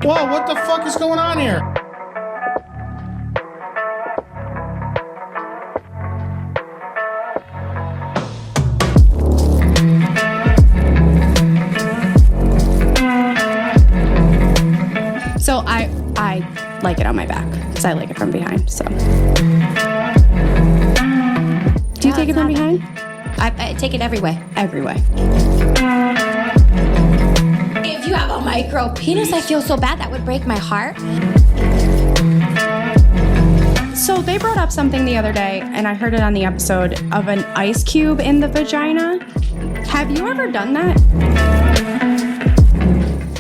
Whoa, what the fuck is going on here? So I like it on my back because I like it from behind. So, do you take it from behind? I take it every way. Every way. If you have a micro penis, I feel so bad. That would break my heart. So they brought up something the other day, and I heard it on the episode of an ice cube in the vagina. Have you ever done that?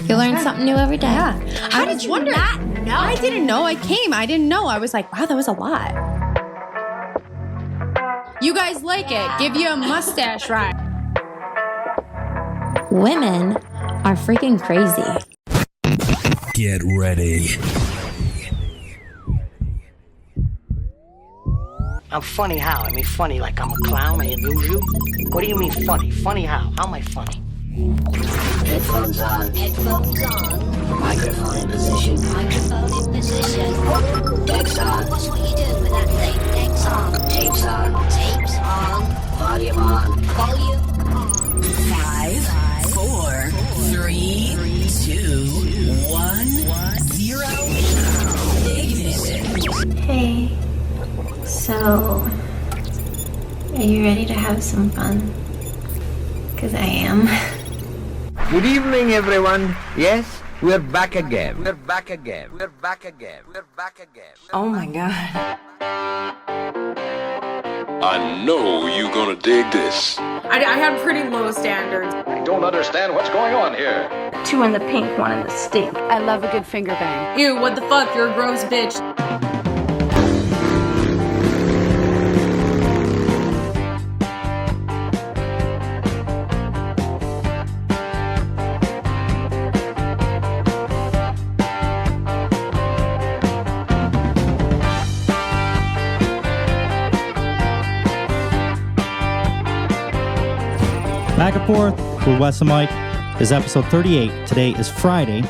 You learn something new every day. Yeah. How did you not know? I didn't know. I didn't know. I was like, wow, that was a lot. You guys like it. Give you a mustache ride. Women are freaking crazy. Get ready. I'm funny how? I mean funny like I'm a clown, I amuse you? What do you mean funny? Funny how? How am I funny? Headphones on. Headphones on. Microphone in position. Microphone in position. Decks on. What's what you do with that thing? Decks on. Tapes on. Tapes on. Volume on. Volume on. 5, 4, 3, 2, 1, 0. Ignition. Hey, so are you ready to have some fun? Because I am. Good evening, everyone. Yes, we're back again. We're back again. We're back again. We're back again. Oh my God. I know you're gonna dig this. I have pretty low standards. I don't understand what's going on here. 2 in the pink, 1 in the stink. I love a good finger bang. Ew, what the fuck? You're a gross bitch. Back and forth with Wes and Mike is episode 38. Today is Friday.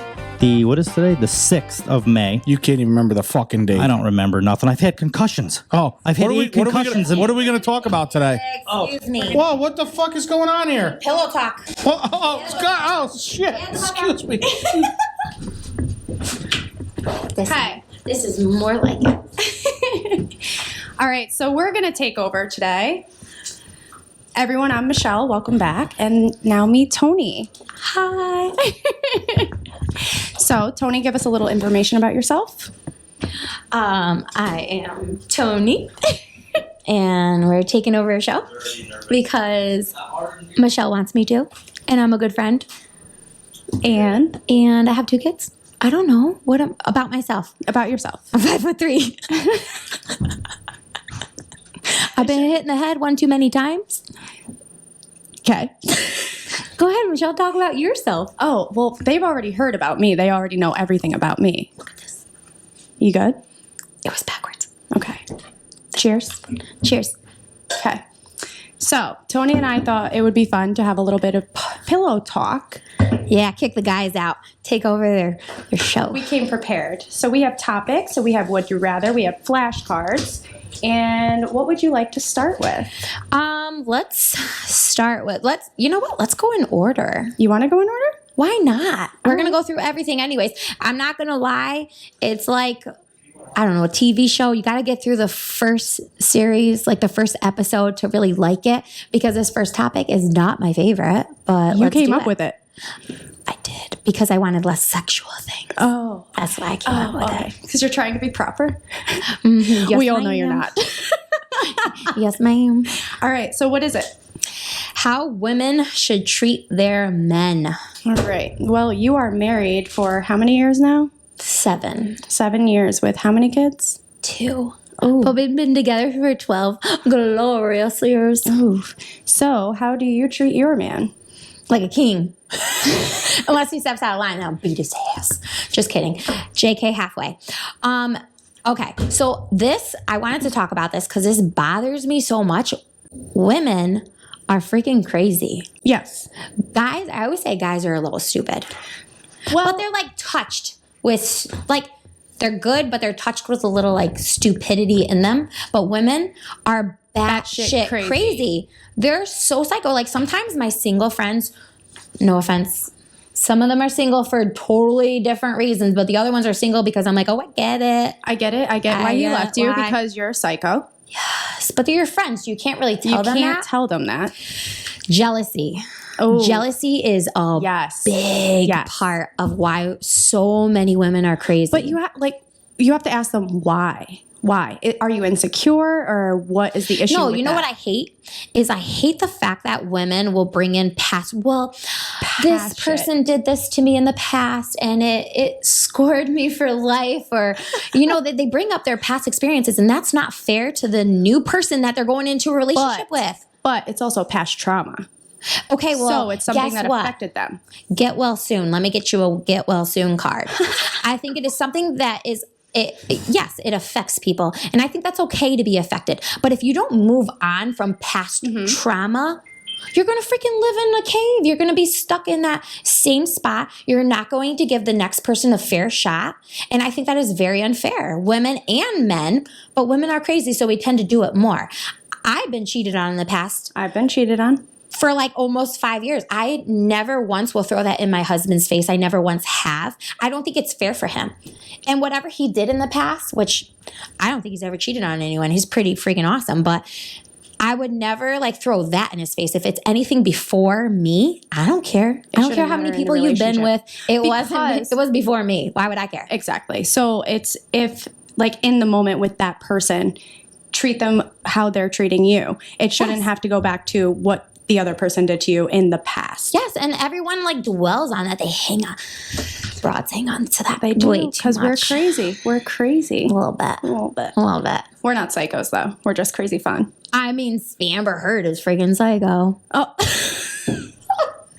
What is today? The 6th of May. You can't even remember the fucking date. I don't remember nothing. I've had concussions. Oh, I've had 8 concussions. What are we going to talk about today? Excuse me. Whoa, what the fuck is going on here? Pillow talk. Oh, shit. Excuse me. This is more like it. All right, so we're going to take over today. Everyone, I'm Michelle. Welcome back. And now meet Toni. Hi. So, Toni, give us a little information about yourself. I am Toni. And we're taking over a show because Michelle wants me to. And I'm a good friend. And I have 2 kids. I don't know. About myself. About yourself. I'm 5'3". I've been hit in the head 1 too many times. Okay. Go ahead, Michelle. Talk about yourself. Oh, well, they've already heard about me. They already know everything about me. Look at this. You good? It was backwards. Okay. Cheers. Cheers. Okay. So, Toni and I thought it would be fun to have a little bit of pillow talk. Yeah, kick the guys out. Take over their show. We came prepared. So we have topics. So we have Would You Rather. We have flashcards. And what would you like to start with? Let's start with, you know what? Let's go in order. You want to go in order? Why not? We're going to go through everything anyways. I'm not going to lie. It's like, I don't know, a TV show. You got to get through the first series, like the first episode to really like it, because this first topic is not my favorite, but you came up with it. I did, because I wanted less sexual things. Oh. That's why I came up with it. Because you're trying to be proper? Mm-hmm. Yes, we all know you're not. Yes, ma'am. All right, so what is it? How women should treat their men. All right. Well, you are married for how many years now? 7. 7 years with how many kids? 2. Oh. But we've been together for 12 glorious years. Oh. So how do you treat your man? Like a king. Unless he steps out of line, I'll beat his ass. Just kidding. JK halfway. Okay, so I wanted to talk about this because this bothers me so much. Women are freaking crazy. Yes. Guys, I always say guys are a little stupid. Well, but they're like touched with like they're good, but they're touched with a little like stupidity in them. But women are batshit crazy. They're so psycho. Like sometimes my single friends, no offense, some of them are single for totally different reasons, but the other ones are single because I'm like, oh, I get it. I get why he left you because you're a psycho. Yes, but they're your friends. You can't really tell them that. You can't tell them that. Jealousy. Oh. Jealousy is a big part of why so many women are crazy. But you have to ask them why. Why? Are you insecure or what is the issue? No, with you know what I hate is I hate the fact that women will bring in past. Well, this person did this to me in the past and it scored me for life, or they bring up their past experiences, and that's not fair to the new person that they're going into a relationship with. But it's also past trauma. Okay, well, so it's something that affected them. Get well soon. Let me get you a get well soon card. I think it is something that is. Yes, it affects people. And I think that's okay to be affected. But if you don't move on from past trauma, you're going to freaking live in a cave. You're going to be stuck in that same spot. You're not going to give the next person a fair shot. And I think that is very unfair. Women and men, but women are crazy, so we tend to do it more. I've been cheated on in the past. I've been cheated on. For like almost 5 years. I never once will throw that in my husband's face. I never once have. I don't think it's fair for him. And whatever he did in the past, which I don't think he's ever cheated on anyone. He's pretty freaking awesome. But I would never like throw that in his face. If it's anything before me, I don't care. I don't care how many people you've been with. It was before me. Why would I care? Exactly. So it's if like in the moment with that person, treat them how they're treating you. It shouldn't have to go back to what the other person did to you in the past. Yes, and everyone like dwells on that. They broads hang on to that. They do, because we're crazy. We're crazy. A little bit. We're not psychos though. We're just crazy fun. I mean, Amber Heard is freaking psycho. Oh.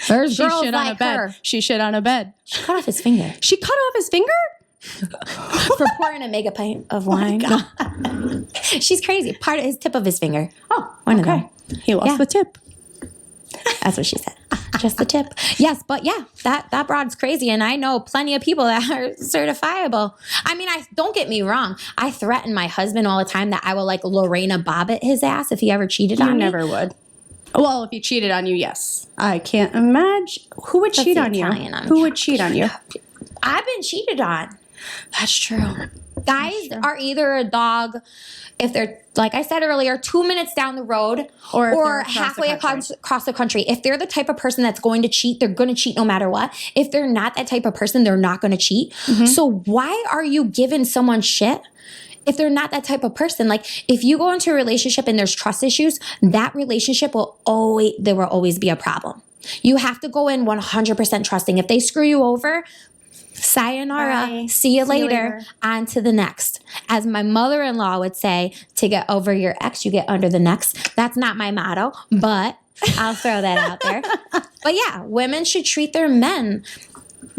There's she girls shit like on a bed. her. She shit on a bed. She cut off his finger. She cut off his finger? For pouring a mega pint of wine. Oh she's crazy. Part of his tip of his finger. Oh, one of them. He lost the tip. That's what she said. Just the tip. Yes, but yeah, that broad's crazy. And I know plenty of people that are certifiable. I mean, don't get me wrong. I threaten my husband all the time that I will like Lorena Bobbitt his ass if he ever cheated on me. You never would. Well, if he cheated on you, yes. I can't imagine. Who would cheat on you? Who would cheat on you? I've been cheated on. That's true. Guys are either a dog if they're, like I said earlier, 2 minutes down the road or halfway across the country. If they're the type of person that's going to cheat, they're going to cheat no matter what. If they're not that type of person, they're not going to cheat. Mm-hmm. So why are you giving someone shit if they're not that type of person? Like if you go into a relationship and there's trust issues, that relationship there will always be a problem. You have to go in 100% trusting. If they screw you over, sayonara. Bye. See you later. On to the next. As my mother-in-law would say, to get over your ex, you get under the next. That's not my motto, but I'll throw that out there. But yeah, women should treat their men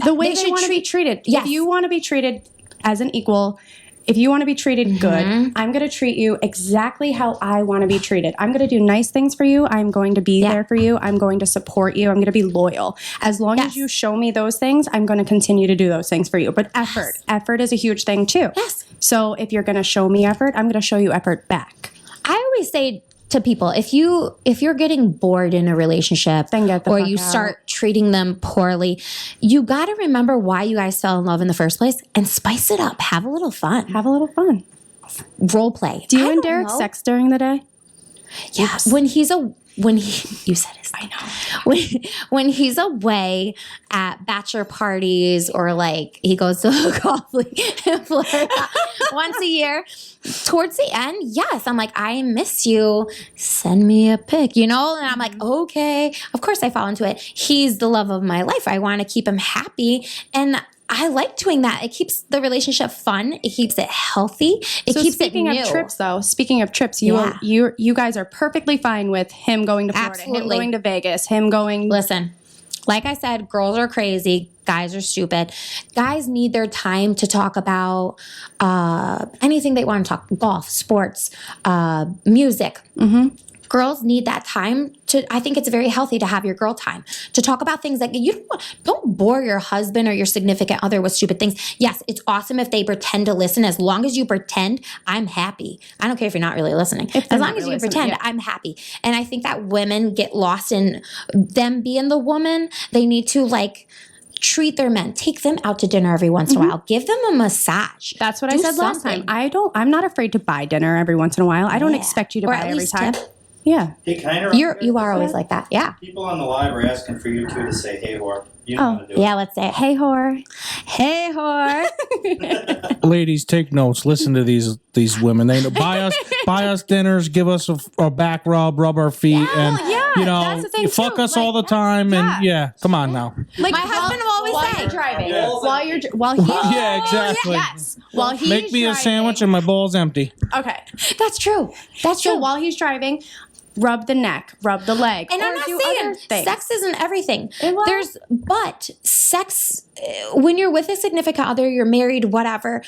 the way they want to be treated. Yes. If you want to be treated as an equal, if you want to be treated good, I'm going to treat you exactly how I want to be treated. I'm going to do nice things for you. I'm going to be there for you. I'm going to support you. I'm going to be loyal. As long as you show me those things, I'm going to continue to do those things for you. But effort is a huge thing too. Yes. So if you're going to show me effort, I'm going to show you effort back. I always say to people, if you're getting bored in a relationship or you start treating them poorly, you got to remember why you guys fell in love in the first place and spice it up. Have a little fun. Role play. Do you and Derek sex during the day? Yes. You said his name. I know. When he's away at bachelor parties or like he goes to a coffee in Florida once a year, towards the end, yes, I'm like, I miss you. Send me a pic, And I'm like, okay. Of course I fall into it. He's the love of my life. I want to keep him happy. And I like doing that. It keeps the relationship fun. It keeps it healthy. It keeps it new. Speaking of trips, you guys are perfectly fine with him going to Florida, him going to Vegas, him going. Listen, like I said, girls are crazy. Guys are stupid. Guys need their time to talk about anything they want to talk. Golf, sports, music. Mm-hmm. girls need that time I think it's very healthy to have your girl time, to talk about things that don't bore your husband or your significant other with stupid things. Yes, it's awesome if they pretend to listen. As long as you pretend, I'm happy. I don't care if you're not really listening. As long as you pretend, I'm happy. And I think that women get lost in them being the woman. They need to like treat their men, take them out to dinner every once in a while, give them a massage. That's what I said last time. I'm not afraid to buy dinner every once in a while. I don't expect you to buy every time. Yeah. Hey, can I interrupt? You are always like that. Yeah. People on the live are asking for you two to say hey whore. You know how to do it. Yeah, let's say it. Hey whore. Hey whore. Ladies, take notes. Listen to these women. They buy us dinners, give us a back rub our feet, and you know, that's the thing fuck too. us all the time. And come on now. Like my husband will always while say, you're driving, Yeah. while he's Yeah, exactly. yes, while he's Make me a sandwich and my bowl's empty. Okay, that's true. That's true. so while he's driving, rub the neck, rub the leg, And or I'm not do saying other things. sex isn't everything. Well- But sex, when you're with a significant other, you're married, whatever.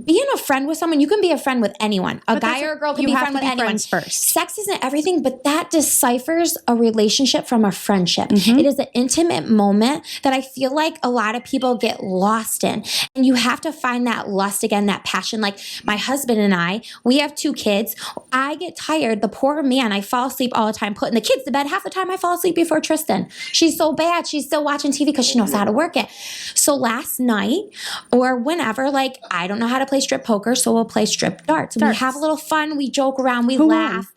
Being a friend with someone, you can be a friend with anyone. A guy or a girl can be a friend with anyone. Friends first. Sex isn't everything, but that deciphers a relationship from a friendship. It is an intimate moment that I feel like a lot of people get lost in. And you have to find that lust again, that passion. Like my husband and I, we have 2 kids. I get tired. The poor man, I fall asleep all the time, putting the kids to bed. Half the time I fall asleep before Tristan. She's so bad. She's still watching TV because she knows how to work it. So last night or whenever, like, I don't know how to play strip poker, so we'll play strip darts. We have a little fun. We joke around. We laugh.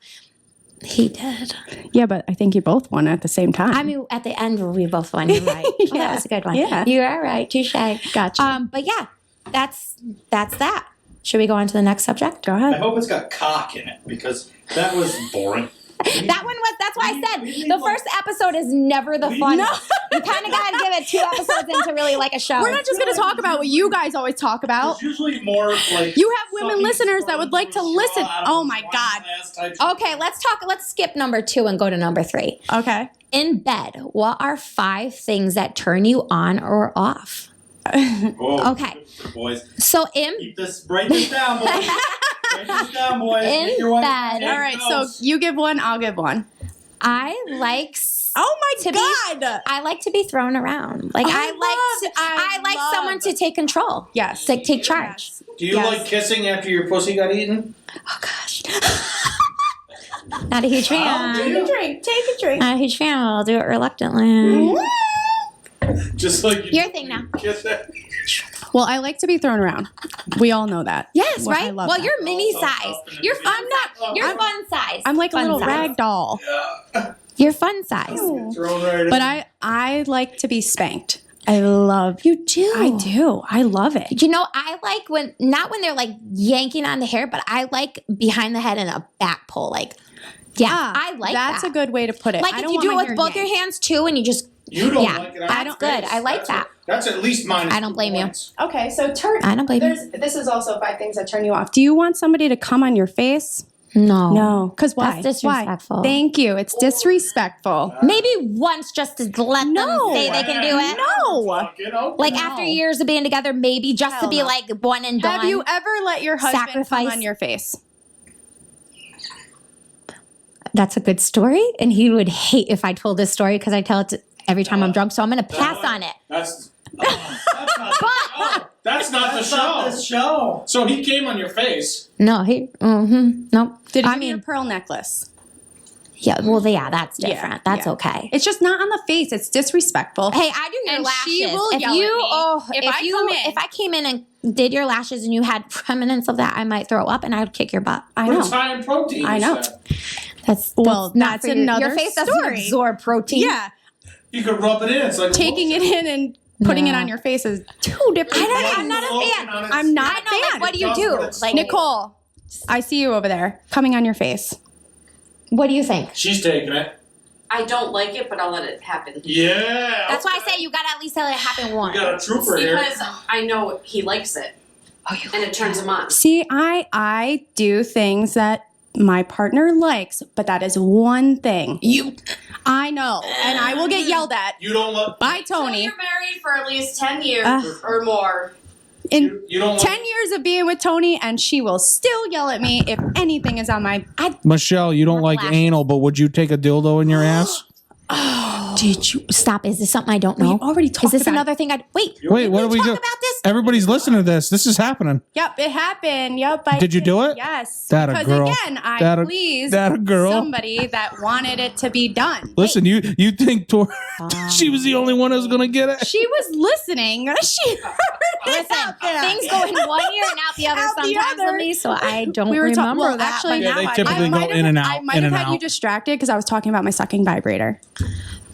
He did. Yeah, but I think you both won at the same time. I mean, at the end, we both won. You're right. Oh, that was a good one. Yeah. You are right. Touche. Gotcha. But yeah, that's that. Should we go on to the next subject? Go I ahead. hope it's got cock in it because that was boring. That one was, that's why I said the first episode is never the fun. You kind of got to give it 2 episodes in to really like a show. We're not just going to talk about what you guys always talk about. It's usually more like You have women listeners that would like to listen. Oh my God. Okay, let's skip number 2 and go to number 3. Okay. In bed, what are 5 things that turn you on or off? Okay. Boys. So Break this down, boys. Break this down, boys. In Make your wife bed. take All right, notes. so you give one, I'll give one. I like Oh my God. I like to be thrown around. Like I like someone to take control. Yes. To take charge. Do you like kissing after your pussy got eaten? Oh gosh. Not a huge fan. Take a drink. Take a drink. Not a huge fan. I'll do it reluctantly. Just like Your thing now. kiss that. Well, I like to be thrown around. We all know that. Yes, Well, I right? love Well, that. you're mini size. You're fun. You're fun size. I'm like a Fun little size. rag doll. You're fun size. Thrown right in. But I like to be spanked. I love. You do. I do. I love it. You know, I like not when they're like yanking on the hair, but I like behind the head and a back pull. Like, I like that. That's a good way to put it. Like I if don't you want do it my with hair both your yanked. hands too, and you just You don't like it. That's good. I like that. That's at least minus. I don't blame you. Okay, so turn. I don't blame you. This is also 5 things that turn you off. Do you want somebody to come on your face? No. No. Because why? That's disrespectful. Why? Thank you. It's disrespectful. Maybe once just to let them say they can do it. No. Like after years of being together, maybe just to be like one and done. Have you ever let your husband Sacrifice. come on your face? That's a good story, and he would hate if I told this story because I tell it every time I'm drunk. So I'm going to pass on it. That's not the show. So he came on your face. No, no. Did he give you a pearl necklace? Yeah. Well, that's different. Yeah, That's yeah. okay. It's just not on the face. It's disrespectful. Hey, I do your And lashes. she will if yell you, at me if I came in and did your lashes and you had remnants of that, I might throw up and I would kick your butt. I But know. it's high in protein. I you know. said. That's That's another your face doesn't story. absorb protein. Yeah. You could rub it in. It's like Taking it in and putting it on your face is 2 different things. I'm not a fan. I'm not I a know. fan. Like, what do you do? Like, Nicole, I see you over there coming on your face. what do you think? She's taking it. I don't like it, but I'll let it happen. Yeah. That's why I say you got to at least let it happen once. You got a trooper here. Because I know he likes it. And it turns him on. See, I do things that my partner likes, but that is one thing. I know, and I will get yelled at You don't look. by So Tony. you're married for at least 10 years Ugh. or more. in You don't 10 years of being with Toni, and she will still yell at me if anything is on my. Michelle, you don't like anal, but would you take a dildo in your ass? Did you stop? Is this something I don't know? We already talked Is this about another thing? Wait, what do we do? about this? Everybody's listening to this. This is happening. Yep, it happened. Yep. Did you do it? Yes. That a because girl. again, I That a- pleased that a girl. somebody that wanted it to be done. Listen, you think she was the only one who was going to get it? She was listening. She heard it out there. Things go in one ear and out the other Out the sometimes other. with me, so I don't We were remember well, that. actually, but Yeah, now they I typically do. go in and out. I might in have and had out. you distracted because I was talking about my sucking vibrator.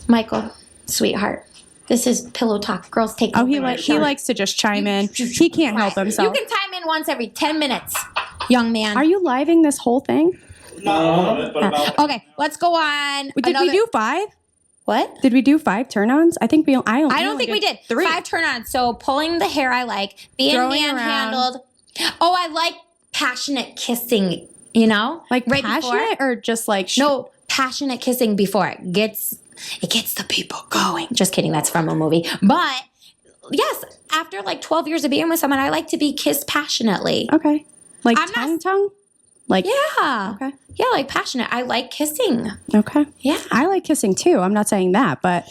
Michael, sweetheart, this is pillow talk. Girls take. Oh, over he your he show. likes to just chime in. He can't help himself. You can time in once every 10 minutes, young man. Are you living this whole thing? Not all of it, but about Okay, let's go on. Did we do 5? What? Did we do 5 turn-ons? I think we. I don't think we did. 3. 5 turn-ons. So pulling the hair I like, being Throwing manhandled. Oh, I like passionate kissing, you know? Like right passionate or just like no, passionate kissing before it gets the people going. Just kidding, that's from a movie. But yes, after like 12 years of being with someone, I like to be kissed passionately. Okay. Like I'm tongue? Like Yeah. Okay. Yeah, like passionate. I like kissing. Okay. Yeah. I like kissing too. I'm not saying that, but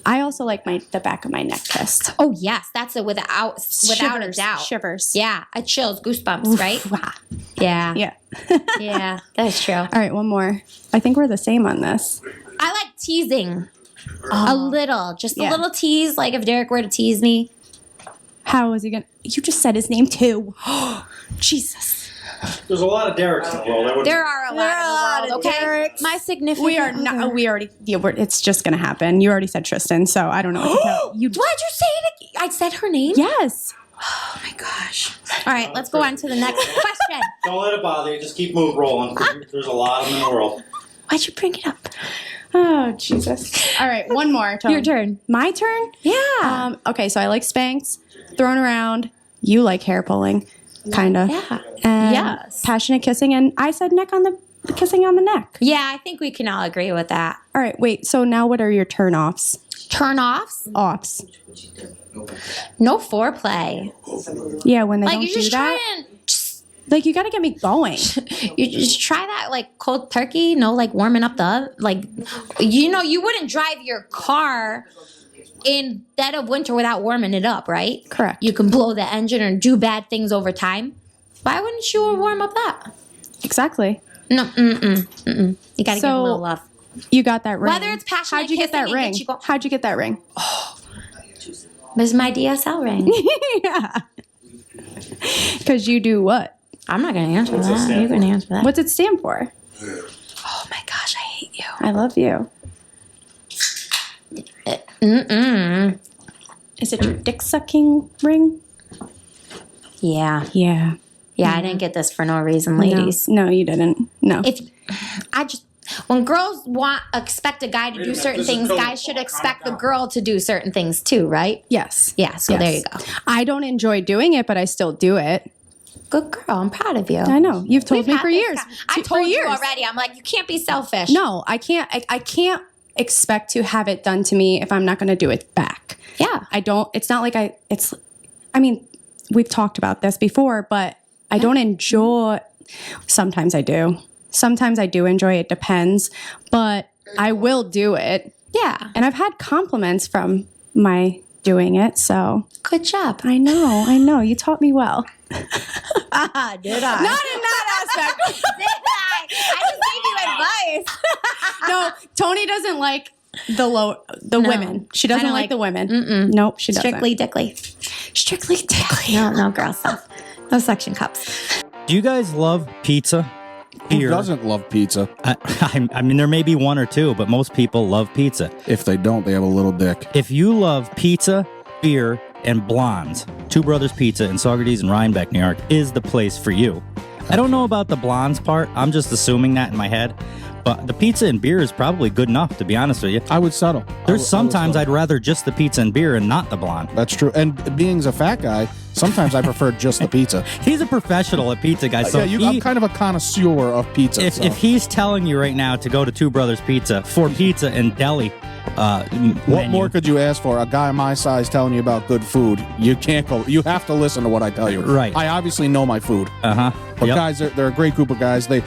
I also like the back of my neck kissed. Oh yes, that's a without a Shivers. doubt. Shivers. Yeah, it chills, goosebumps, right? Wow. Yeah. Yeah. Yeah, that's true. All right, one more. I think we're the same on this. I like teasing. A little. Just a Yeah. little tease. Like if Derek were to tease me. How is he gonna? You just said his name too. Jesus. There's a lot of Dereks in the world. There are a lot in the world, okay? Derek's. My significant We are not. other. We already. Yeah, it's just gonna happen. You already said Tristan, so I don't know what to tell you. Why'd you say it? I said her name? Yes. Oh my gosh. All right, let's go on to the next question. Don't let it bother you. Just keep rolling. 'Cause there's a lot of them in the world. Why'd you bring it up? Oh Jesus. All right, one more. Your turn. My turn. Yeah. Okay, so I like Spanx, thrown around. You like hair pulling, kinda. Yeah. And Yes. passionate kissing, and I said kissing on the neck. Yeah, I think we can all agree with that. All right, wait. So now, what are your turn-offs? Turn-offs? Offs. No foreplay. Yeah, when they Like don't you do just try that. and Like you got to get me going. you just try that like cold turkey, no, like warming up the like, you know, you wouldn't drive your car in dead of winter without warming it up, right? Correct. You can blow the engine or do bad things over time. Why wouldn't you warm up that? Exactly. No, You gotta give a little love. You got that ring. Whether it's passionate How'd you get that kissing, it ring? gets you go- How'd you get that ring? This is my DSL ring. Yeah. Because you do what? I'm not gonna answer that. You can answer that. What's it stand for? Oh my gosh, I hate you. I love you. Is it your dick sucking ring? Yeah. Yeah. Yeah, I didn't get this for no reason, ladies. No, you didn't. No. When girls expect a guy to do certain things, guys should expect the girl to do certain things too, right? Yes. Yeah, so Yes. there you go. I don't enjoy doing it, but I still do it. Good girl, I'm proud of you. I know. You've told We've me had for this years. I told you already. I'm like, you can't be selfish. No, I can't. I can't expect to have it done to me if I'm not going to do it back. Yeah. I don't. It's not like I mean, we've talked about this before, but I don't enjoy. Sometimes I do. Sometimes I do enjoy it. Depends, but I will do it. Yeah. And I've had compliments from my doing it. So good job. I know. You taught me well. Did I? Not in that aspect. Did I? I just gave you advice. No, Toni doesn't like the women. She doesn't like the women. Nope, she doesn't. Strictly dickly. Strictly dickly. No girl stuff. No suction cups. Do you guys love pizza? Who doesn't love pizza? I mean, there may be one or two, but most people love pizza. If they don't, they have a little dick. If you love pizza, beer, and blondes, Two Brothers Pizza in Saugerties and Rhinebeck, New York, is the place for you. I don't know about the blondes part. I'm just assuming that in my head. But the pizza and beer is probably good enough, to be honest with you. I would settle. There's sometimes I'd rather just the pizza and beer and not the blonde. That's true. And being a fat guy, Sometimes I prefer just the pizza. He's a professional at pizza, guys. So I'm kind of a connoisseur of pizza. If he's telling you right now to go to Two Brothers Pizza for pizza and deli, what more could you ask for? A guy my size telling you about good food. You can't go. You have to listen to what I tell you. Right. I obviously know my food. But guys, they're a great group of guys. They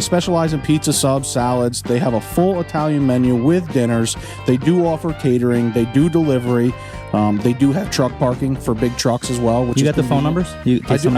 specialize in pizza subs, salads. They have a full Italian menu with dinners. They do offer catering. They do delivery. They do have truck parking for big trucks as well. Which you is got the phone numbers? I do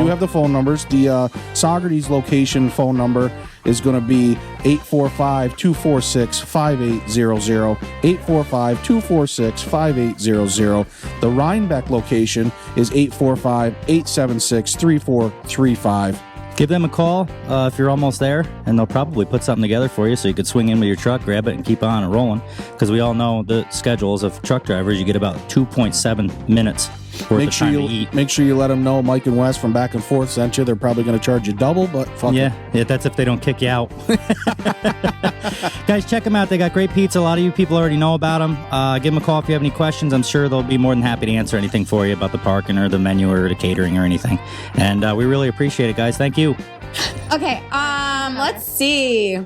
have the phone numbers. The Saugerties location phone number is going to be 845-246-5800. 845-246-5800. The Rhinebeck location is 845-876-3435. Give them a call if you're almost there, and they'll probably put something together for you so you could swing in with your truck, grab it, and keep on rolling. Because we all know the schedules of truck drivers. You get about 2.7 minutes worth of time to eat. Make sure you let them know Mike and Wes from Back and Forth sent you. They're probably going to charge you double, but fuck it. Yeah, that's if they don't kick you out. Guys, check them out. They got great pizza. A lot of you people already know about them. Give them a call if you have any questions. I'm sure they'll be more than happy to answer anything for you about the parking or the menu or the catering or anything. And we really appreciate it, guys. Thank you. Okay, let's see.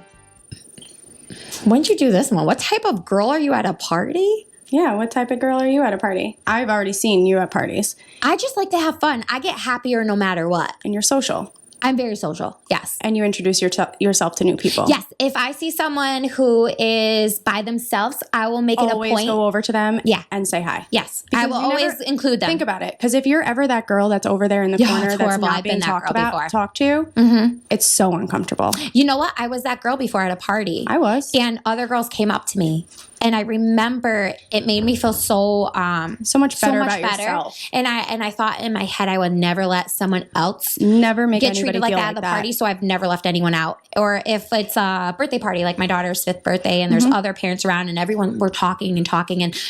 When'd you do this one? What type of girl are you at a party? Yeah, what type of girl are you at a party? I've already seen you at parties. I just like to have fun. I get happier no matter what. And you're social. I'm very social, yes. And you introduce yourself to new people. Yes, if I see someone who is by themselves, I will make it a point. Always go over to them and say hi. Yes, Because I will always include them. Think about it, because if you're ever that girl that's over there in the corner that's horrible. not I've being been that talked girl about, before. talked to, it's so uncomfortable. You know what? I was that girl before at a party. I was. And other girls came up to me. And I remember it made me feel so much better about yourself. And I thought in my head I would never let someone else make get anybody treated like feel that like at the that. party. So I've never left anyone out. Or if it's a birthday party, like my daughter's 5th birthday, and there's other parents around, and everyone we're talking, and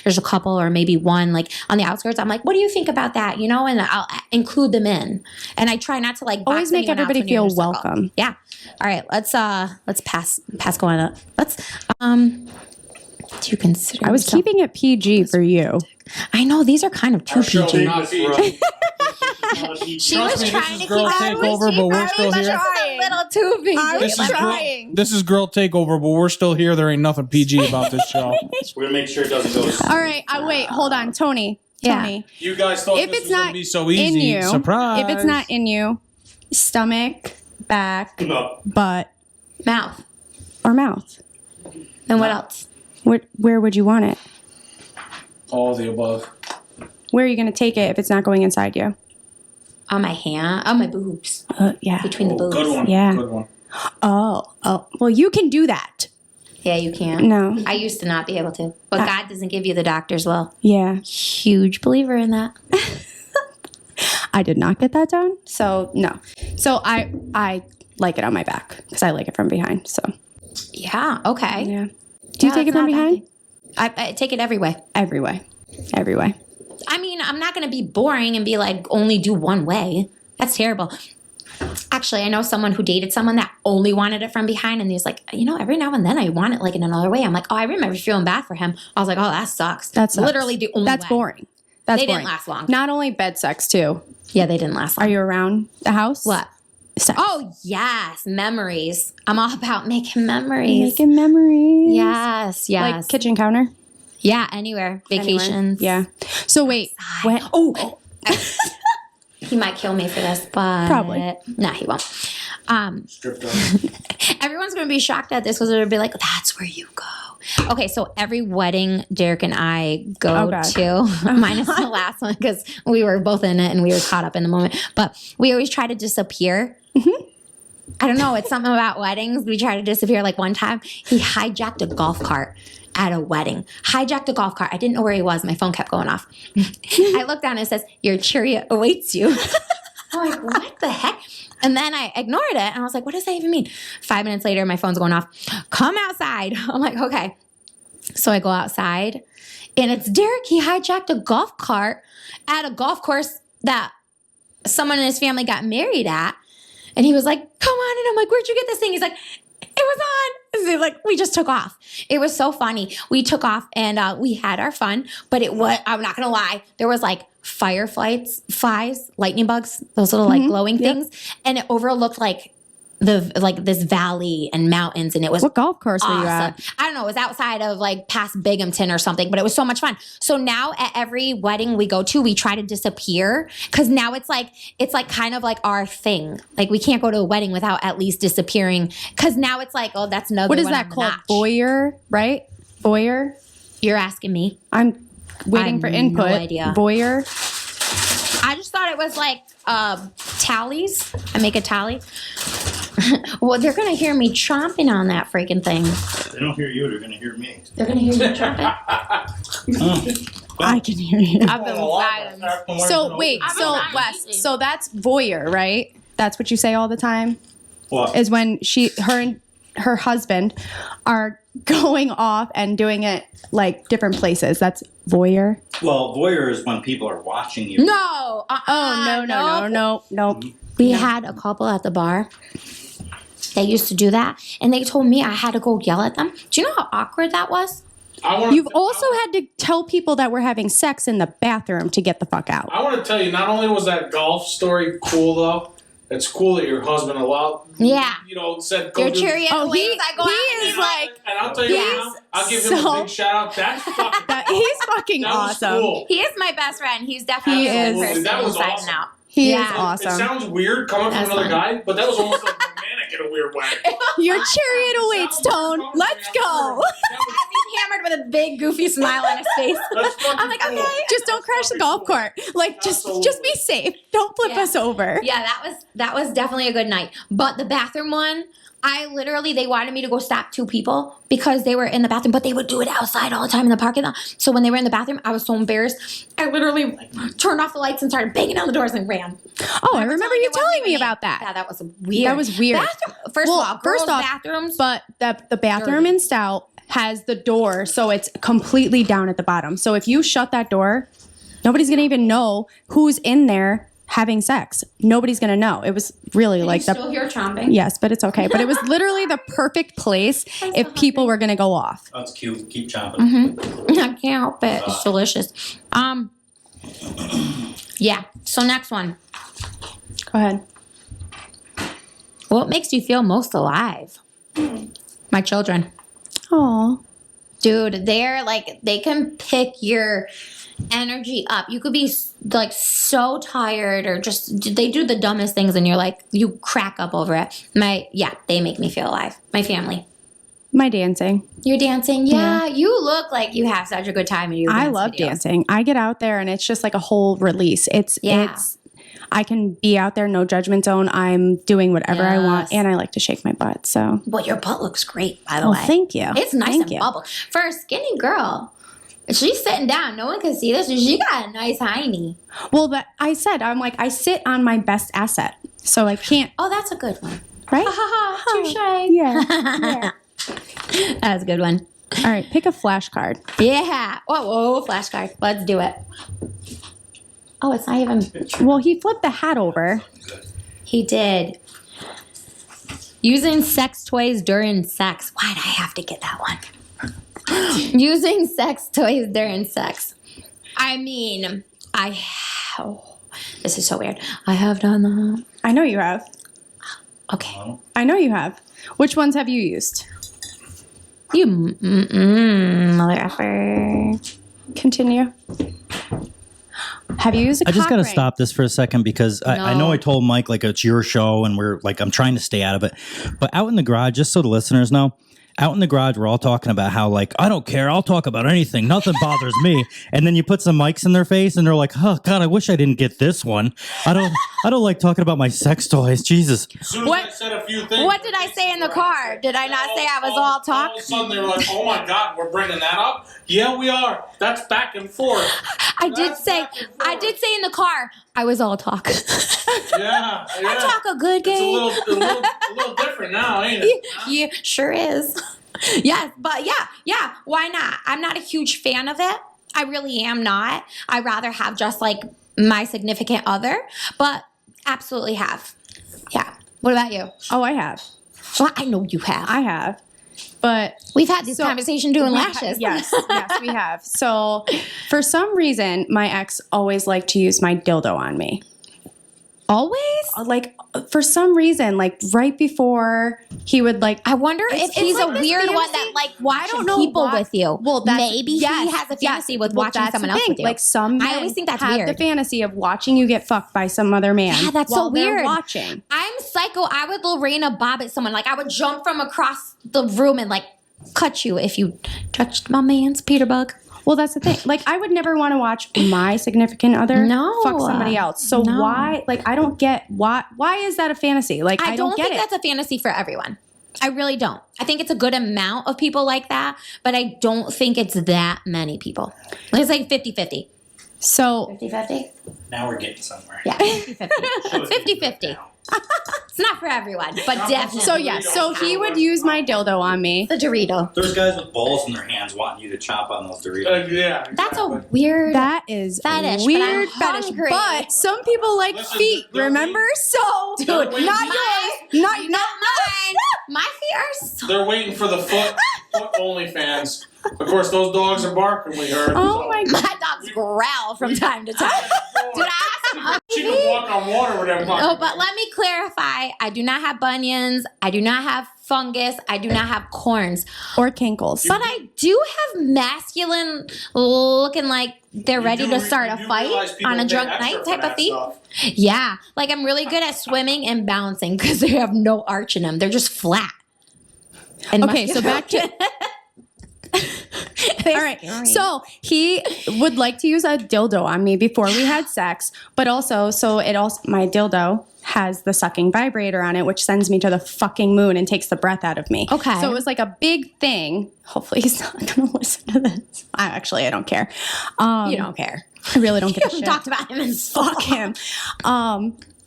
there's a couple or maybe one like on the outskirts. I'm like, what do you think about that? You know, and I'll include them in. And I try not to like always make everybody feel welcome. Yeah. All right. Let's pass going up. Let's do you consider? I was keeping it PG for you. I know these are kind of too PG. She was trying to keep girl takeover, but we're still here. A little too PG. I was trying. This is girl takeover, but we're still here. There ain't nothing PG about this show. We're gonna make sure it doesn't go. All right. Wait. Hold on, Tony. Yeah. Tony. You guys thought If this it's was gonna not be so easy. in you, Surprise! if it's not in you, stomach, back, butt, mouth, or mouth. And what else? Where would you want it? All of the above. Where are you going to take it if it's not going inside you? On my hand, on my boobs. Yeah. Between the boobs. Good one. Yeah. Good one. Oh. Well, you can do that. Yeah, you can. No. I used to not be able to. But God doesn't give you the doctor's will. Yeah. Huge believer in that. I did not get that done. So, no. So, I like it on my back because I like it from behind. So, yeah. Okay. Yeah. Do you take it from behind? I take it every way. Every way. Every way. I mean, I'm not going to be boring and be like, only do one way. That's terrible. Actually, I know someone who dated someone that only wanted it from behind, and he was like, every now and then I want it like in another way. I'm like, I remember feeling bad for him. I was like, that sucks. That's literally the only That's way. boring. That's they boring. didn't last long. Not only bed sex, too. Yeah, they didn't last long. Are you around the house? What? Sex. Oh, yes. Memories. I'm all about making memories. Making memories. Yes. Like kitchen counter? Yeah, anywhere. Vacations. Yeah. So wait. When, he might kill me for this, but probably. No, he won't. Everyone's going to be shocked at this because they'll be like, that's where you go. Okay, so every wedding Derek and I go to, minus the last one because we were both in it and we were caught up in the moment, but we always try to disappear. I don't know. It's something about weddings. We try to disappear. Like one time, he hijacked a golf cart at a wedding. Hijacked a golf cart. I didn't know where he was. My phone kept going off. I looked down and it says, your chariot awaits you. I'm like, what the heck? And then I ignored it. And I was like, what does that even mean? 5 minutes later, my phone's going off. Come outside. I'm like, okay. So I go outside. And it's Derek. He hijacked a golf cart at a golf course that someone in his family got married at. And he was like, come on. And I'm like, where'd you get this thing? He's like, It was on. So, like, we just took off. It was so funny. We took off and we had our fun, but it was, I'm not going to lie, there was like flies, lightning bugs, those little like glowing things. And it overlooked like this valley and mountains, and it was What golf course awesome. were you at? I don't know. It was outside of like past Binghamton or something, but it was so much fun. So now at every wedding we go to, we try to disappear because now it's like kind of like our thing. Like we can't go to a wedding without at least disappearing because now it's like, oh, that's another. What is one that on the called? notch. Voyeur, right? Voyeur. You're asking me. I'm waiting for input. No idea. Voyeur. I just thought it was like tallies. I make a tally. Well, they're going to hear me chomping on that freaking thing. If they don't hear you, they're going to hear me. They're going to hear me chomping. I can hear you. I've been silent. So wait, so Wes, so that's voyeur, right? That's what you say all the time? What? Is when her and her husband are going off and doing it like different places. That's voyeur. Well, voyeur is when people are watching you. No. No. We had a couple at the bar. They used to do that, and they told me I had to go yell at them. Do you know how awkward that was? You've also had to tell people that we're having sex in the bathroom to get the fuck out. I want to tell you, not only was that golf story cool, though, it's cool that your husband allowed, said go You're do cheering. Oh, he is like, and I'll tell you now, I'll give him a big shout out. That's fucking he's fucking that was awesome. Cool. He is my best friend. He's definitely a good person. That was inside awesome. and out. He is awesome. It sounds weird coming from another guy, but that was almost like romantic in a weird way. Your chariot awaits, Tone. Let's go. He's hammered with a big goofy smile on his face. I'm like, okay. Just don't crash the golf cart. Like, just be safe. Don't flip us over. Yeah, that was definitely a good night. But the bathroom one, they wanted me to go stop two people because they were in the bathroom, but they would do it outside all the time in the parking lot. So when they were in the bathroom, I was so embarrassed. I literally turned off the lights and started banging on the doors and ran. Oh, I remember you telling me about that. Yeah, that was weird. That was weird. First of all, bathrooms. But the bathroom in Stout has the door, so it's completely down at the bottom. So if you shut that door, nobody's going to even know who's in there having sex. Nobody's going to know. It was really like the... still hear chomping? Yes, but it's okay. But it was literally the perfect place if people were going to go off. That's cute. Keep chomping. Mm-hmm. I can't help it. It's delicious. Yeah. So next one. Go ahead. What makes you feel most alive? My children. Oh, dude, they're like, they can pick your energy up. You could be like so tired or just, they do the dumbest things and you're like, you crack up over it. They make me feel alive. My family. My dancing. You're dancing? Yeah. You look like you have such a good time in your dance I love videos. dancing. I get out there and it's just like a whole release. It's I can be out there, no judgment zone. I'm doing whatever I want, and I like to shake my butt. So, well, your butt looks great, by the way. Thank you. It's nice and bubble for a skinny girl. She's sitting down. No one can see this. She got a nice hiney. Well, but I sit on my best asset, so I can't. Oh, that's a good one, right? Touche. Yeah. That's a good one. All right, pick a flashcard. Yeah. Whoa, flashcard. Let's do it. Oh, it's not even... Well, he flipped the hat over. He did. Using sex toys during sex. Why'd I have to get that one? Using sex toys during sex. I mean, this is so weird. I have done that. I know you have. Okay. I know you have. Which ones have you used? You mother effer. Continue. Have you used a I just cock got to ring? stop this for a second because I know I told Mike like it's your show and we're like I'm trying to stay out of it. But out in the garage, just so the listeners know, out in the garage, we're all talking about how like I don't care, I'll talk about anything, nothing bothers me. And then you put some mics in their face and they're like, oh God, I wish I didn't get this one. I don't like talking about my sex toys. Jesus. As soon as I said a few things. What did I say in the car? Did I not say I was all talk? All of a sudden they were like, oh my God, we're bringing that up? Yeah, we are. That's back and forth. I did say in the car, I was all talk. Yeah. I talk a good game. It's a little different now, ain't it? Yeah, sure is. Yes, but yeah, why not? I'm not a huge fan of it. I really am not. I'd rather have just like my significant other, but absolutely have. Yeah. What about you? Oh, I have. Well, I know you have. I have. But we've had this conversation doing lashes. Yes, we have. So for some reason, my ex always liked to use my dildo on me. Always? Like, for some reason, like right before he would like. I wonder if he's like a weird one that like watching people with you. Well, maybe he has a fantasy with watching someone else with you. Like some men I always think that's have weird. the fantasy of watching you get fucked by some other man. Yeah, that's so weird. Watching. I'm psycho. I would Lorena Bob at someone. Like I would jump from across the room and like cut you if you touched my man's Peter Bug. Well, that's the thing. Like, I would never want to watch my significant other fuck somebody else. So why? Like, I don't get why. Why is that a fantasy? Like, I don't get think that's a fantasy for everyone. I really don't. I think it's a good amount of people like that, but I don't think it's that many people. It's like 50-50. So 50-50? Now we're getting somewhere. Yeah, 50-50. 50-50. It's not for everyone, but definitely. So yeah, so he would use my dildo on me. The Dorito. There's guys with balls in their hands wanting you to chomp on those Doritos. Yeah, exactly. That's a weird. That is fetish. Weird but I'm fetish. hungry. But some people like feet. Remember? So Dude, not yours. Not mine. My feet are so. They're waiting for the foot OnlyFans. Of course, those dogs are barking. We heard. Oh my god. My dogs growl from time to time. Dude, I asked him. She can walk on water with them. Oh, but let me clarify. I do not have bunions. I do not have fungus. I do not have corns. Or kinkles. But I do have masculine looking like they're ready to start a fight on a drunk night type of feet. Yeah. Like I'm really good at swimming and bouncing because they have no arch in them. They're just flat. And okay, so back to... All right. So he would like to use a dildo on me before we had sex, but also, my dildo has the sucking vibrator on it, which sends me to the fucking moon and takes the breath out of me. Okay. So it was like a big thing. Hopefully he's not going to listen to this. I don't care. You don't care. I really don't give a shit. Talked about him and fuck him.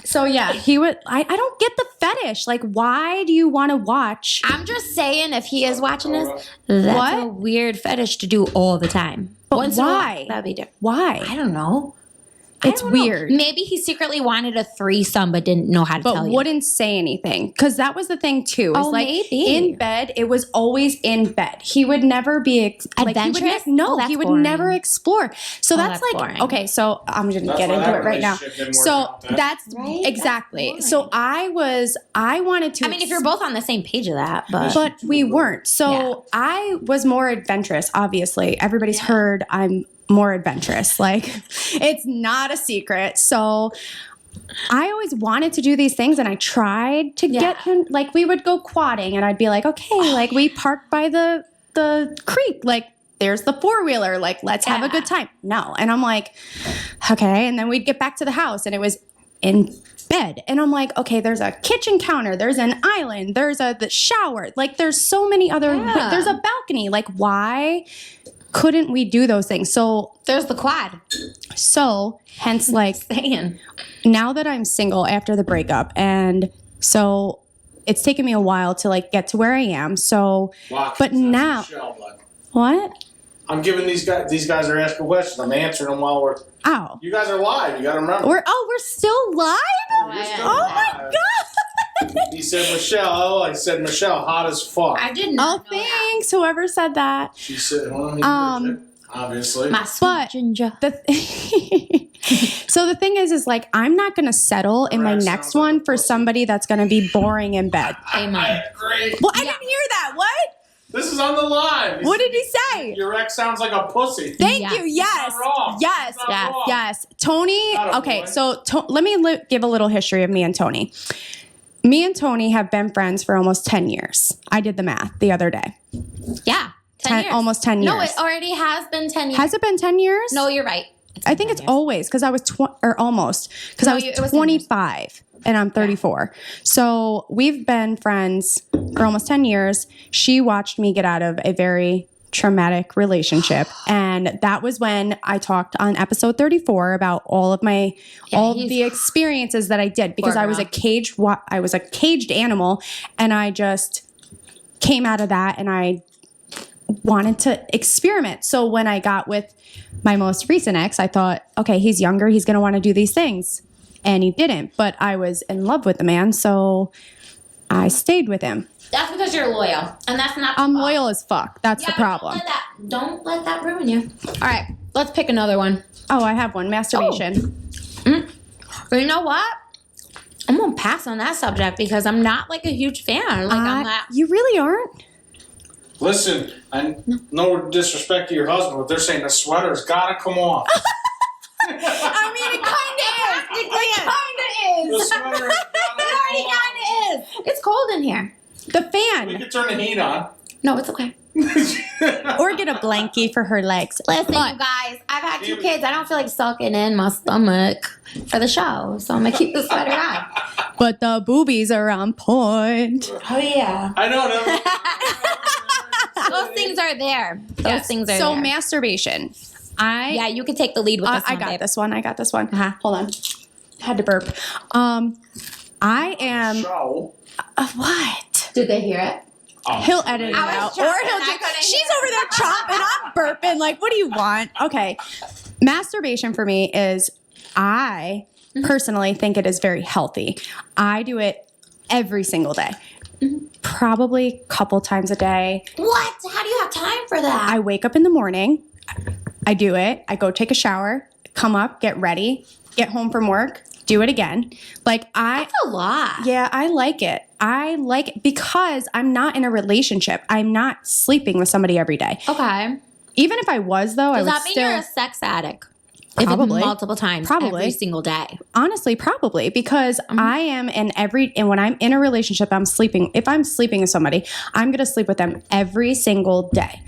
So yeah, he would. I don't get the fetish. Like, why do you want to watch? I'm just saying, if he is watching this, that's a weird fetish to do all the time. But Once why? That'd be different. Why? I don't know. It's weird. Maybe he secretly wanted a threesome but didn't know how to tell you. But wouldn't say anything. Because that was the thing, too. Is Maybe. In bed, it was always in bed. He would never be... adventurous? He would never explore. So that's like... boring. Okay, so I'm going to get into it right now. So that's... Right? Exactly. So I wanted to... I mean, if you're both on the same page of that, but... But we weren't. So I was more adventurous, obviously. Everybody's heard I'm more adventurous. Like, it's not a secret. So I always wanted to do these things, and I tried to get him. Like, we would go quadding, and I'd be like, okay, like, we parked by the creek. Like, there's the four-wheeler. Like, let's have a good time. No. And I'm like, okay. And then we'd get back to the house, and it was in bed. And I'm like, okay, there's a kitchen counter. There's an island. There's the shower. Like, there's so many other... There's a balcony. Like, why... couldn't we do those things? So there's the quad. So hence, like, now that I'm single after the breakup, and so it's taken me a while to like get to where I am. So, but now, what? I'm giving these guys are asking questions. I'm answering them while we're. Oh. You guys are live. You got to remember. We're still live. My God. He said Michelle. Oh, I said Michelle, hot as fuck. I did not. Oh, thanks. Whoever said that. She said, well, obviously. My sweet ginger. So the thing is like, I'm not going to settle in my next one for somebody that's going to be boring in bed. Amen. Great. Well, I didn't hear that. What? This is on the live. What did he say? Your ex sounds like a pussy. Thank you. Yes. Yes. Toni. Okay. So let me give a little history of me and Toni. Me and Toni have been friends for almost 10 years. I did the math the other day. Yeah. 10 years. Almost 10 years. No, it already has been 10 years. Has it been 10 years? No, you're right. I think it's always because I was almost because I was 25 and I'm 34. So we've been friends for almost 10 years. She watched me get out of a very traumatic relationship, and that was when I talked on episode 34 about all of the experiences that I did, because I was a caged animal, and I just came out of that and I wanted to experiment. So when I got with my most recent ex, I thought, okay, he's younger, he's going to want to do these things. And he didn't, but I was in love with the man. So I stayed with him. That's because you're loyal, and that's not. I'm loyal as fuck. That's the problem. Don't let that ruin you. All right, let's pick another one. Oh, I have one. Masturbation. But you know what? I'm gonna pass on that subject because I'm not like a huge fan. Like I'm not. You really aren't? Listen, I no disrespect to your husband, but they're saying the sweater's gotta come off. I mean, it kind of is. The sweater It already kind of is. It's cold in here. The fan. We can turn the heat on. No, it's okay. Or get a blankie for her legs. Listen, you guys, I've had 2 kids. I don't feel like sucking in my stomach for the show, so I'm gonna keep the sweater on. But the boobies are on point. Oh yeah, I know them. Those things are there. Those things are so there. Masturbation. Yeah, you can take the lead with this one. I got babe. this one. I got this one. Hold on. Had to burp. I am. Show. What? Did they hear it? He'll edit it out. Or he'll just. She's over there chopping. I'm burping. Like, what do you want? Okay. Masturbation for me is, I personally think it is very healthy. I do it every single day. Probably a couple times a day. What? How do you have time for that? I wake up in the morning. I do it. I go take a shower, come up, get ready, get home from work, do it again. Like That's a lot. Yeah, I like it. I like it because I'm not in a relationship. I'm not sleeping with somebody every day. Okay. Even if I was, though, I would Does that mean still. you're a sex addict? Probably. If it's multiple times. Probably. Every single day. Honestly, probably because I am and when I'm in a relationship, I'm sleeping. If I'm sleeping with somebody, I'm going to sleep with them every single day.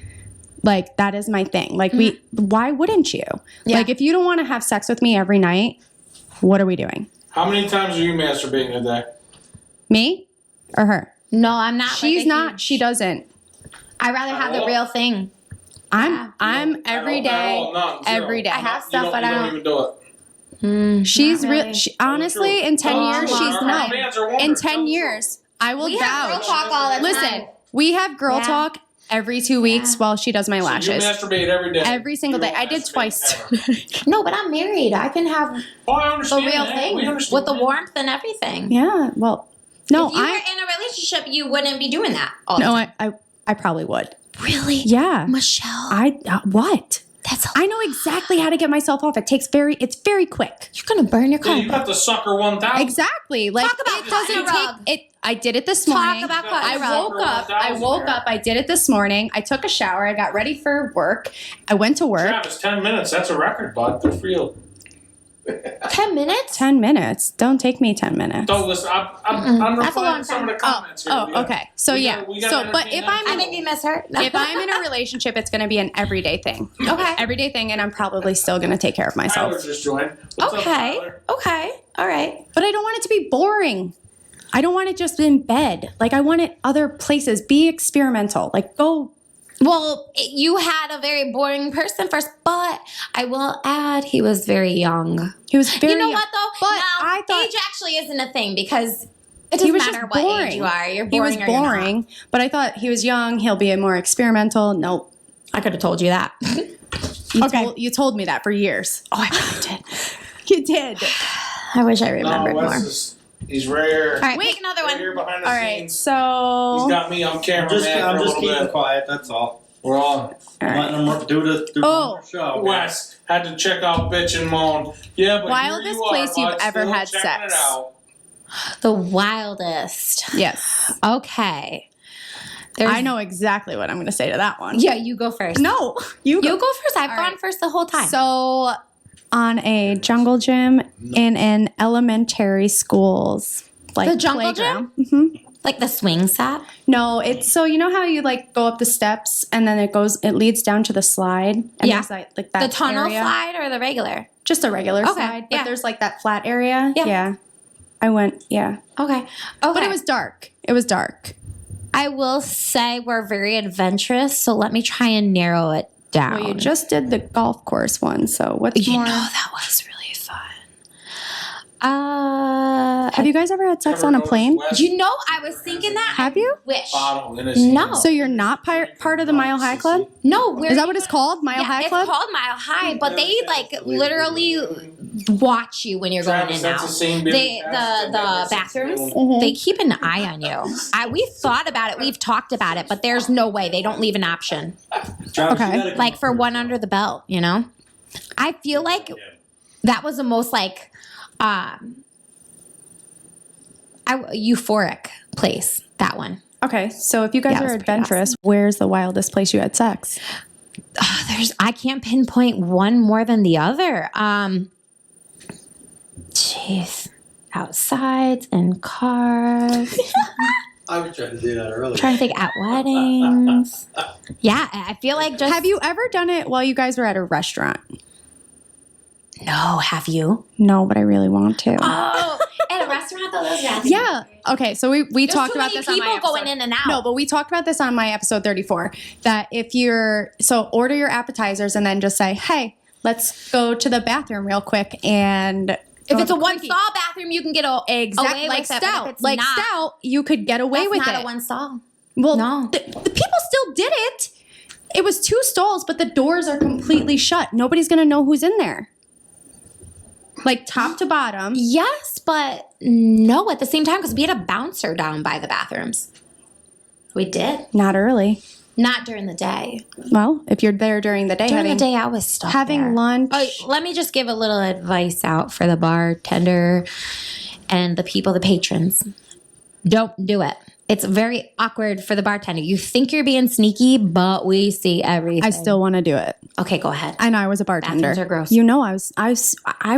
Like, that is my thing. Like, why wouldn't you? Yeah. Like, if you don't want to have sex with me every night, what are we doing? How many times are you masturbating a day? Me or her? No, I'm not. She's not. She doesn't. I'd rather have the real thing. I'm every day. Every day. I have stuff, but I don't don't. even do it. She's really. real. Honestly, in 10 years, she's no. In 10 years, I will We have girl vouch. talk all the time. Listen, we have girl talk every 2 weeks while she does my So you lashes. masturbate every day. Every single You day. don't I did masturbate twice. ever. No, but I'm married. I can have Oh, I the understand. real that. thing We understand with the that. warmth and everything. Yeah. Well, no, If you were in a relationship, you wouldn't be doing that. All the No, time. I probably would. Really? Yeah. Michelle. What? That's. I know exactly how to get myself off. It's very quick. You're gonna burn your Yeah, car. you got the sucker 1000. Exactly. Like, Talk about it doesn't cutting a rug. take it. I did it this morning. Talk about cutting I a rug. woke up. I did it this morning. I took a shower. I got ready for work. I went to work. Travis, 10 minutes. That's a record, bud. Good for you. 10 minutes? 10 minutes. Don't take me 10 minutes. Don't listen. I'm That's a long replying to some of the time. comments here. Oh, okay. So We yeah. gotta- we gotta So, but entertain if them. I'm I in, think you miss her. if I'm in a relationship, it's going to be an everyday thing. Okay. Everyday thing, and I'm probably still going to take care of myself. Tyler just joined. What's up, Okay. Tyler? Okay. All right. But I don't want it to be boring. I don't want it just in bed. Like, I want it other places. Be experimental. Like, go. Well, you had a very boring person first, but I will add he was very young. He was very. You know young. what though? But Now, I thought age actually isn't a thing because it he doesn't was matter just what boring. age you are. You're He boring was or you're not. boring, but I thought he was young. He'll be more experimental. Nope. I could have told you that. You told me that for years. Oh, I probably did. You did. I wish I remembered No, more. Wes is, he's rare. All right, pick another Right one. here behind the All right. scenes. So He's got me on camera, man, I'm for a just little keeping bit. quiet. That's all. We're on. Letting them do one more show. Wes had to check out Bitch and Moan. Yeah, but Wildest here you place are, you've bud, ever still had checking sex. It out. The wildest. yes, Okay. I know exactly what I'm going to say to that one. Yeah, you go first. No, you go first. I've All gone right. first the whole time. So, on a jungle gym in an elementary school's like The jungle playground. Mm-hmm. like the swing set. No, it's so you know how you like go up the steps and then it leads down to the slide. And Yeah. there's like that The tunnel area. slide or the regular? Just a regular Okay, slide, but yeah. there's like that flat area. Yeah. I went. Yeah, Okay. but it was dark. It was dark. I will say we're very adventurous, so let me try and narrow it down. Well, you just did the golf course one, so what's You more? know that was really fun. Have you guys ever had sex on a plane? You know, I was thinking that. Have you? Wish. Bottle in his hand. No. So you're not part of the Mile High Club? No, Is that what it's called? Mile High Club? It's called Mile High, but they like literally watch you when you're going Travis, in that's now. the same The bathrooms, they keep an eye on you. We thought about it. We've talked about it, but there's no way they don't leave an option. Travis, Okay. Like for one under the belt, you know? I feel like that was the most like euphoric place, that one. Okay, so if you guys Yeah, it are was pretty adventurous, where's the wildest place you had sex? I can't pinpoint one more than the other. Jeez. Outsides and cars. I was trying to do that earlier. Trying to think at weddings. Yeah, I feel like just. Have you ever done it while you guys were at a restaurant? No, have you? No, but I really want to. Oh, at a restaurant though, those bathrooms. Yeah. Okay, so we There's talked too about many this on my people episode. going in and out. No, but we talked about this on my episode 34. That if you're order your appetizers and then just say, hey, let's go to the bathroom real quick and. If it's a one stall bathroom, you can get away Like with it. stout, But if it's like not, stout, you could get away with not it. a one stall. Well, No. the people still did it. It was 2 stalls, but the doors are completely shut. Nobody's gonna know who's in there. Like top to bottom. Yes, but no at the same time because we had a bouncer down by the bathrooms. We did. Not early. Not during the day. Well, if you're there during the day, During the day, I was stuck having there. lunch. Oh, let me just give a little advice out for the bartender and the people, the patrons. Don't do it. It's very awkward for the bartender. You think you're being sneaky, but we see everything. I still want to do it. Okay, go ahead. And I was a bartender. Bathrooms are gross. You know, I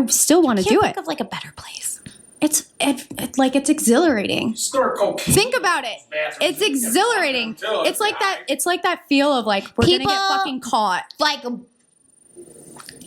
still want to do Think it. of like a better place. It's exhilarating. Start cocaine. Think about it. It's exhilarating. It's like that. It's like that feel of like we're gonna People- get fucking caught. Like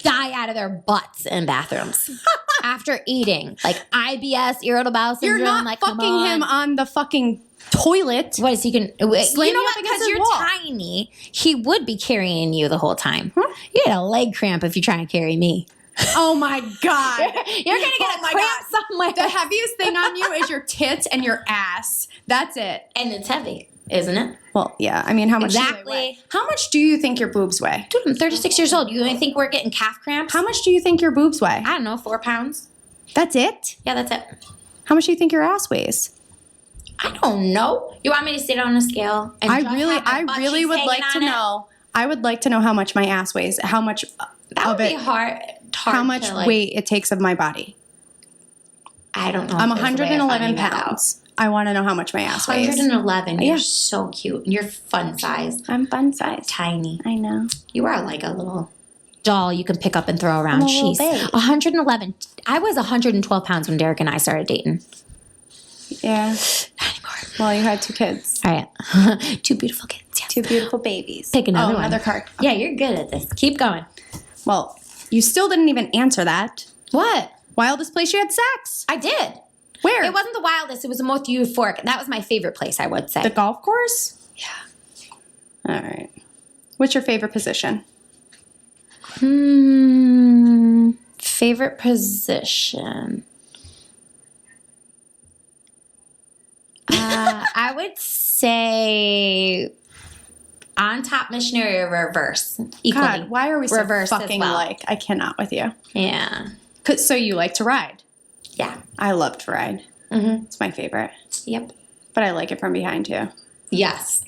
die out of their butts in bathrooms after eating. Like IBS, irritable bowel syndrome. You're not like, fucking come on. him on the fucking toilet. What is he can? You know Slam you what? up against Because his you're wall. tiny, he would be carrying you the whole time. You had a leg cramp if you try and carry me. Oh my god! You're gonna get a cramp somewhere. The heaviest thing on you is your tits and your ass. That's it. And it's heavy, isn't it? Well, yeah. I mean, how much? Exactly. Do they weigh? How much do you think your boobs weigh? Dude, I'm 36 years old. You think we're getting calf cramps? How much do you think your boobs weigh? I don't know, 4 pounds. That's it. Yeah, that's it. How much do you think your ass weighs? I don't know. You want me to sit on a scale? And I just really have my butt cheeks would hanging like to on it? know. I would like to know how much my ass weighs. How much That of would be it? hard How much to, like, weight it takes of my body? I don't know. I'm if there's a way of 111 finding that out. pounds. I want to know how much my ass weighs. 111. Yeah. You're so cute. You're fun size. I'm fun size. Tiny. I know. You are like a little doll you can pick up and throw around. I'm a little Jeez. babe. 111. I was 112 pounds when Derek and I started dating. Yeah. Not anymore. Well, you had 2 kids. All right. 2 beautiful kids. Yes. 2 beautiful babies. Pick another one. Another card. Yeah, you're good at this. Keep going. Well, you still didn't even answer that. What? Wildest place you had sex? I did. Where? It wasn't the wildest. It was the most euphoric. That was my favorite place, I would say. The golf course? Yeah. All right. What's your favorite position? Favorite position. I would say on top missionary or reverse. Equally. God, why are we so reverse as fucking well. alike? I cannot with you. Yeah. So you like to ride? Yeah. I love to ride. Mm-hmm. It's my favorite. Yep. But I like it from behind too. Yes.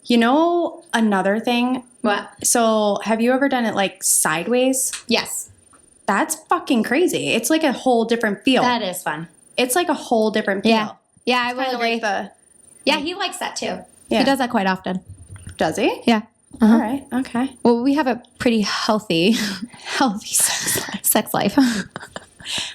You know another thing? What? So have you ever done it like sideways? Yes. That's fucking crazy. It's like a whole different feel. That is fun. It's like a whole different feel. Yeah. Yeah, I It's will kinda agree. like the, Yeah, he likes that too. Yeah. He does that quite often. does he? Yeah. All right. Okay. Well, we have a pretty healthy sex life.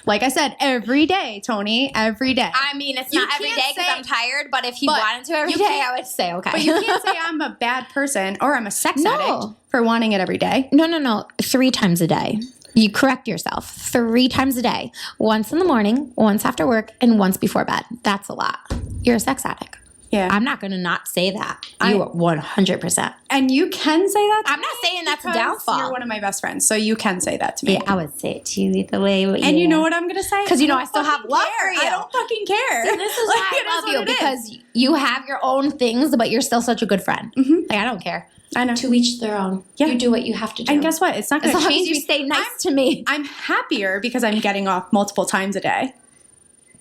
Like I said, every day, Tony, every day. I mean, it's You not every can't day because say- I'm tired, but if he But wanted to every you day, can't- I would say okay. But you can't say I'm a bad person or I'm a sex No. addict for wanting it every day. No. 3 times a day. You correct yourself. 3 times a day. Once in the morning, once after work, and once before bed. That's a lot. You're a sex addict. Yeah. I'm not going to not say that. You are 100%. And you can say that to I'm not me saying that's a because downfall. You're one of my best friends, so you can say that to me. Yeah, I would say it to you either way. And you know what I'm going to say? 'Cause you know I don't still have fucking love care. for you. I don't fucking care. See, this is Like, why it I love what you it is. because you have your own things, but you're still such a good friend. Like, I don't care. I know. To each their own. Yeah. You do what you have to do. And guess what? It's not going to change. As long as you stay nice to me. I'm happier because I'm getting off multiple times a day.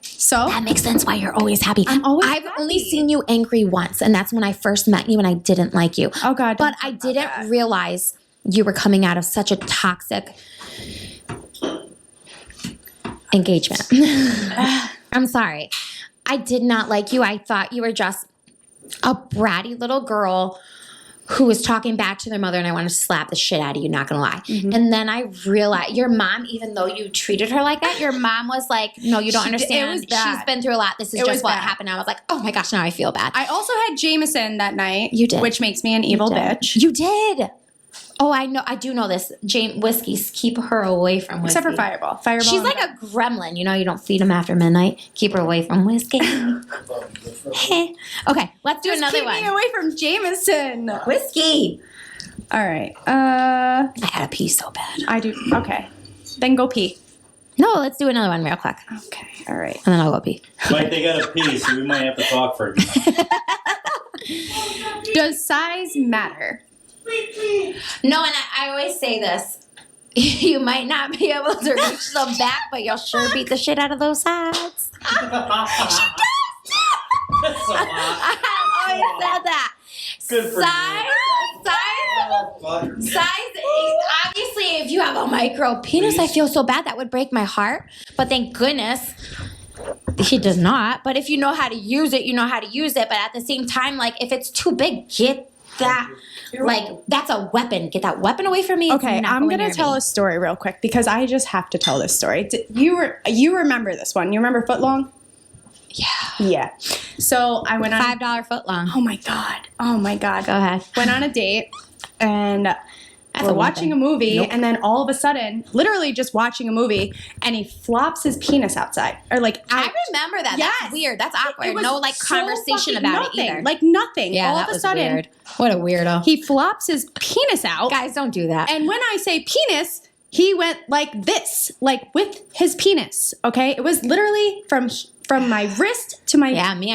So that makes sense why you're always happy. I'm always I've only seen you angry once, and that's when I first met you and I didn't like you. Oh God. But I didn't realize you were coming out of such a toxic engagement. I'm sorry. I did not like you. I thought you were just a bratty little girl who was talking back to their mother, and I wanted to slap the shit out of you, not gonna lie. Mm-hmm. And then I realized your mom, even though you treated her like that, your mom was like, no, you don't understand. It was bad. She's been through a lot. This is It just was what bad. happened. I was like, oh my gosh, now I feel bad. I also had Jameson that night. You did. Which makes me an evil bitch. You did. Oh, I know. I do know this. Whiskeys, keep her away from whiskey. Except for Fireball. Fireball. She's like a gremlin. You know, you don't feed them after midnight. Keep her away from whiskey. Okay, let's do another keep one. me away from Jameson. Whiskey. All right. I had to pee so bad. I do. Okay. Then go pee. No, let's do another one real quick. Okay. All right. And then I'll go pee. Mike, they gotta pee, so we might have to talk for a minute. Does size matter? No, and I always say this. You might not be able to reach them back, but you'll sure beat the shit out of those sides. She does! That's so hot. I always said that. Good for Size, obviously, if you have a micro penis, I feel so bad. That would break my heart. But thank goodness he does not. But if you know how to use it, you know how to use it. But at the same time, like, if it's too big, get that. Like, that's a weapon. Get that weapon away from me. Okay, I'm going to tell a story real quick because I just have to tell this story. You remember this one. You remember Footlong? Yeah. So I went on $5 footlong. Oh my God. Go ahead. Went on a date and we're watching a movie and then all of a sudden, literally just watching a movie, and he flops his penis outside. Or like I remember that. Yes. That's weird. That's awkward. It was No like so conversation fucking about nothing. it either. Like nothing. Yeah, all that of a was sudden, weird. What a weirdo. He flops his penis out. Guys, don't do that. And when I say penis, he went like this, like with his penis. Okay, it was literally from my wrist to my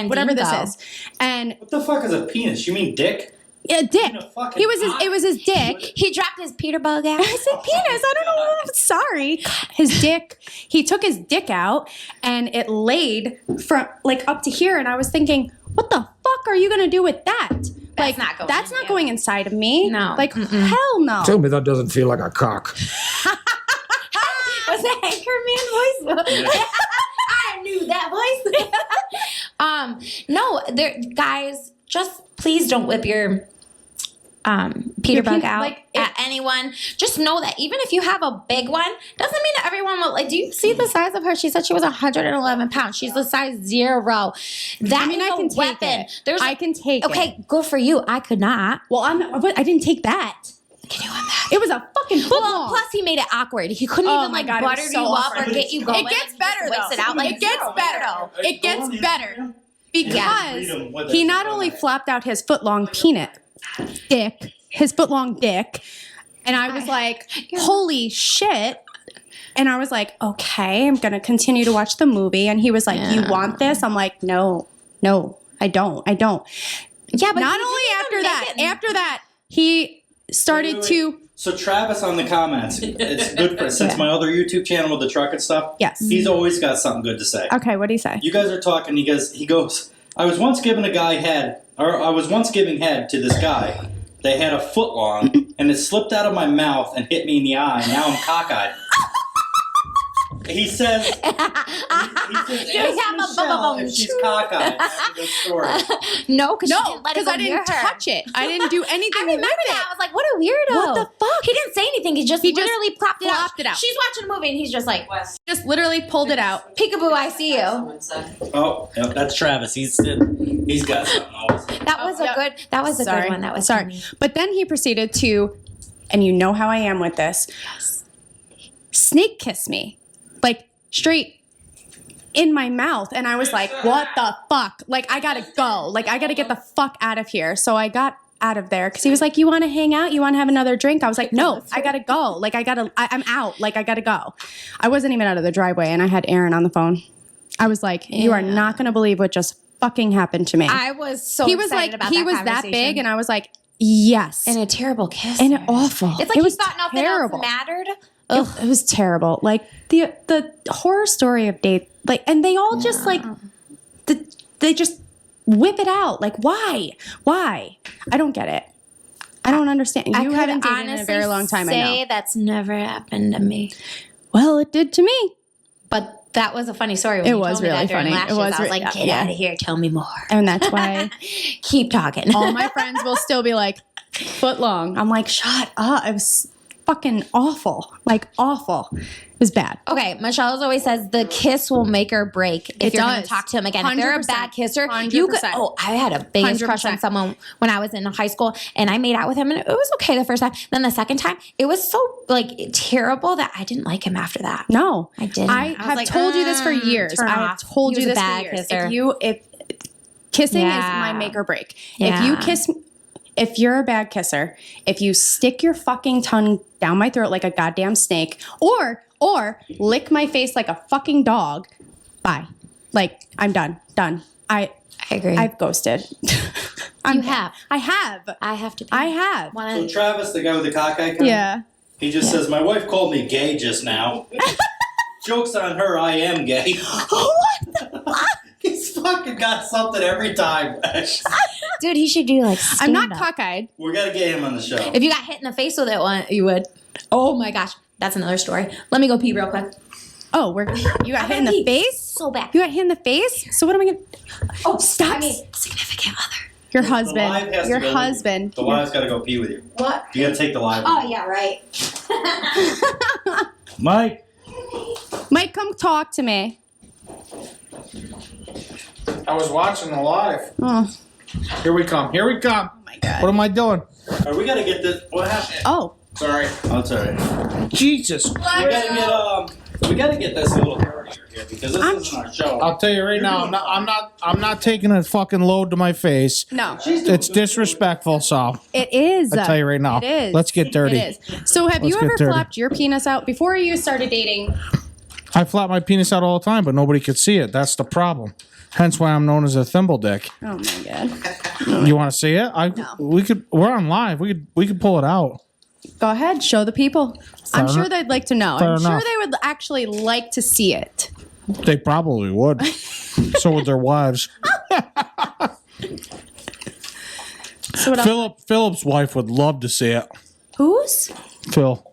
whatever this is. And what the fuck is a penis? You mean dick? Yeah, dick. It was his dick. He dropped his Peter bug out. I said penis. I don't know. I'm sorry. His dick. He took his dick out and it laid from like up to here. And I was thinking, what the fuck are you gonna do with that? Like that's not going inside of me. No. Like hell no. Tell me that doesn't feel like a cock. Was that Anchorman voice? I knew that voice. No, guys, just please don't whip your Peter bug out at anyone. Just know that even if you have a big one, doesn't mean that everyone will. Like, do you see the size of her? She said she was 111 pounds. She's a size 0. That I mean, I can take it. I can take it. Okay, good for you. I could not. Well, I didn't take that. Can you imagine? It was a fucking foot long. Plus, he made it awkward. He couldn't even butter you up or get you going. It gets better though. It gets better. It gets better because he not only flopped out his foot-long his foot-long dick, and I was like, holy shit. And I was like, okay, I'm going to continue to watch the movie. And he was like, you want this? I'm like, no, I don't. Yeah, but not only after that, he started to. So Travis on the comments, it's good for since my other YouTube channel with the truck and stuff. Yes, he's always got something good to say. Okay, what do you say? You guys are talking. He goes. I was once giving head to this guy. They had a foot long, and it slipped out of my mouth and hit me in the eye. Now I'm cockeyed. He says, if she's cockeyed after this story. No, because I didn't touch it. I didn't do anything. I remember that. I was like, what a weirdo. What the fuck? He didn't say anything. He literally plopped it out. She's watching a movie, and he's just like, just literally pulled it out. Peekaboo, I see you. Oh, yep, that's Travis. He's got something always. That was a good one. That was sorry. funny. But then he proceeded to, and you know how I am with this, snake kiss me. Like straight in my mouth. And I was like, what the fuck? Like, I gotta go. Like, I gotta get the fuck out of here. So I got out of there because he was like, you want to hang out? You want to have another drink? I was like, no, I gotta go. Like, I'm out. Like, I gotta go. I wasn't even out of the driveway and I had Aaron on the phone. I was like, you are not gonna believe what just fucking happened to me. I was so excited about that he was that big and I was like, Yes. And a terrible kiss. And awful. It's like it he was thought nothing terrible. else mattered. It was terrible. Like the horror story of date. Like, and they all just like they just whip it out. Like, why? I don't get it. I don't understand. You haven't dated in a very long time. I know. That's never happened to me. Well, it did to me. But that was a funny story. When It you was told me really that during funny. Lashes. It was I was like, get out of here. Tell me more. And that's why keep talking. all my friends will still be like, foot long. I'm like, shut up. It was fucking awful. Like, awful. It was bad. Okay, Michelle always says the kiss will make or break if you're going to talk to him again. If they're a bad kisser, you could. Oh, I had a biggest crush on someone when I was in high school, and I made out with him, and it was okay the first time. Then the second time, it was so like terrible that I didn't like him after that. No, I didn't. I have told you this for years. I have told you this for years. If kissing is my make or break. Yeah. If you kiss. If you're a bad kisser, if you stick your fucking tongue down my throat like a goddamn snake, or lick my face like a fucking dog, bye. Like, I'm done. I agree. I've ghosted. I have. I have to. I have. So Travis, the guy with the cockeye gun, Yeah. he just says, my wife called me gay just now. Joke's on her, I am gay. What the fuck? He's fucking got something every time. Dude, he should do like I'm not stand-up. cockeyed. We gotta get him on the show. If you got hit in the face with it one, you would. Oh my gosh, that's another story. Let me go pee real quick. Oh, you got hit in the face? So bad. You got hit in the face? So what am I gonna? Oh, stop! Significant other. Your The live husband. has to Your go with husband. you. The live's gotta go pee with you. What? You gotta take the live. Oh yeah, right. Mike. Mike, come talk to me. I was watching the live. Oh. Here we come. Oh my god. What am I doing? We gotta get this. What happened? Oh. Sorry. Oh, it's alright. Jesus. We gotta get this a little earlier here because this isn't our show. I'll tell you right now, I'm not taking a fucking load to my face. No. It's disrespectful, so. It is. I'll tell you right now. It is. Let's get dirty. It is. So have Let's you get ever dirty. flapped your penis out before you started dating? I flap my penis out all the time, but nobody could see it. That's the problem. Hence why I'm known as a thimble dick. Oh my god. You want to see it? We're on live. We could pull it out. Go ahead, show the people. I'm sure enough. they'd like to know. Fair I'm sure enough. they would actually like to see it. They probably would. So would their wives. So what else? Philip's wife would love to see it. Whose? Phil.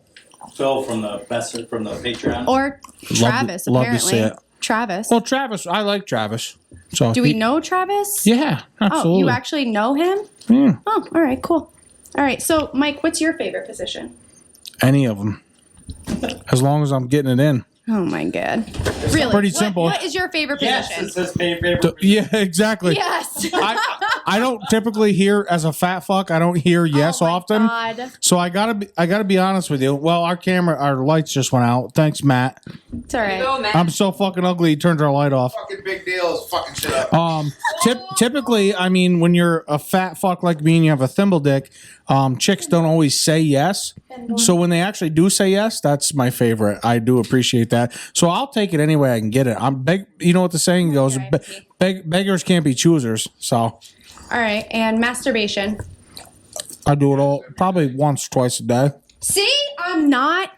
Phil from the Patreon. Or Travis, love to apparently. see it. Travis. Well, Travis, I like Travis. So Do we know Travis? Yeah, absolutely. Oh, you actually know him? Yeah. Oh, all right, cool. All right, so Mike, what's your favorite position? Any of them, as long as I'm getting it in. Oh my god! Really? Pretty simple. What is your favorite position? It says favorite. Yeah, exactly. Yes. I don't typically hear as a fat fuck. I don't hear yes often. God. So I gotta be honest with you. Well, our lights just went out. Thanks, Matt. It's all right. Go, Matt. I'm so fucking ugly. He turned our light off. Fucking big deal is fucking shit up. Typically, I mean, when you're a fat fuck like me and you have a thimble dick, chicks don't always say yes. So when they actually do say yes, that's my favorite. I do appreciate that. So I'll take it any way I can get it. You know what the saying goes? Beggars can't be choosers. So All right, and masturbation. I do it all probably once, twice a day. See, I'm not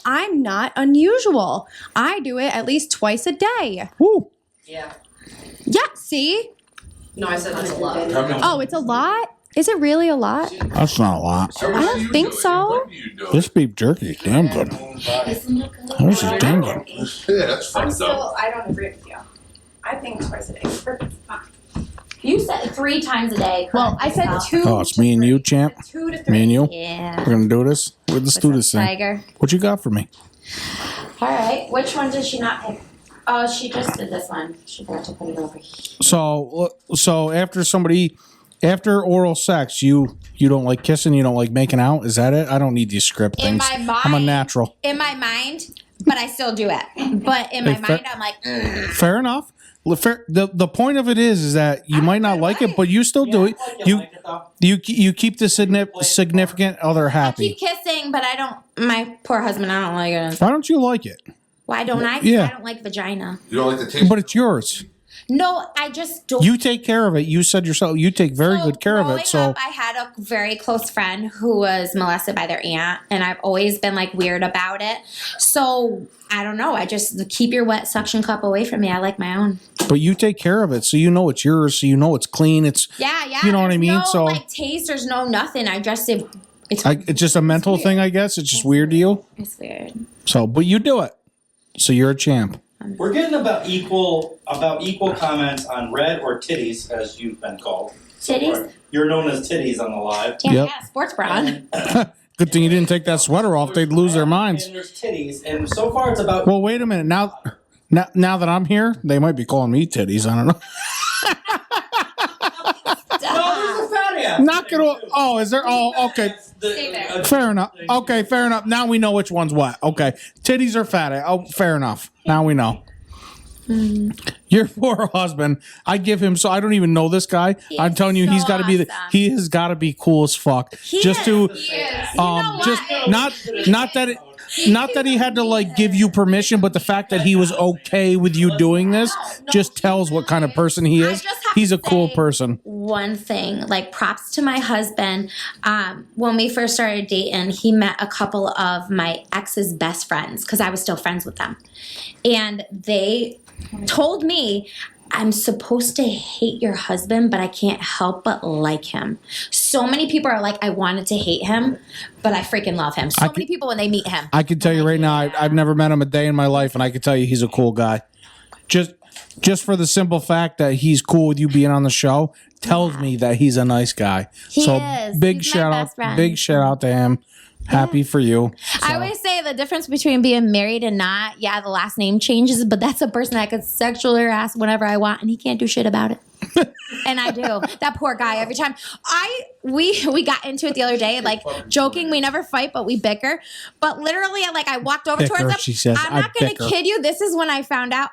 unusual. I do it at least twice a day. Woo. Yeah. Yeah, see? No, I said that's a lot. Oh, it's a lot? Is it really a lot? That's not a lot. I don't think so. This beef jerky is damn good. This is damn good. Yeah, that's fucked up. I don't agree with you. I think twice a day is perfect. You said 3 times a day. Well, I said 2. Oh, it's me and you, champ. 2 to 3. Me and you. Yeah. We're gonna do this. Let's do this thing. Tiger. What you got for me? All right. Which one did she not pick? Oh, she just did this one. She forgot to put it over here. So after oral sex, you don't like kissing, you don't like making out. Is that it? I don't need these script In things. my mind, I'm a natural. In my mind, but I still do it. But in my mind, I'm like, Fair enough. The point of it is that you might not like it, but you still do it. You keep the significant other happy. keep kissing, but I don't. My poor husband, I don't like it. Why don't you like it? Why don't I? 'Cause Yeah. I don't like vagina. You don't like the taste? But it's yours. No, I just don't. You take care of it. You said yourself you take very good care of it. So Growing up, I had a very close friend who was molested by their aunt, and I've always been like weird about it. So I don't know. I just keep your wet suction cup away from me. I like my own. but you take care of it, so you know it's yours, so you know it's clean. It's Yeah. You know what I mean? No, So like taste. There's no nothing. I just it's just a mental thing, I guess. It's just weird to you. It's weird. So, but you do it. So you're a champ. We're getting about equal comments on red or titties, as you've been called. Titties? You're known as titties on the live. Yeah, sports bra on. Good thing you didn't take that sweater off. They'd lose their minds. And there's titties, and so far it's about. Well, wait a minute. Now that I'm here, they might be calling me titties. I don't know. Knock it off. Oh, is there? Oh, okay. Fair enough. Okay, fair enough. Now we know which one's what. Okay. Titties are fat. Oh, fair enough. Now we know. Your poor husband. I give him so I don't even know this guy. I'm telling you, he's got to be he has got to be cool as fuck. Just not that he had to like give you permission, but the fact that he was okay with you doing this just tells what kind of person he is. He's a cool person. One thing, like props to my husband. When we first started dating, he met a couple of my ex's best friends because I was still friends with them. And they told me, I'm supposed to hate your husband, but I can't help but like him. So many people are like, I wanted to hate him, but I freaking love him. So many people when they meet him. I can tell you right now, I've never met him a day in my life, and I can tell you he's a cool guy. Just for the simple fact that he's cool with you being on the show tells me that he's a nice guy. He is. Big He's shout my out, best friend. big shout out to him. Happy for you. I always say the difference between being married and not, the last name changes, but that's a person I could sexually harass whenever I want, and he can't do shit about it. And I do. That poor guy. Every time we got into it the other day, like joking. We never fight, but we bicker. But literally, like I walked over towards him. She says, I'm not going to kid you. This is when I found out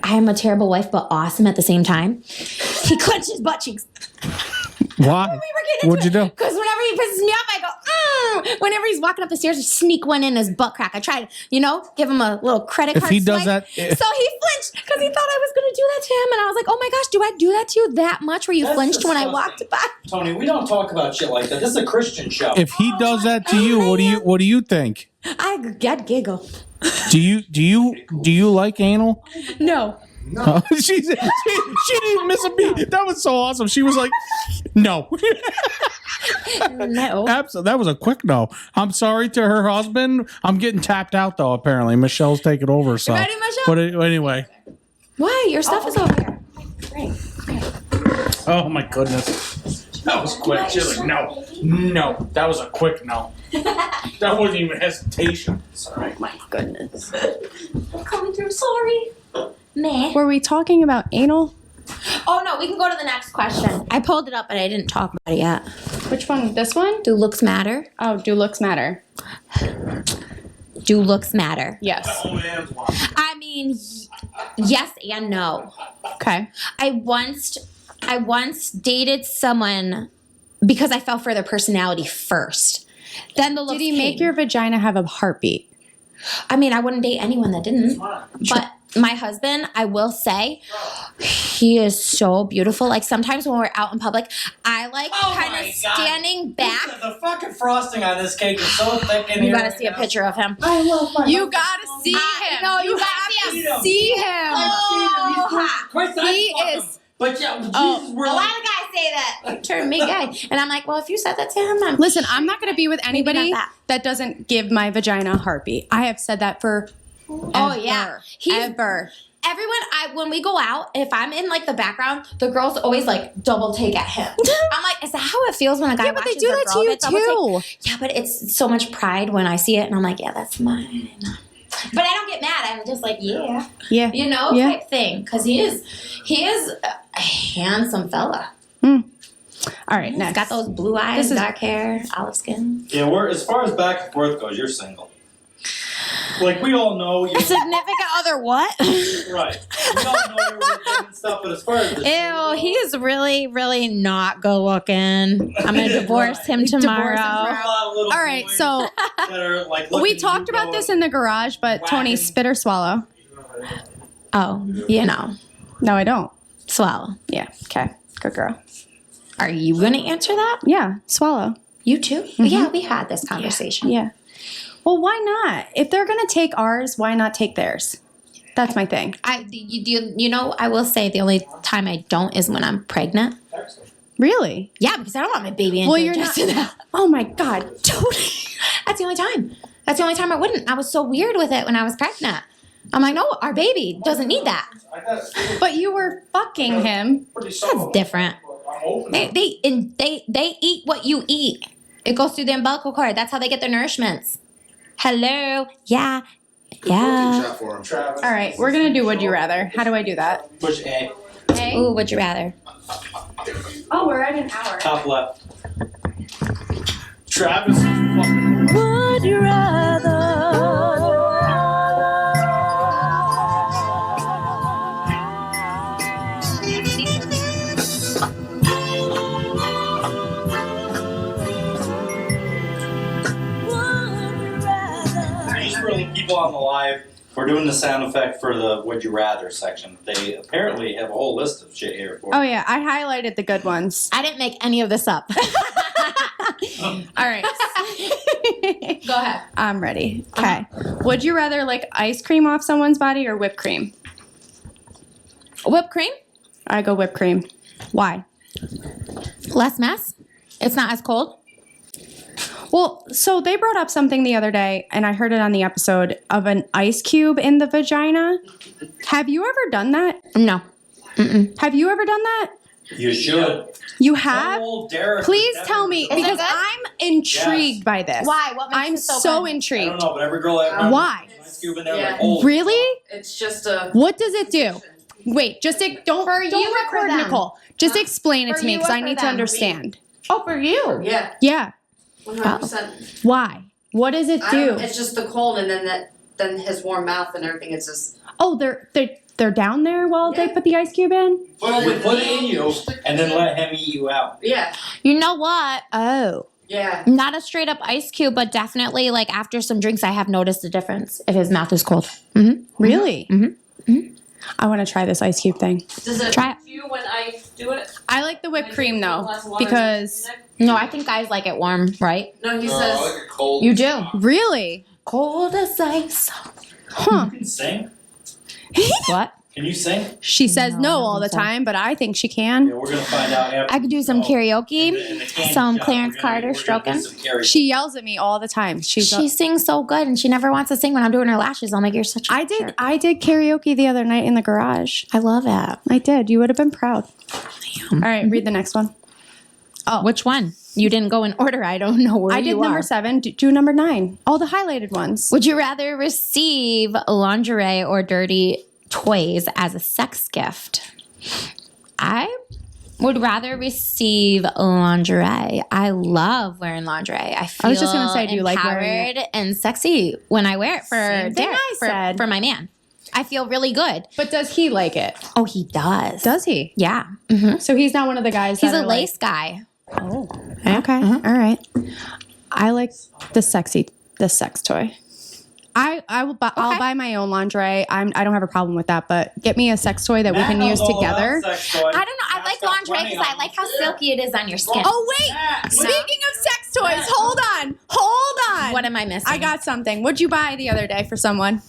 I am a terrible wife, but awesome at the same time. He clenched his butt cheeks. Why? What'd you do? Because whenever he pisses me off, I go, whenever he's walking up the stairs, I sneak one in his butt crack. I try to, give him a little credit card If he does swipe. that- So he flinched because he thought I was going to do that to him. And I was like, oh my gosh, do I do that to you that much where you flinched when I walked by? Tony, we don't talk about shit like that. This is a Christian show. If he does that to you, what do you think? I'd giggle. Do you like anal? No. No. She didn't even miss a beat. That was so awesome. She was like, no. No. Absolutely. That was a quick no. I'm sorry to her husband. I'm getting tapped out, though, apparently. Michelle's taking over. So. Ready, Michelle? But anyway. Why? Your stuff is over here. Oh, my goodness. That was quick. She's like, no. That was a quick no. That wasn't even hesitation. Sorry. My goodness. I'm coming through. Sorry. Meh. Were we talking about anal? Oh, no. We can go to the next question. I pulled it up, but I didn't talk about it yet. Which one? This one? Do looks matter? Oh, do looks matter? Do looks matter? Yes. I mean, yes and no. Okay. I once dated someone because I fell for their personality first. Then the looks Did he make your vagina have a heartbeat? I mean, I wouldn't date anyone that didn't. But my husband, I will say, he is so beautiful. Like sometimes when we're out in public, I like kind of standing back. The fucking frosting on this cake is so thick in here. You gotta see a picture of him. I love my You gotta see him. No, you gotta see him. He is. But Jesus, a lot of guys say that. You turn me gay. And I'm like, well, if you said that to him, Listen, I'm not going to be with anybody not that doesn't give my vagina a heartbeat. I have said that for yeah. ever. Everyone, when we go out, if I'm in like the background, the girls always like double take at him. I'm like, is that how it feels when a guy watches but they do a that girl to you get double too. take? Yeah, but it's so much pride when I see it, and I'm like, yeah, that's mine. But I don't get mad. I'm just like, yeah, type thing, because he is a handsome fella. All right, He's next. got those blue eyes, dark hair, olive skin. Yeah, as far as back and forth goes, you're single. Like, we all know you. Significant other what? Right. We all know you're with him and stuff, but as far as Ew, he is really, really not good looking. I'm going to divorce him tomorrow. All right, so we talked about this in the garage, but Tony, spit or swallow? Oh, No, I don't. Swallow. Yeah. Okay. Good girl. Are you going to answer that? Yeah. Swallow. You too? Mm-hmm. Yeah, we had this conversation. Yeah. Well, why not? If they're going to take ours, why not take theirs? That's my thing. You know, I will say the only time I don't is when I'm pregnant. Really? Yeah, because I don't want my baby in you're not. Oh my God. Totally. That's the only time. That's the only time I wouldn't. I was so weird with it when I was pregnant. I'm like, no, our baby doesn't need that. But you were fucking him. That's different. They eat what you eat. It goes through the umbilical cord. That's how they get their nourishments. Hello. Yeah. Yeah. All right, we're gonna do Would You Rather. How do I do that? Push A. A. Ooh, would you rather? Oh, we're at an hour. Top left. Travis is fucking. Would you rather? For the people on the live, we're doing the sound effect for the Would You Rather section. They apparently have a whole list of shit here for Oh yeah, I highlighted the good ones. I didn't make any of this up. All right. Go ahead. I'm ready. Okay. Would you rather like ice cream off someone's body or whipped cream? Whipped cream? I go whipped cream. Why? Less mess. It's not as cold. Well, so they brought up something the other day, and I heard it on the episode of an ice cube in the vagina. Have you ever done that? No. Mm-mm. Have you ever done that? You should. You have? Derek Please tell me, Is it because good? I'm intrigued by this. Why? What makes I'm it so so good? I intrigued. don't know, but every girl I remember, Why? ice cube in there, Yeah. like, holy Really? It's just a. What does it do? Wait, just don't For you or for record, them? Nicole. Just explain it For to me you because or I for need to them? understand. Oh, for you. Yeah. Yeah. 100%. Why? What does it do? It's just the cold, and then his warm mouth and everything. It's just. Oh, they're down there while they put the ice cube in? Put it in you, and then let him eat you out. Yeah. You know what? Oh. Yeah. Not a straight up ice cube, but definitely like after some drinks, I have noticed a difference if his mouth is cold. Mm-hmm. Really? Mm-hmm. Mm-hmm. I want to try this ice cube thing. Does it Try it. you when I do it? I like the whipped cream though, Glass of water because No, I think guys like it warm, right? No, he No, I says. like it cold. You do. really, Cold as ice. huh? You can sing. What? Can you sing? She says No, no I don't all the think so. time, but I think she Yeah, can. we're gonna find out after. I could do some karaoke, in the candy some shop. Clarence We're gonna- Carter we're gonna do stroking. some karaoke. She yells at me all the time. She sings so good, and she never wants to sing when I'm doing her lashes. I'm like, you're such a jerk. I did karaoke the other night in the garage. I love it. I did. You would have been proud. All right, read the next one. Oh, which one? You didn't go in order. I don't know where I did you number are. 7. Do number 9. All the highlighted ones. Would you rather receive lingerie or dirty toys as a sex gift? I would rather receive lingerie. I love wearing lingerie. I feel I was just gonna say, do you like wearing empowered and sexy when I wear it for Same thing Derek, I said. for my man. I feel really good. But does he like it? Oh, he does. Does he? Yeah. Mm-hmm. So he's not one of the guys. He's that a are lace guy. Oh. Okay. All right. I like the sex toy. I'll buy my own lingerie. I don't have a problem with that, but get me a sex toy that we can use together. I don't know. I like lingerie because I like how silky it is on your skin. Oh wait! Speaking of sex toys, hold on. What am I missing? I got something. What'd you buy the other day for someone?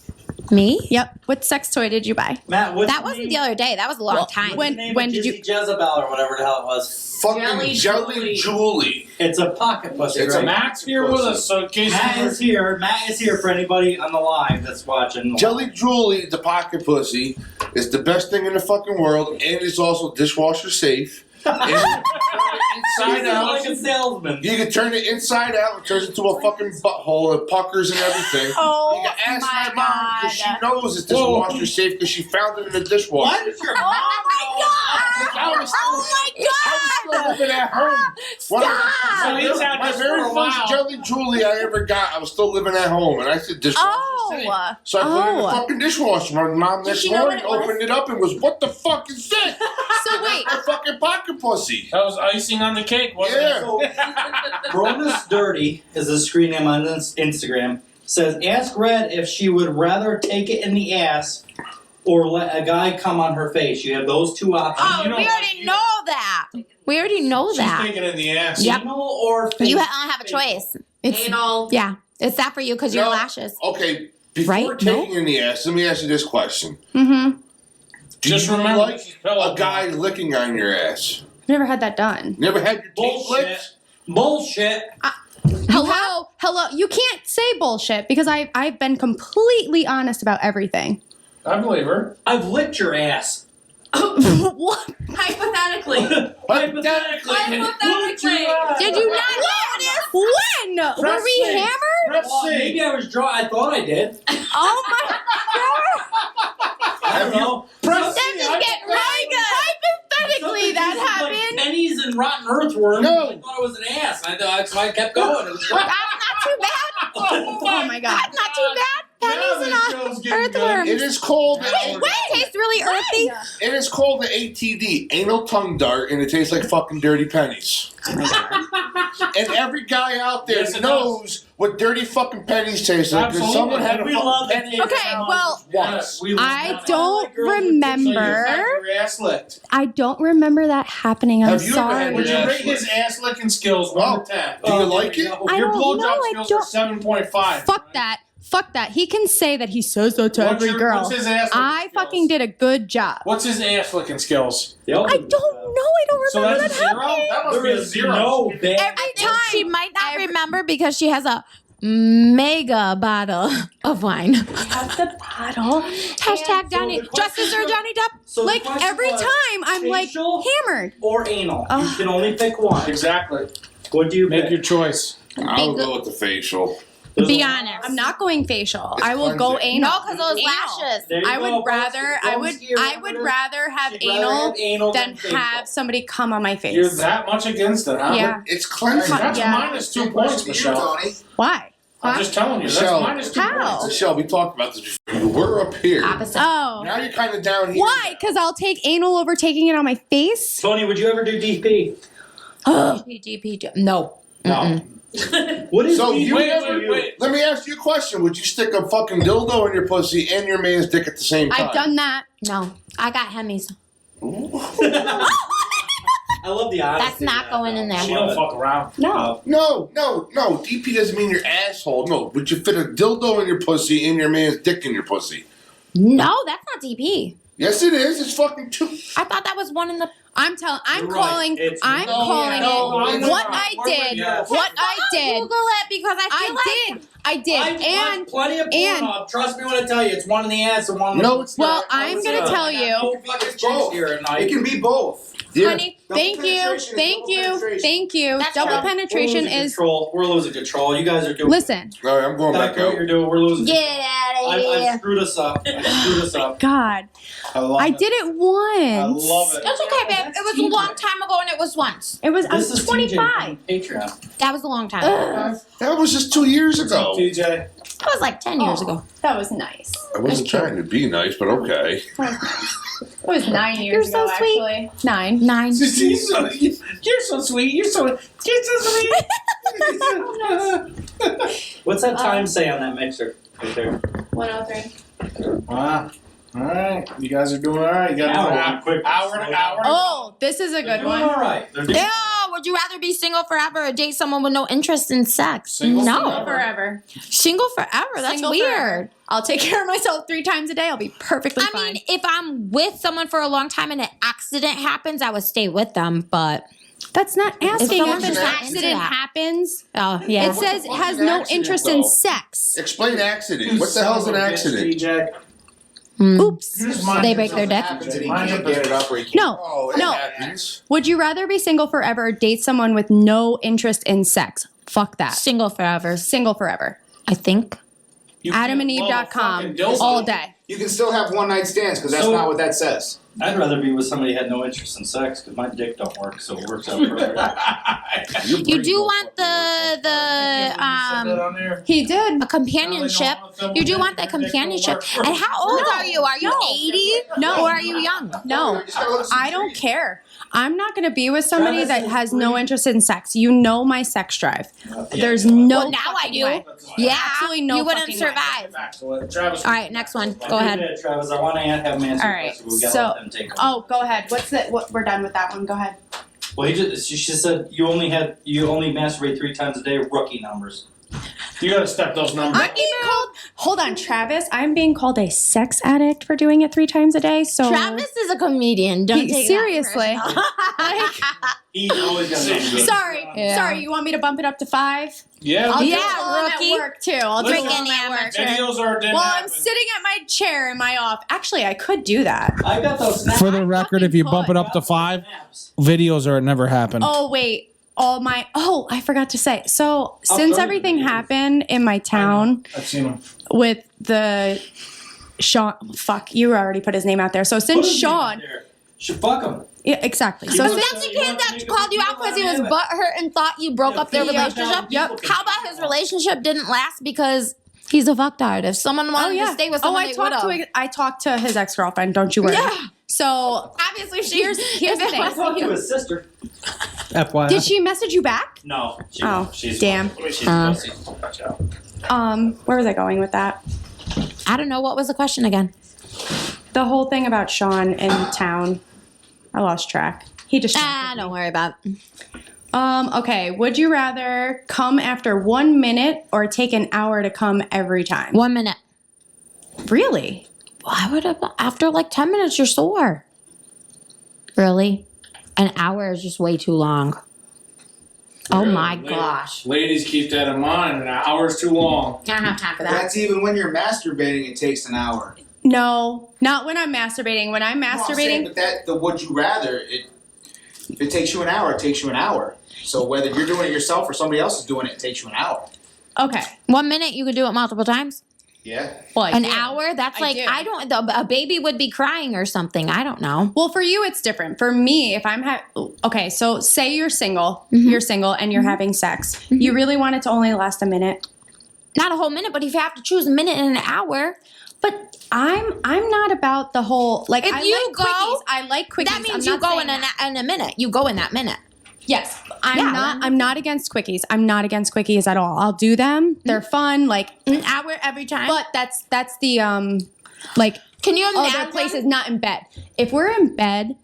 Me? Yep. What sex toy did you buy? Matt, what's That wasn't the other day. That was a long time. When did you? Jezebel or whatever the hell it was. Fucking Jelly Julie. It's a pocket pussy. It's right? a Matt's here with us, so in case Matt is here. Matt is here for anybody on the live that's watching. Jelly Julie, the pocket pussy, is the best thing in the fucking world, and it's also dishwasher safe. And inside out, like a salesman. you can turn it inside out. It turns into a fucking butthole. It puckers and everything. Oh you can ask my my mom because she knows it's dishwasher safe because she found it in the dishwasher. Why does your mom I was still living at home. So he's had My this very for a first while. Jelly Julie I ever got, I was still living at home, and I said dishwasher safe. So I put it in the fucking dishwasher. My mom next she know morning what it was? opened it up and was, what the fuck is this? So wait. A fucking pocket pussy. That was icing on the cake, wasn't Yeah. Cronus Dirty is a screen name on Instagram. Says, ask Red if she would rather take it in the ass or let a guy come on her face. You have those two options. Oh, we already know that. We already know that. She's taking it in the ass. Yep. Anal or face? You don't have a choice. It's Anal. Yeah, it's that for you because your lashes. Okay, before taking in the ass, let me ask you this question. Mm-hmm. Just you remember like a guy licking on your ass? Never had that done. Never had your teeth licked? Bullshit. Hello. You can't say bullshit because I've been completely honest about everything. I believe her. I've licked your ass. What? Hypothetically. Hypothetically. Did you not notice? When? Were we hammered? Well, maybe I was drunk. I thought I did. Oh my god! I don't know. That just get right good. Hypothetically, that happened. Like pennies and rotten earthworms. No. I thought it was an ass. So I kept going. It was That's not too bad. Oh my god! That's not too bad. Pennies and earthworms. It is called. Wait, tastes really earthy. It is called the ATD, anal tongue dart, and it tastes like fucking dirty pennies. And every guy out there knows what dirty fucking pennies taste like. Because someone had a fucking penny. Okay, well, Yes. I don't remember. Your ass licked. I don't remember that happening. I'm Have you ever sorry. had Would you Yeah. rate his ass licking skills 1 to 10? Do you like it? I Your don't know, blowjob I skills are 7.5. Fuck that. Fuck that. He can say that he says that to every girl. What's his ass I fucking did a good job. What's his ass licking skills? I don't know. I don't So remember that's that a zero? happening. That must be a zero. No bad. Every time she might not remember because she has a mega bottle of wine. Have the bottle. Hashtag Johnny. Justice or Johnny Depp. So the Like question every was, time I'm like facial hammered. or anal. You can only pick one. Exactly. What do you Make pick? your choice. I'll go with the facial. Be honest. I'm not going facial. It's I will go cleansing. anal. No, because those Anal. lashes. There you I go. would rather have She'd rather have anal than facial. have somebody come on my face. You're that much against it, huh? Yeah. It's cleansing. That's Yeah. minus 2 points, Michelle. Why? I'm just telling you. Michelle. That's minus 2 How? points. Michelle, we talked about this before. We're up here. Opposite. Oh. Now you're kind of down here. Why? Because I'll take anal over taking it on my face? Tony, would you ever do DP? GP. No. No. What is So DP? you Wait, never. wait, wait. Let me ask you a question. Would you stick a fucking dildo in your pussy and your man's dick at the same time? I've done that. No. I got Hemis. I love the honesty. That's not going in there. She don't fuck around. No. No. DP doesn't mean your asshole. No. Would you fit a dildo in your pussy and your man's dick in your pussy? No, that's not DP. Yes, it is. It's fucking two. I thought that was one in the. I'm You're right. calling It's- I'm No, calling no, it it's what not. I We're did. with you. What I did. Google it because I feel like. I did. I've And watched plenty of and- Pornhub. Trust me when I tell you, it's one in the ass and one in the. No, it's well, not. I'm gonna tell you. No fucking chicks here at night. It can be both. Yeah. Honey, Double thank you. penetration is Thank double you. penetration. Thank you. That's Double right. penetration We're losing is control. We're losing control. You guys are doing. listen. All right, I'm going Back back to what out. you're doing. We're losing. Get out of I here. screwed us up. I screwed us up. God. I did it once. I love it. That's okay, babe. It was a long time ago, and it was once. It was I This was is 25. TJ on Patreon. That was a long time ago. That was just 2 years ago. TJ. That was like 10 years ago. That was nice. I wasn't trying to be nice, but okay. It was 9 years You're ago, so sweet. actually. 9. 9. You're so sweet. You're so sweet. What's that time say on that mixer? Right there. 103. Wow. All right. You guys are doing all right. You got hour to hour. Oh, this is a They're good doing one. all right. They're doing Ew, would you rather be single forever or date someone with no interest in sex? Single no. Forever. Single forever? That's Single weird. forever. I'll take care of myself 3 times a day. I'll be perfectly I fine. mean, if I'm with someone for a long time and an accident happens, I would stay with them, but That's not asking someone's if an just not into accident that. happens. oh, yeah. It says it has an no accident, interest though? in sex. Explain accident. What the hell's an accident? TJ. Oops. They break their dick? Happens and he can't get it up or he can't. No. Oh, it No. happens. Would you rather be single forever or date someone with no interest in sex? Fuck that. Single forever, Single forever. I think. AdamandEve.com Dildo. all day. You can still have one night stands because that's So- not what that says. I'd rather be with somebody who had no interest in sex because my dick don't work, so it works out perfect. You do want the He did. a companionship. You do want that companionship. And how old are you? Are you 80? No. Or are you young? No, I don't care. I'm not going to be with somebody that has no interest in sex. You know my sex drive. Yeah. There's no. Well, now I do. Way. Yeah, absolutely no. You wouldn't fucking survive. Way. Travis. All right, next one. Go ahead. Travis, I want to have him answer. All right. So, go ahead. We're done with that one. Go ahead. Well, she said you only masturbate 3 times a day. Rookie numbers. You gotta step those numbers. I'm being called. Hold on, Travis. I'm being called a sex addict for doing it 3 times a day. So Travis is a comedian. Don't take seriously. He's always got Sorry. You want me to bump it up to 5? Yeah. I'll yeah, rookie. At work too. I'll Listen, drink any at work. Videos are didn't Well, happen. I'm sitting at my chair in my office. Actually, I could do that. I got those. For the record, if you bump it up to 5, videos are it never happened. Oh wait. I forgot to say. So since everything happened in my town I've seen them. with the Sean, you already put his name out there. So since Sean, should fuck him. Yeah, exactly. So that's the kid that called you out because he was butthurt and thought you broke up their relationship. Yep. How about his relationship didn't last because he's a fucktard? If someone wanted to stay with someone, I talked to his ex-girlfriend. Don't you worry. Yeah. So obviously, here's the thing. I talked to his sister. FYI. Did she message you back? No. She's damn. She's pussy. Where was I going with that? I don't know. What was the question again? The whole thing about Sean in town. I lost track. He just. Don't worry about it. Okay. Would you rather come after 1 minute or take an hour to come every time? 1 minute. Really? Why would after like 10 minutes you're sore? Really? An hour is just way too long. Oh my gosh. Ladies, keep that in mind. An hour's too long. I don't have time for that. That's even when you're masturbating, it takes an hour. No, not when I'm masturbating. When I'm masturbating, but the would you rather, if it takes you an hour, it takes you an hour. So whether you're doing it yourself or somebody else is doing it, it takes you an hour. Okay. 1 minute, you could do it multiple times. Yeah. Well, an hour? That's a baby would be crying or something. I don't know. Well, for you, it's different. For me, if I'm okay, so say you're single, and you're having sex. You really want it to only last a minute? Not a whole minute, but if you have to choose a minute and an hour. But I'm not about the whole If I like quickies. That means you go in a minute. You go in that minute. Yes, I'm not against quickies. I'm not against quickies at all. I'll do them. They're fun. Like an hour every time. But that's the like. Can you imagine? Other places not in bed. If we're in bed,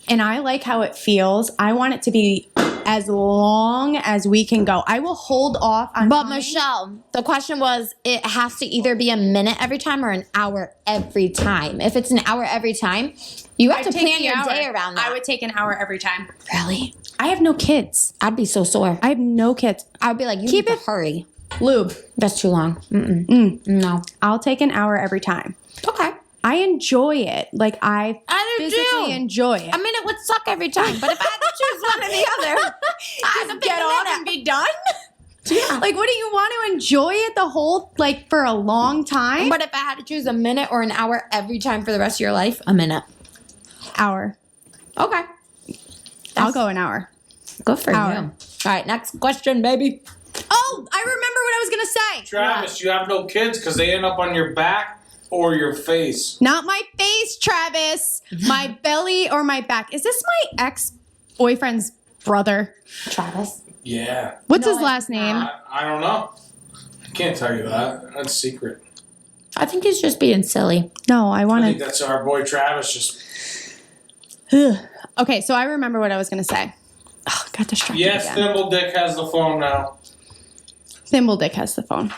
and I like how it feels, I want it to be as long as we can go. I will hold off on. But Michelle, the question was, it has to either be a minute every time or an hour every time. If it's an hour every time, you have to plan your day around that. I would take an hour every time. Really? I have no kids. I'd be so sore. I have no kids. I'd be like, you need to hurry. Lube. That's too long. No. I'll take an hour every time. Okay. I enjoy it. Like I physically enjoy it. A minute would suck every time, but if I had to choose one or the other, I'd get off and be done. Yeah. Like, what do you want to enjoy it the whole for a long time? But if I had to choose a minute or an hour every time for the rest of your life, a minute. Hour. Okay. I'll go an hour. Good for you. All right, next question, baby. Oh, I remember what I was gonna say. Travis, you have no kids because they end up on your back or your face. Not my face, Travis. My belly or my back. Is this my ex-boyfriend's brother? Travis. Yeah. What's his last name? I don't know. I can't tell you that. That's secret. I think he's just being silly. No, I want I think that's our boy Travis just... Okay, so I remember what I was going to say. Oh, got distracted Yes, again. Thimble Dick has the phone now. Thimble Dick has the phone.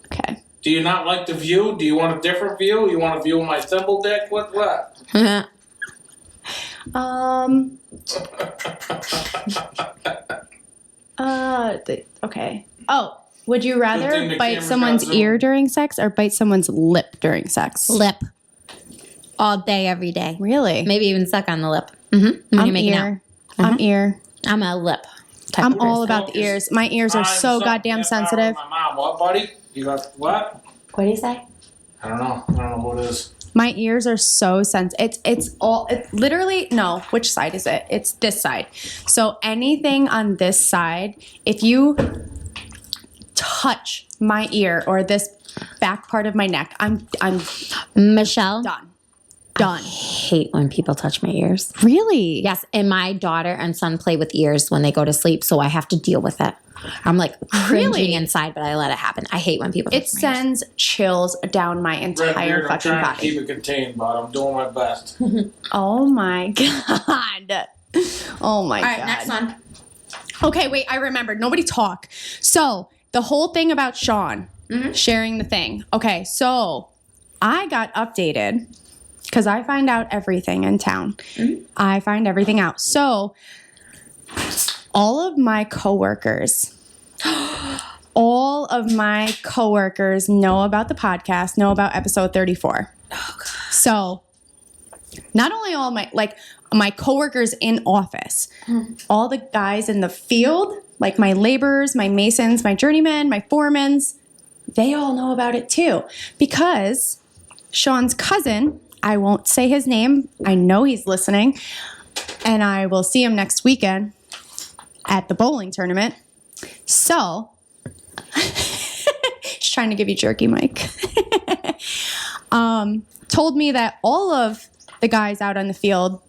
Okay. Do you not like the view? Do you want a different view? You want a view of my Thimble Dick? What? Okay. Oh, would you Good thing rather the bite camera's someone's not ear during sex or bite someone's lip during sex? Lip. All day, every day. Really? Maybe even suck on the lip. When you're making out. I'm ear. I'm a lip. I'm all about the ears. My ears are so goddamn sensitive. My mom, what, buddy? You got what? What do you say? I don't know. I don't know what it is. My ears are so sensitive. It's literally, no, which side is it? It's this side. So anything on this side, if you touch my ear or this back part of my neck, I'm Michelle, done. Done. I hate when people touch my ears. Really? Yes, and my daughter and son play with ears when they go to sleep, so I have to deal with it. I'm like cringing inside, but I let it happen. I hate when people touch my ears. It sends chills down my entire I'm fucking trying body. to keep it contained, but I'm doing my best. Oh my God. Oh my God. All right, next one. Okay, wait, I remembered. Nobody talk. So, the whole thing about Sean sharing the thing. Okay, so I got updated because I find out everything in town. I find everything out. So, all of my coworkers know about the podcast, know about episode 34. Oh, God. So, not only all my coworkers in office, all the guys in the field, like my laborers, my masons, my journeymen, my foremans, they all know about it too. Because Sean's cousin, I won't say his name, I know he's listening, and I will see him next weekend at the bowling tournament. So, just trying to give you jerky, Mike. Told me that all of the guys out on the field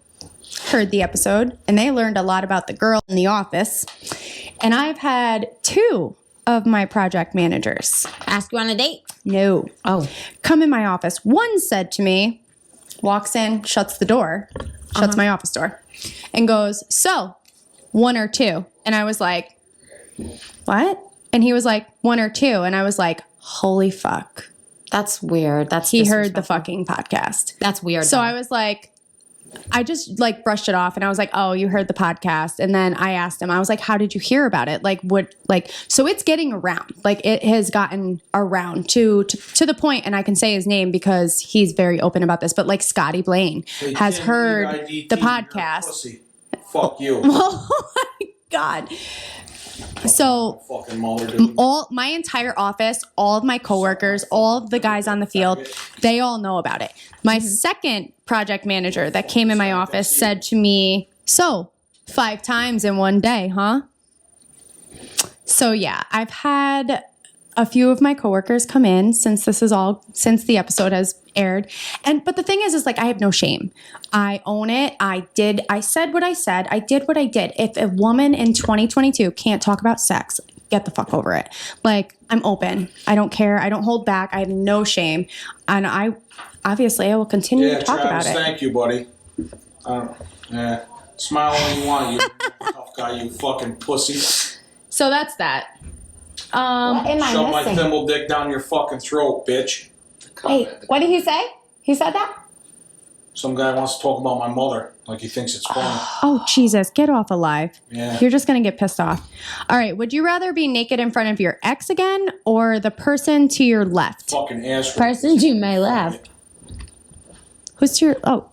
heard the episode, and they learned a lot about the girl in the office. And I've had 2 of my project managers ask you on a date. No. Oh. Come in my office. One said to me, walks in, shuts the door, shuts my office door, and goes, "So, 1 or 2?" And I was like, "What?" And he was like, 1 or 2. And I was like, holy fuck. That's weird. He heard the fucking podcast. That's weird. So I was like, I just like brushed it off and I was like, "Oh, you heard the podcast." And then I asked him, I was like, "How did you hear about it?" So it's getting around. Like it has gotten around to the point, and I can say his name because he's very open about this, but like Scotty Blaine has heard the podcast. Fuck you. Oh my God. So all my entire office, all of my coworkers, all of the guys on the field, they all know about it. My second project manager that came in my office said to me, "So, 5 times in one day, huh?" So yeah, I've had a few of my coworkers come in since the episode has aired. But the thing is like I have no shame. I own it. I said what I said. I did what I did. If a woman in 2022 can't talk about sex, get the fuck over it. Like, I'm open. I don't care. I don't hold back. I have no shame. And I will continue to talk Travis, about it. Thank you, buddy. Smile all you want, you tough guy, you fucking pussy. So that's that. What am I Shove my missing? thimble dick down your fucking throat, bitch. Wait, what did he say? He said that? Some guy wants to talk about my mother, like he thinks it's funny. Oh, Jesus. Get off Alive. Yeah. You're just going to get pissed off. All right. Would you rather be naked in front of your ex again or the person to your left? Fucking ass. Person to my left. Who's to your... Oh.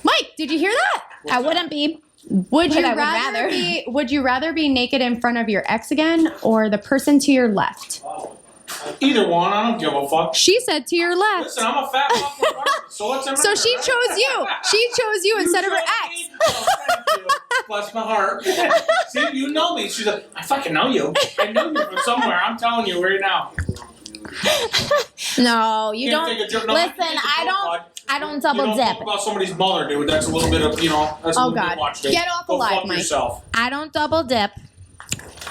Mike, did you hear that? I wouldn't be. Would you I would rather would you rather be naked in front of your ex again or the person to your left? Either one, I don't give a fuck. She said to your left. Listen, I'm a fat fucking woman, so what's the matter? So she chose you. She chose you instead of her ex. Thank you. Bless my heart. See, you know me. She's like, I fucking know you. I know you from somewhere. I'm telling you right now. No, you Can't don't. take a joke. No, Listen, I don't double you don't dip. talk about somebody's mother, dude. That's a little bit of, that's a Oh, little bit God. much. Get off Go Alive, fuck Mike. yourself. I don't double dip.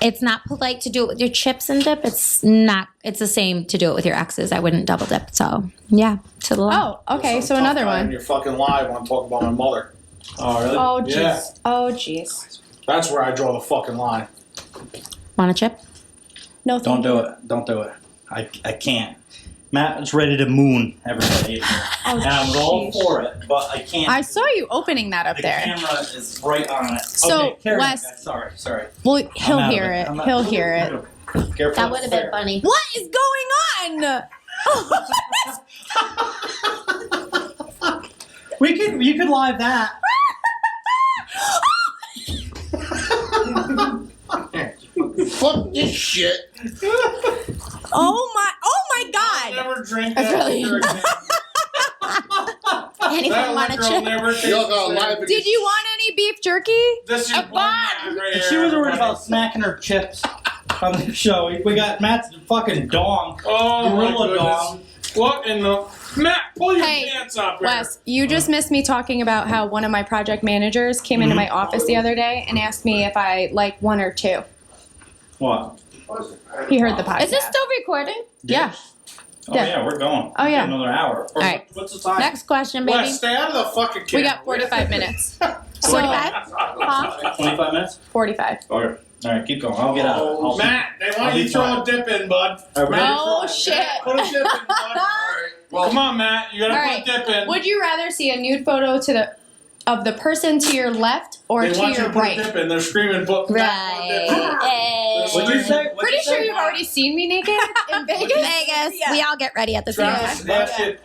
It's not polite to do it with your chips and dip. It's not. It's the same to do it with your exes. I wouldn't double dip. So yeah, to the left. Oh, okay. So another one. You're fucking live when I talk about my mother. Oh, really? Oh, jeez. Yeah. Oh, jeez. That's where I draw the fucking line. Want a chip? No, Don't do it. Don't do it. I can't. Matt is ready to moon everybody. And I'm all for it, but I can't. I saw you opening that up the there. camera is right on it. So, okay, carry on, Wes- guys. Sorry. Well, he'll I'm out of hear it. it. I'm out. He'll hear it. Careful. That would have been funny. What is going on? You could live that. Fuck this shit. Oh my God. I'll never drink That's that really- liquor again. Anyone want a liquor will chip? never taste Y'all got the live same. it. Did you want any beef jerky? This is A bun. right If here, she was worried everybody. about smacking her chips on the show, we got Matt's fucking dong. Oh, Gorilla my dong. What in the... Matt, pull your pants up here. Wes, you just missed me talking about how one of my project managers came into my office the other day and asked me if I like one or two. What? He heard the podcast. Is this still recording? Yeah. Oh yeah, we're going. Oh, yeah. Another hour. All right. What's the time? Next question, baby. Wes, stay out of the fucking camera. We got 45 minutes. 45? Huh? 25 minutes? 45. Okay. All right, keep going. I'll get out. Matt, they want you to throw a dip in, bud. Oh, shit. Put a dip in, bud. Well, come on, Matt. You gotta put a dip in. Would you rather see a nude photo of the person to your left or They to want you your to put right? a dip in. They're screaming, put What'd you say? Pretty sure you've already seen me naked in Vegas. Vegas. Yeah. We all get ready at the same time. That shit.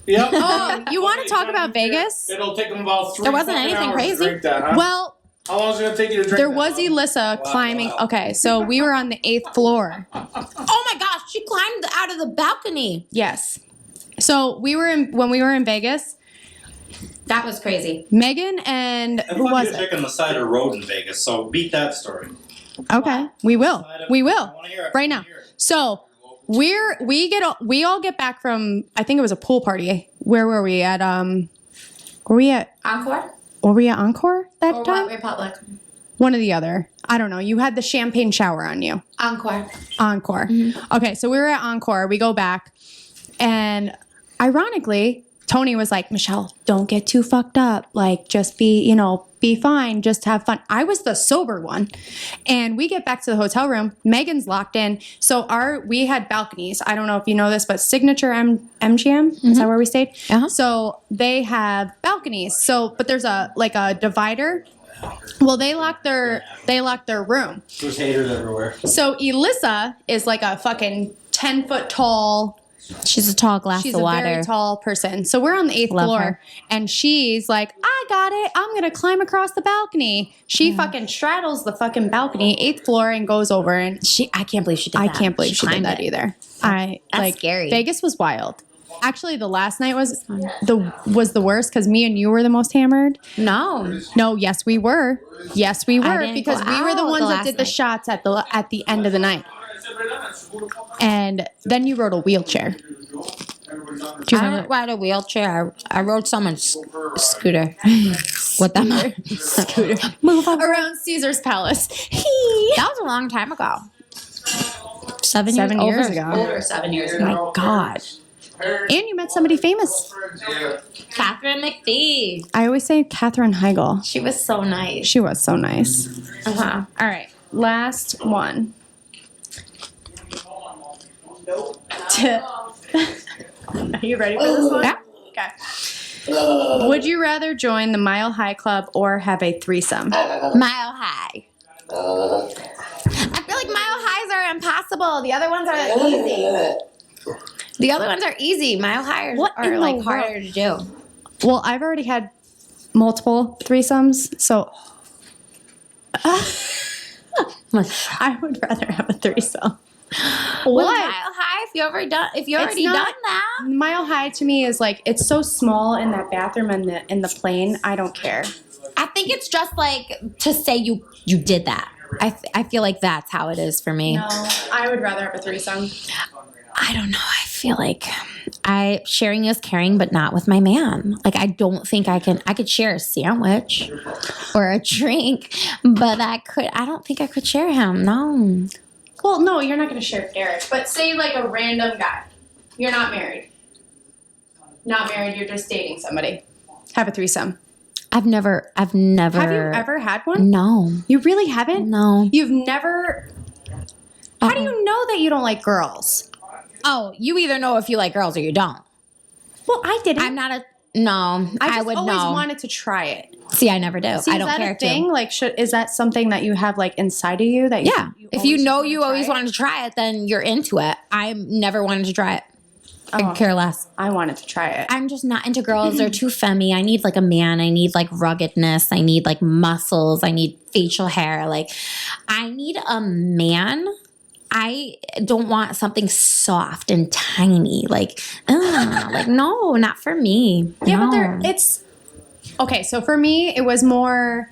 Yep. Oh, you want to talk about Vegas? It'll take them about 3 There wasn't fucking anything hours crazy. to drink that, huh? Well, how long is it gonna take you to drink there that? was Elissa climbing. Okay, so we were on the 8th floor. Oh my gosh, she climbed out of the balcony. Yes. So when we were in Vegas. That was crazy. Megan and who was you're it? taking the side of the road in Vegas, so beat that story. Okay, we will. We will. Right now. So we all get back from, I think it was a pool party. Where were we at? Were we at Encore? Were we at Encore that Or time? what Republic? One or the other. I don't know. You had the champagne shower on you. Encore. Encore. Okay, so we were at Encore. We go back, and ironically, Toni was like, Michelle, don't get too fucked up. Like, just be fine. Just have fun. I was the sober one. And we get back to the hotel room. Megan's locked in. So we had balconies. I don't know if you know this, but Signature MGM, is that where we stayed? Uh-huh. So they have balconies. So, but there's a divider. Well, they locked their room. There's haters everywhere. So Elissa is like a fucking 10-foot tall. She's a tall glass She's of a water. very tall person. So we're on the 8th Love floor, her. and she's like, I got it. I'm going to climb across the balcony. She fucking straddles the fucking balcony, 8th floor, and goes over. And I can't believe she did that. I can't believe she did climbed that it. either. That's scary. Vegas was wild. Actually, the last night was the worst because me and you were the most hammered. No, yes, we were. Yes, we were didn't because go we were the out ones the that last did the night. shots at the end of the night. And then you rode a wheelchair. Do you I remember? didn't ride a wheelchair. I rode someone's scooter. What that Scooter. Move around Caesar's Palace. That was a long time ago. 7 years, 7 years over, ago. Over 7 years Oh ago. my God. And you met somebody famous. Catherine McPhee. I always say Katherine Heigl. She was so nice. She was so nice. Uh-huh. All right, last one. Are you ready for this one? Yeah. Okay. Would you rather join the Mile High Club or have a threesome? Mile High. I feel like Mile Highs are impossible. The other ones are easy. The other ones are easy. Mile Highs are like harder to do. Well, I've already had multiple threesomes, so I would rather have a threesome. With Mile High, if you already done that. Mile High to me is like it's so small in that bathroom and in the plane. I don't care. I think it's just like to say you did that. I feel like that's how it is for me. No, I would rather have a threesome. I don't know. I feel like sharing is caring, but not with my man. Like I don't think I could share a sandwich or a drink, but I don't think I could share him. No. Well, no, you're not going to share Derek. But say like a random guy. You're not married. Not married. You're just dating somebody. Have a threesome. I've never. Have you ever had one? No. You really haven't? No. You've never. How do you know that you don't like girls? Oh, you either know if you like girls or you don't. Well, I didn't. I'm not a. No, I would always know. wanted to try it. See, I never do. See, I don't is that care a thing? to. Like, is that something that you have like inside of you that? Yeah. If you know you always want wanted to try it, then you're into it. I never wanted to try it. I could care less. I wanted to try it. I'm just not into girls. They're too femmy. I need like a man. I need like ruggedness. I need like muscles. I need facial hair. Like, I need a man. I don't want something soft and tiny. Like no, not for me. Yeah, No. but it's okay. So for me, it was more.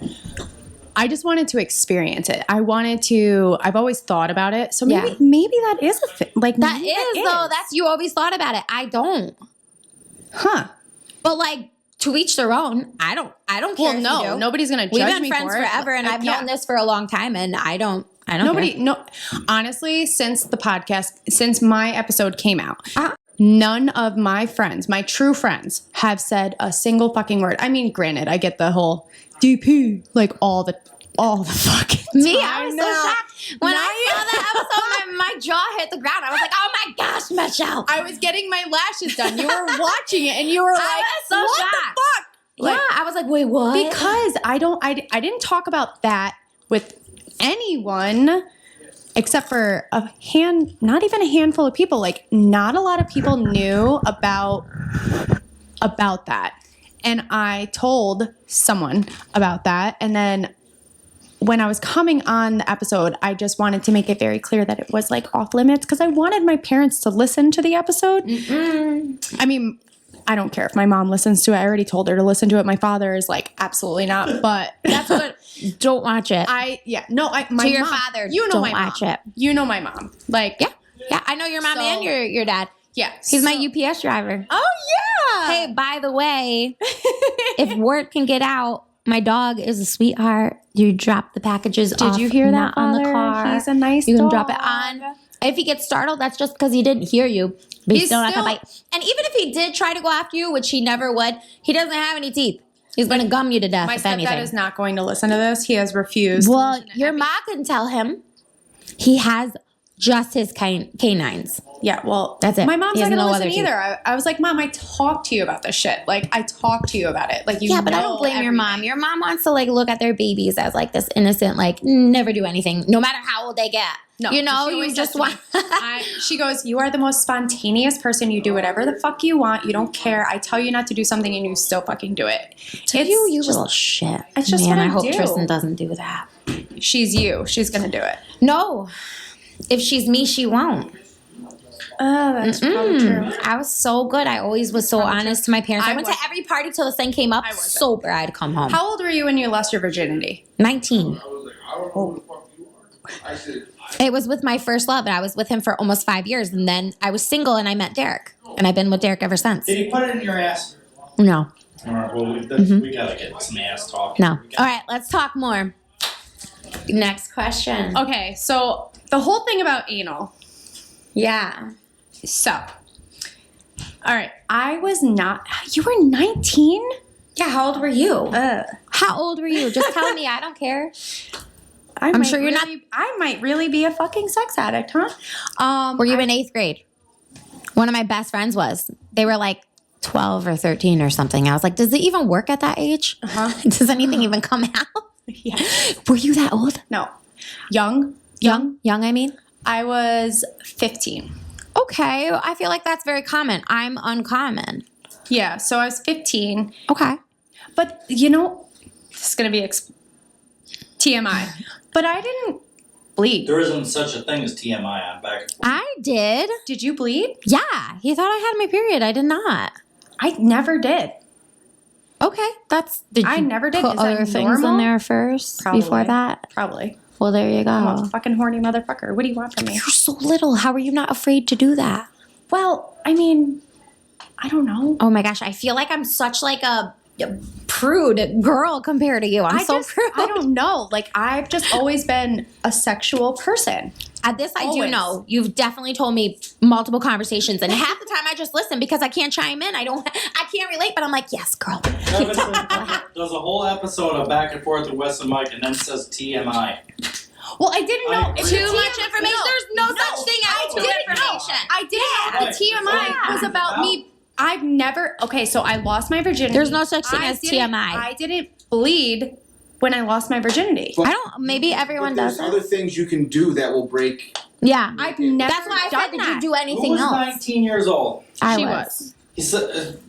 I just wanted to experience it. I've always thought about it. So maybe that is a thing. Like that is though. That's you always thought about it. I don't. Huh. But like to each their own. I don't care. Well, no, nobody's gonna judge me. We've been friends forever, and I've known this for a long time, and I don't. Nobody. Care. No. Honestly, since my episode came out, none of my friends, my true friends, have said a single fucking word. I mean, granted, I get the whole DP like all the fucking me. time. I was so shocked when I saw that episode. My jaw hit the ground. I was like, "Oh my gosh, Michelle!" I was getting my lashes done. You were watching it, and you were like, I was so "What shocked. the fuck?" Like, yeah, I was like, "Wait, what?" Because I didn't talk about that with anyone except for not even a handful of people. Like, not a lot of people knew about that. And I told someone about that. And then when I was coming on the episode, I just wanted to make it very clear that it was like off limits because I wanted my parents to listen to the episode. I mean, I don't care if my mom listens to it. I already told her to listen to it. My father is like, absolutely not. But that's what. Don't watch it. My to mom, your father. You know don't my watch mom. it. You know my mom. Like yeah. I know your mom and your dad. Yeah, he's my UPS driver. Oh yeah. Hey, by the way, if word can get out, my dog is a sweetheart. You drop the packages. Did you hear that, on the Father? car? He's a nice You can dog. drop it on. If he gets startled, that's just because he didn't hear you. But he's still not gonna bite. And even if he did try to go after you, which he never would, he doesn't have any teeth. He's going to gum you to death. My if stepdad anything. is not going to listen to this. He has refused. Well, your mom can tell him. He has just his canines. Yeah, well, that's it. My mom's He not has going to no listen other teeth. either. I was like, Mom, I talked to you about this shit. Like, I talked to you about it. Like, you yeah, but I don't blame your mom. Your mom wants to like look at their babies as like this innocent, like never do anything, no matter how old they get. No, you know, she you always just says to want. she goes, you are the most spontaneous person. You do whatever the fuck you want. You don't care. I tell you not to do something and you still fucking do it. You little shit. It's just Man, what I hope do. Tristan doesn't do that. She's you. She's going to do it. No. If she's me, she won't. Oh, that's probably true. I was so good. I always was so honest to my parents. I went to was- every party till this thing came up. Sober, I'd come home. How old were you when you lost your virginity? 19. It was with my first love, and I was with him for almost 5 years. And then I was single, and I met Derek, and I've been with Derek ever since. Did he put it in your ass? No. All right, well, we gotta get some ass talk. No. All right, let's talk more. Next question. Okay, so the whole thing about anal. Yeah. So, all right, I was not. You were 19? Yeah, how old were you? How old were you? Just tell me. I don't care. I'm sure you're not. I might really be a fucking sex addict, huh? Were you in 8th grade? One of my best friends was. They were like 12 or 13 or something. I was like, does it even work at that age? Does anything even come out? Yeah. Were you that old? No. Young, I mean? I was 15. Okay. I feel like that's very common. I'm uncommon. Yeah, so I was 15. Okay. But, you know, this is going to be TMI. But I didn't bleed. There isn't such a thing as TMI on back. I did. Did you bleed? Yeah. He thought I had my period. I did not. I never did. Okay. Did I you never did. put Is that other things in normal? there first before that? Probably. Well, there you go. I'm a fucking horny motherfucker. What do you want from me? You're so little. How are you not afraid to do that? Well, I mean, I don't know. Oh my gosh. I feel like I'm such like a prude girl compared to you. I'm so prude. I don't know. Like, I've just always been a sexual person. At this, I do Always. know. You've definitely told me multiple conversations, and half the time I just listen because I can't chime in. I can't relate, but I'm like, yes, girl. Does a whole episode of back and forth with Wes and Mike, and then says TMI. Well, I didn't know. Too much information. There's no such thing as too information. I didn't know. The TMI was about me. I've never. Okay, so I lost my virginity. There's no such thing as TMI. I didn't bleed when I lost my virginity. I don't. Maybe everyone There's does. other things you can do that will break. Yeah, I've never. That's why I done said, that. did you do anything Who was else? 19 years old? She was. He said,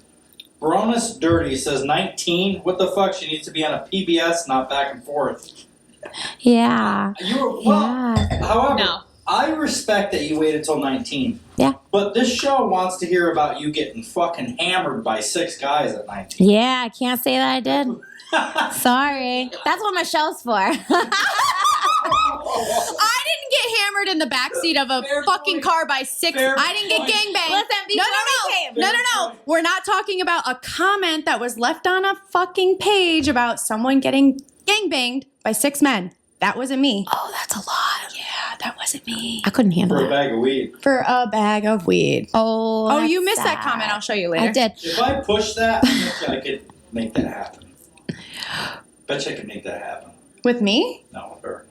Baroness Dirty says 19. What the fuck? She needs to be on a PBS, not back and forth. Yeah. However, I respect that you waited till 19. Yeah. But this show wants to hear about you getting fucking hammered by 6 guys at 19. Yeah, I can't say that I did. Sorry. That's what Michelle's for. I didn't get hammered in the backseat of a fucking car by 6. I didn't get gangbanged. Listen, before we came. No. We're not talking about a comment that was left on a fucking page about someone getting gangbanged by 6 men. That wasn't me. Oh, that's a lot. Yeah, that wasn't me. I couldn't handle For a it. bag of weed. For a bag of weed. Oh, you missed sad. that comment. I'll show you later. I did. If I push that, I bet you I could make that happen. Bet you I could make that happen. With me? No, with her.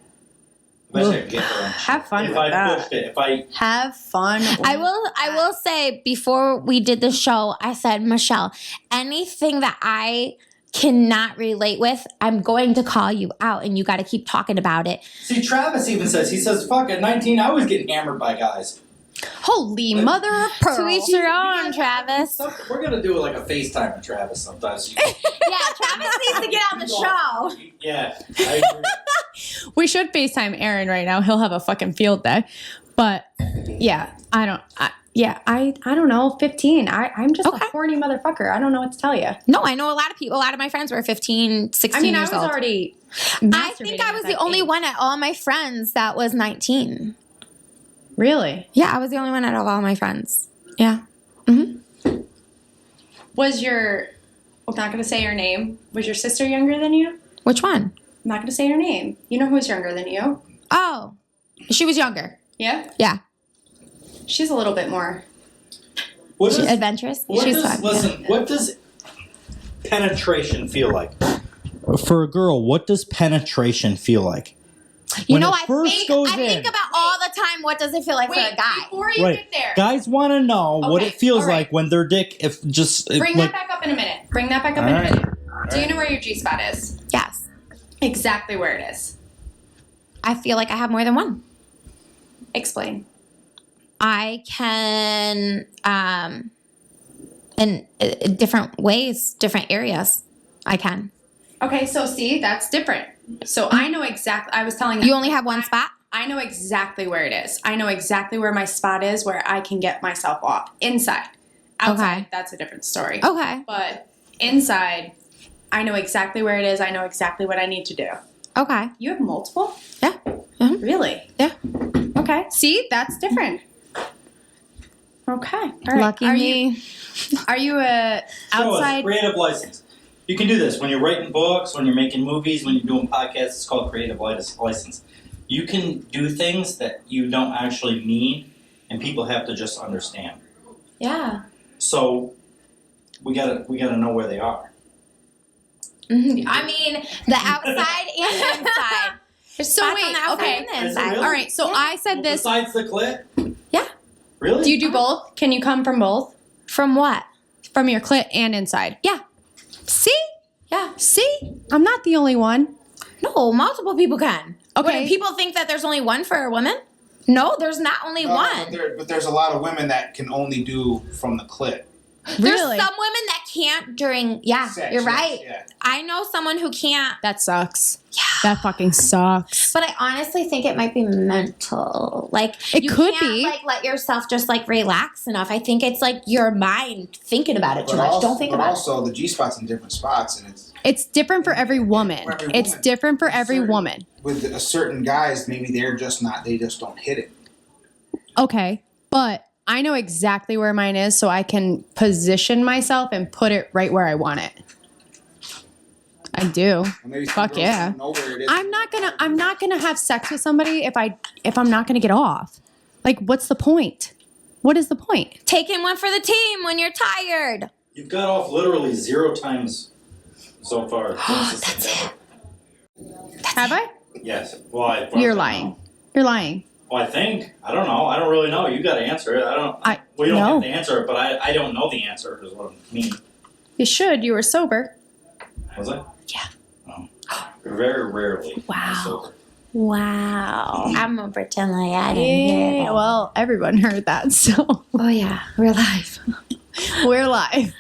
I bet you I could get her. Have fun If with I that. pushed it, if I... Have fun. I will say, before we did the show, I said, Michelle, anything that I cannot relate with, I'm going to call you out, and you got to keep talking about it. See, Travis even says, he says, fuck, at 19, I was getting hammered by guys. Holy mother of pearl. To each your own, Travis. We're going to do like a FaceTime with Travis sometimes. Yeah, Travis needs to get on the show. Yeah, I agree. We should FaceTime Aaron right now. He'll have a fucking field day. But yeah, I don't know. 15. I'm just a horny motherfucker. I don't know what to tell you. No, I know a lot of people. A lot of my friends were 15, 16 years old. I was already I think I was the only one at all my friends that was 19. Really? Yeah, I was the only one out of all my friends. Yeah. Mm-hmm. Was your... I'm not going to say her name. Was your sister younger than you? Which one? I'm not going to say her name. You know who's younger than you? Oh. She was younger. Yeah? Yeah. She's a little bit more... What She's does- adventurous. What She's does, fun. listen, what does penetration feel like? For a girl, what does penetration feel like? You When know, it I first think goes about in. all the time, what does it feel like for a guy? Before you get there... Guys want to know what Okay, it feels all right. like when their dick, if just... Bring like, that back up in a minute. Bring that back up All in a right. minute. Do you know where your G-spot is? Yes. Exactly where it is. I feel like I have more than one. Explain. I can, in different ways, different areas, I can. Okay, so see, that's different. So I know exactly... I was telling You only have one spot? I know exactly where it is. I know exactly where my spot is where I can get myself off. Inside. Outside, Okay. that's a different story. Okay. But inside, I know exactly where it is. I know exactly what I need to do. Okay. You have multiple? Yeah. Really? Yeah. Okay. See, that's different. Okay. All right. Lucky are me. Are you a Show us, outside... creative license. You can do this when you're writing books, when you're making movies, when you're doing podcasts. It's called creative license. You can do things that you don't actually mean, and people have to just understand. Yeah. So we gotta know where they are. Mm-hmm. I mean, the outside and inside. There's So spots wait, on the outside okay. and the Is it inside. really? All right, so Yeah. I said this... Besides the clit? Yeah. Really? Do you do both? Can you come from both? From what? From your clit and inside? Yeah. See? Yeah. See? I'm not the only one. No, multiple people can. Okay. What, people think that there's only one for a woman? No, there's not only one. But there's a lot of women that can only do from the clit. There's Really? some women that can't during, Sex, you're yes, right. yeah. I know someone who can't, That sucks. Yeah. That fucking sucks. but I honestly think it might be mental. Like, It you could can't, be. like, let yourself just, like, relax enough. I think it's, like, your mind thinking about it too much. Don't think but about also the G spot's in different spots, and It's different for every woman. For every It's woman. different for every Certain- woman. with a certain guys, maybe they're just not. They just don't hit it. Okay, but I know exactly where mine is, so I can position myself and put it right where I want it. I do. Or maybe some Fuck girls yeah. don't know where it is. I'm not gonna have sex with somebody if I'm not gonna get off. Like, what's the point? What is the point? Taking one for the team when you're tired. You've got off literally 0 times so far. That's it. Have I? Yes. Well, You're lying. You're lying. Well, I think. I don't know. I don't really know. You got to answer it. We don't no. have to answer it, but I don't know the answer is what I mean. You should. You were sober. Was I? Yeah. Oh. Very rarely. Wow. Sober. Wow. I'm gonna pretend like I didn't hear Yeah. that. Well, everyone heard that, so Oh yeah, we're live. we're live.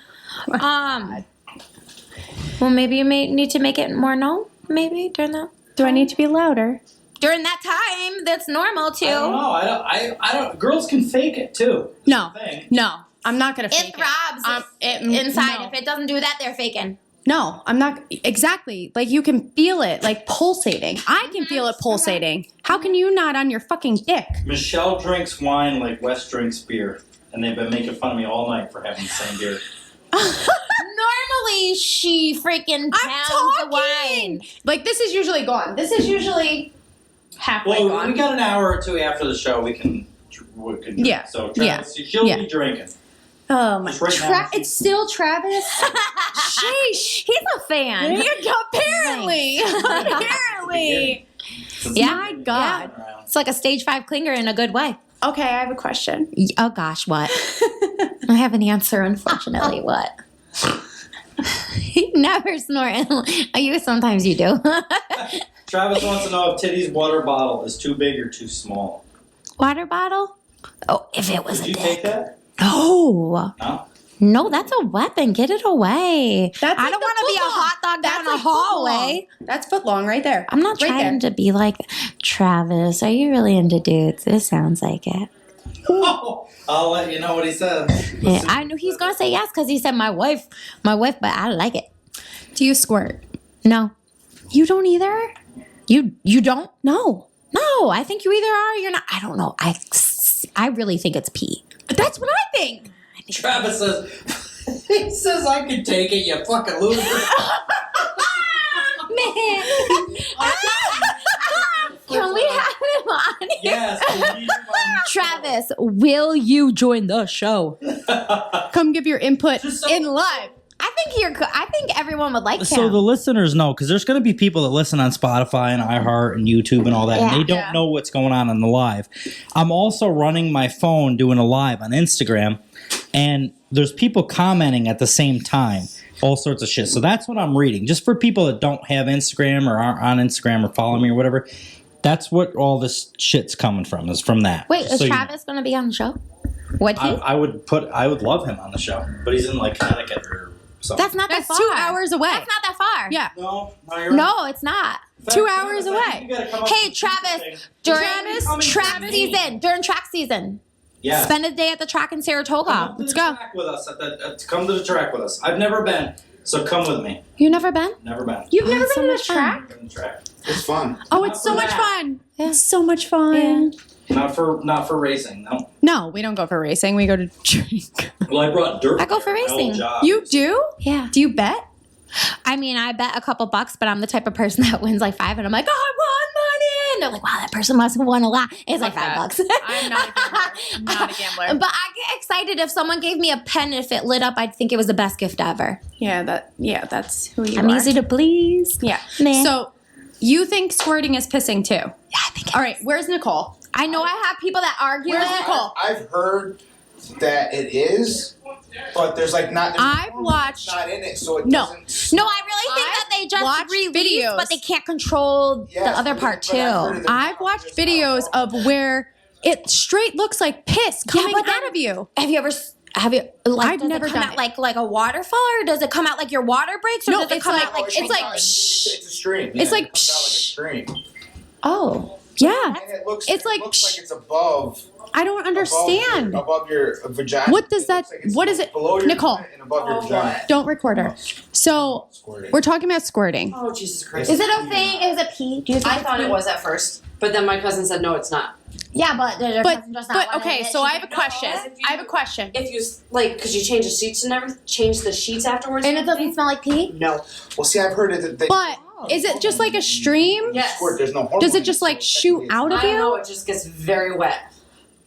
Well, maybe you may need to make it more known. Maybe during that. Do I need to be louder? during that time, that's normal too. I don't know. I don't. Girls can fake it too. No, I'm not gonna fake it. Throbs inside. No. If it doesn't do that, they're faking. No, I'm not. Exactly. Like, you can feel it, like, pulsating. I can feel it pulsating. How can you not on your fucking dick? Michelle drinks wine like Wes drinks beer, and they've been making fun of me all night for having the same beer. Normally, she freaking pounds the wine. Like, this is usually gone. This is usually halfway Well, gone. we got an hour or two after the show. We can drink. Yeah. So Travis, she'll be drinking. Oh my! Right now, it's still Travis. Sheesh, he's a fan. Apparently. Yeah. My God. Yeah. It's like a stage 5 clinger in a good way. Okay, I have a question. Oh gosh, what? I have an answer, unfortunately. What? He never snorting. Sometimes you do. Travis wants to know if Titty's water bottle is too big or too small. Water bottle? Oh, if it was Did you take that? No. No? No, that's a weapon. Get it away. That's I like don't the want to be a footlong. hot dog down That's a like hallway. That's foot long right there. I'm not Right trying there. to be like, Travis, are you really into dudes? This sounds like it. Oh, I'll let you know what he says. Yeah, I knew he's going to say yes because he said my wife, but I like it. Do you squirt? No. You don't either? You don't? No. No, I think you either are or you're not. I don't know. I really think it's pee. That's what I think. Travis says, he says I can take it, you fucking loser. Man. Can we have him on here? Yes. Travis, will you join the show? Come give your input in live. I think everyone would like him. So the listeners know, because there's going to be people that listen on Spotify and iHeart and YouTube and all that, and they don't know what's going on in the live. I'm also running my phone doing a live on Instagram, and there's people commenting at the same time, all sorts of shit. So that's what I'm reading. Just for people that don't have Instagram or aren't on Instagram or follow me or whatever, that's what all this shit's coming from, is from that. Wait, is So Travis going to be on the show? Would he? I would love him on the show, but he's in like Connecticut or something. That's not that far. 2 hours away. That's not that far. Yeah. No, you're No, it's not. 2 hours away. Hey, Travis, during track season, Yeah. spend a day at the track in Saratoga. Let's go. With us come to the track with us. I've never been, so come with me. You never been? Never been. You've never it's been so to a much fun. track? Been to the track. It's fun. Oh, it's so much fun. It's so much fun. Not for racing. No. No, we don't go for racing. We go to drink. Well, I brought dirt. I go for my old racing. job. You do? Yeah. Do you bet? I mean, I bet a couple bucks, but I'm the type of person that wins like 5, and I'm like, oh, I won money. And they're like, wow, that person must have won a lot. It's like $5. I'm not a gambler. I'm not a gambler. But I get excited if someone gave me a pen. If it lit up, I'd think it was the best gift ever. Yeah, that's who you are. I'm easy to please. Yeah. Man. So you think squirting is pissing too? Yeah, I think. All right. Where's Nicole? I know I have people that argue Where's it. Nicole? I've heard that it is, but there's like not. I've watched. Not in it, so it No, doesn't. no, I really think that they just watched release, videos. but they can't control the other part but I've heard too. of the- I've watched videos of where it straight looks like piss coming but out of you. Have you ever? Like, I've does never it come done out it. like a waterfall, or does it come out like your water breaks, or No, does it it's come like- out like it's like It's a stream. It's like it comes out like a stream. oh Yeah. And it looks. It's like like it's above. I don't understand. Above your vagina. What does that? It looks like it's What is it? Below your Nicole, vagina and above your vagina. don't record her. So Squirting. we're talking about squirting. Oh, Jesus Christ. Is it a thing? Is it pee? Do you think I it's thought pee? it was at first, but then my cousin said no, it's not. Yeah, but there's But okay, so I have a question. I have a question. If you like, because you change the sheets and everything, change the sheets afterwards, and it doesn't smell like pee. No. Well, see, I've heard it. That they But is it just like a stream? Yes. squirt. There's no hormone. Does it in just like so shoot technically out of I don't know. you? It just gets very wet.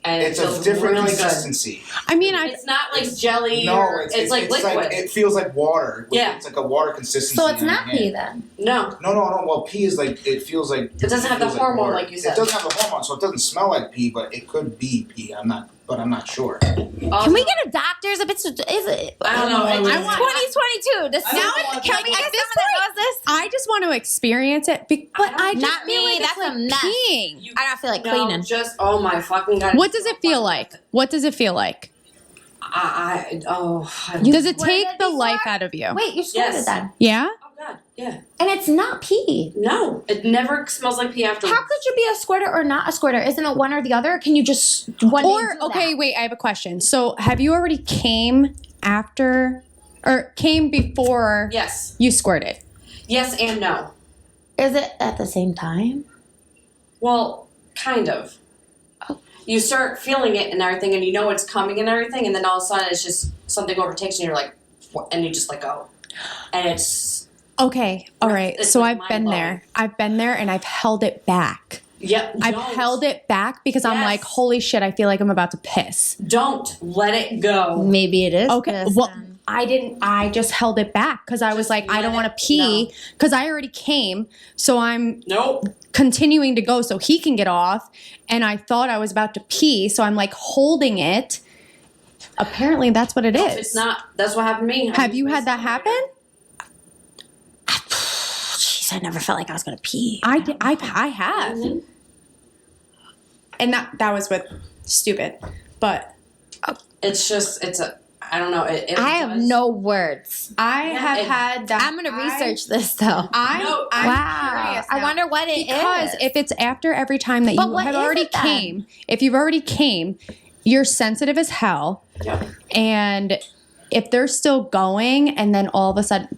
And It's it a feels different really consistency. I mean, It's not like jelly. No, or, it's like liquid. it feels like water. Yeah. It's like a water consistency. So it's on not your pee hand. then. No. No. Well, pee is like it feels like. It doesn't have the feels hormone water. like you said. It doesn't have the hormone, so it doesn't smell like pee, but it could be pee. I'm not sure. Can we get a doctor's if it's? Is it? I don't know. I want 2022. This now. Can we get At this someone that knows this? I just want to experience it, but I just Not feel me. like it's That's like a mess. peeing. I don't feel like No, cleaning. just oh my fucking god. What does it feel like? What does it feel like? I don't Does it squirted take the before? life out of you? Wait, you squirted Yes. then? Yeah. God, yeah. And it's not pee. No, it never smells like pee afterwards. How could you be a squirter or not a squirter? Isn't it one or the other? Can you just one Or okay, wait, I have a question. So, have you already came after or came before Yes. you squirted? Yes and no. Is it at the same time? Well, kind of. Oh. You start feeling it and everything, and you know it's coming and everything, and then all of a sudden it's just something overtakes you, and you're like, what? And you just let go. And it's Okay, all right. It's So like I've been mind-blowing. there. I've been there and I've held it back. Yep. I've held it back because I'm like, holy shit, I feel like I'm about to piss. Don't let it go. Maybe it is. Okay. Well, I didn't. I just held it back because I was like, I don't want to pee because I already came. So I'm continuing to go so he can get off. And I thought I was about to pee. So I'm like holding it. Apparently, that's what it is. It's not. That's what happened to me. Have you had that happen? Jeez, I never felt like I was gonna pee. I have. Mm-hmm. And that was with stupid. But it's just I don't know. I have no words. I have had that. I'm gonna research this though. I'm wow. curious I now. wonder what it is. Because if it's after every time that But you what have is already it then? came, if you've already came, you're sensitive as hell. Yeah. And if they're still going and then all of a sudden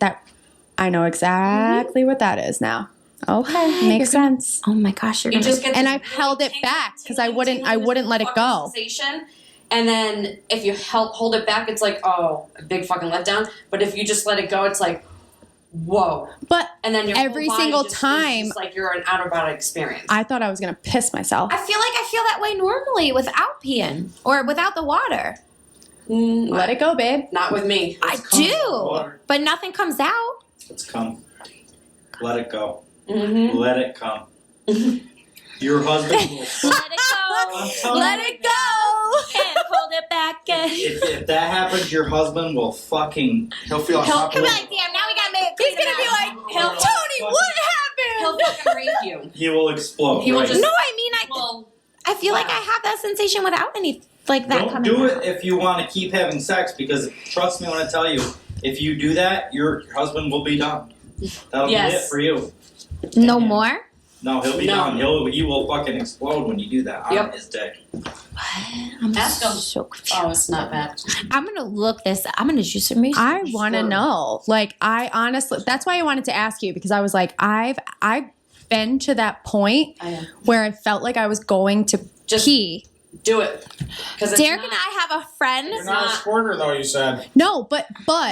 I know exactly what that is now. Okay, makes sense. Oh my gosh, You just get and this I've held it back because I wouldn't let it fucking go. sensation, and then if you hold it back, it's like, oh, a big fucking letdown. But if you just let it go, it's like, whoa. But and then your every whole body single just time, it's like you're an out of body experience. I thought I was gonna piss myself. I feel like I feel that way normally without peeing or without the water. Let it go, babe. Not with me. I do, but nothing comes out. Let's come. Let it go. Mm-hmm. Let it come. Your husband will. Let it go. Let it go. And hold it back. If that happens, your husband will fucking. He'll feel He'll be like, damn, now we gotta make it. He's gonna be like, Tony, what happened? He'll fucking rape you. He will explode. He will right? just. No, I mean, I feel like I have that sensation without any like that Don't coming do out. it if you want to keep having sex, because trust me when I tell you, if you do that, your husband will be done. That'll be it for you. No more? No, he'll be done. He will fucking explode when you do that on his dick. Ask him. So confused. Oh, it's not bad. I'm gonna look this. I'm gonna do some research. I want to know. Like, I honestly, that's why I wanted to ask you, because I was like, I've been to that point where I felt like I was going to pee. Do it. Derek and I have a friend. You're not a squirter, though, you said. No, but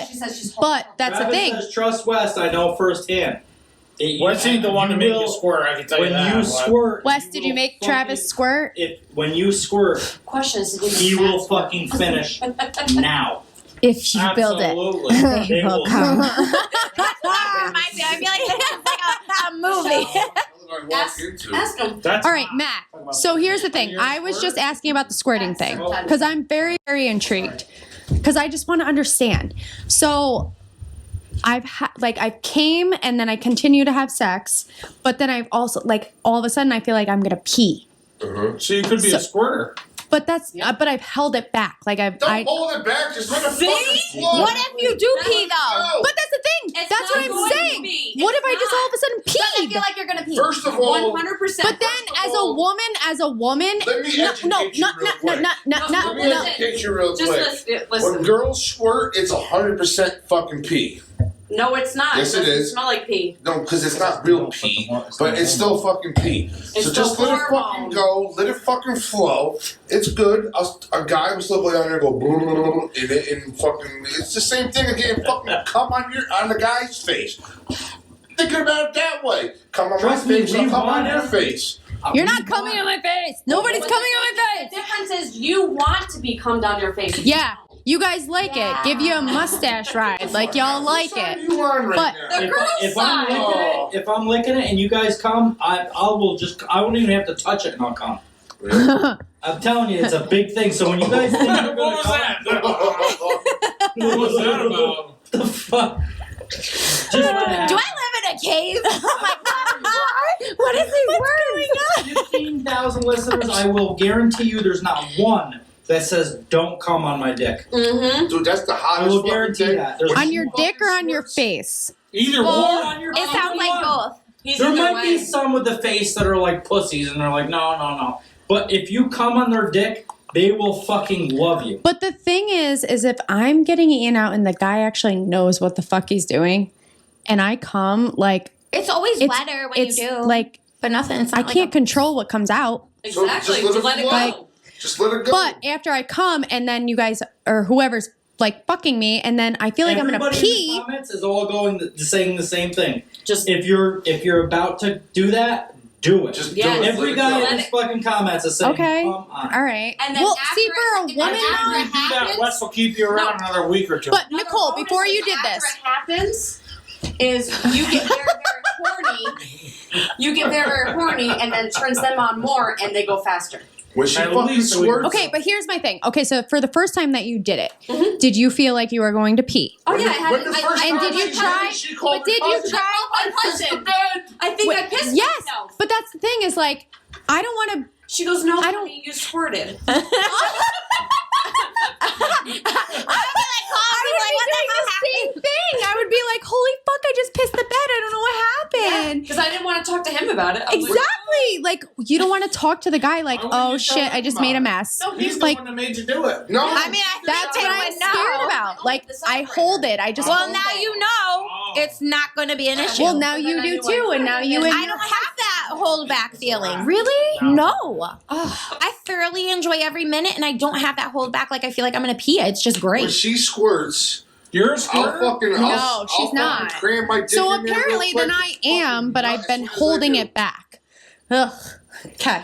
She says she's that's the Travis thing. says, trust West. I know firsthand. Wes ain't the one to make you squirt, I can tell you that. When you squirt, Wes, did you make Travis squirt? when you squirt, Questions. he will fucking finish now. If you build it, Absolutely. they will will. come. That's what it reminds me. I feel like it's like a movie. Ask him. All right, Matt. So here's the thing. I was just asking about the squirting thing because I'm very, very intrigued because I just want to understand. So I've came and then I continue to have sex, but then I've also all of a sudden I feel like I'm gonna pee. So you could be a squirter. But that's but I've held it back. Like Don't hold it back. Just let it See? fucking flow. What if you do pee though? But that's the thing. That's what I'm saying. What if I just all of a sudden I peed? feel like you're gonna pee. First of all, 100%. But then, as a woman, let me educate you real quick. Let me educate you real quick. When girls squirt, it's 100% fucking pee. No, it's not. Yes, it it doesn't is. smell like pee. No, because it's not real pee, but it's still fucking pee. So just let it fucking go, let it fucking flow. It's good. A guy will still go down there and go blah, blah, blah, blah, in it and fucking. It's the same thing again. Fucking come on the guy's face. Thinking about it that way. Come on my face, I'll come on your face. You're not coming on my face. Nobody's coming on my face. The difference is you want to be come down your face. Yeah. You guys like it. Give you a mustache ride. Like y'all like it. You on right But now? The girl side. If I'm licking it and you guys come, I won't even have to touch it and I'll come. I'm telling you, it's a big thing. So when you guys think you're What was that? What was that about? the fuck? Do I live in a cave? Oh my god! What is these words? 15,000 listeners, I will guarantee you there's not one that says don't come on my dick. Mm-hmm. Dude, that's the I hottest will fucking guarantee thing. that. There's On your dick or on your face? Either Both. or on your It sounds like both. There might be some with the face that are like pussies and they're like, no. But if you come on their dick, they will fucking love you. But the thing is if I'm getting eaten out and the guy actually knows what the fuck he's doing, and I come, like... It's always wetter when you do. Like, but nothing. It's not I like can't control what comes out. Exactly. So just let it go. Like, just let it go. But after I come, and then you guys, or whoever's, like, fucking me, and then I feel like I'm gonna pee... In the comments is all saying the same thing. Just if you're about to do that, do it. Just do it. Every guy in his fucking comments is saying, Okay. come on. All right. And then well, after see, for a woman, After you do that, Wes will keep you around another week or two. but Nicole, before you did After this, it happens, is you get very, very horny. You get very, very horny, and then it turns them on more, and they go faster. When she At fucking least squirts. okay, but here's my thing. Okay, so for the first time that you did it, did you feel like you were going to pee? Oh yeah, I had. When the first And time did you I try? she called But did me you cousin. try? I cousin. I think I pissed Yes, myself. but that's the thing is like, I don't want to. She goes, no, I don't- honey, you squirted. Same thing. I would be like, holy fuck, I just pissed the bed. I don't know what happened. Because I didn't want to talk to him about it. I was Exactly. Like, you don't want to talk to the guy like, Why wouldn't oh you tell shit, him I just about made a it? mess. No, He's like, the one that made you do it. No. I mean, I that's think what I I'm would scared know. about. Like, I hold it. I just Well, hold now it. you know it's not going to be an issue. Well, now you do too, and now you and I don't have that hold back feeling. Really? No. I thoroughly enjoy every minute, and I don't have that hold back. Like I feel like I'm gonna pee. It's just When great. she squirts, You're a I'll squirter? fucking No, she's not. Cram my dick So in there apparently, real then quick. I am, but I've been holding it back. Ugh. Okay.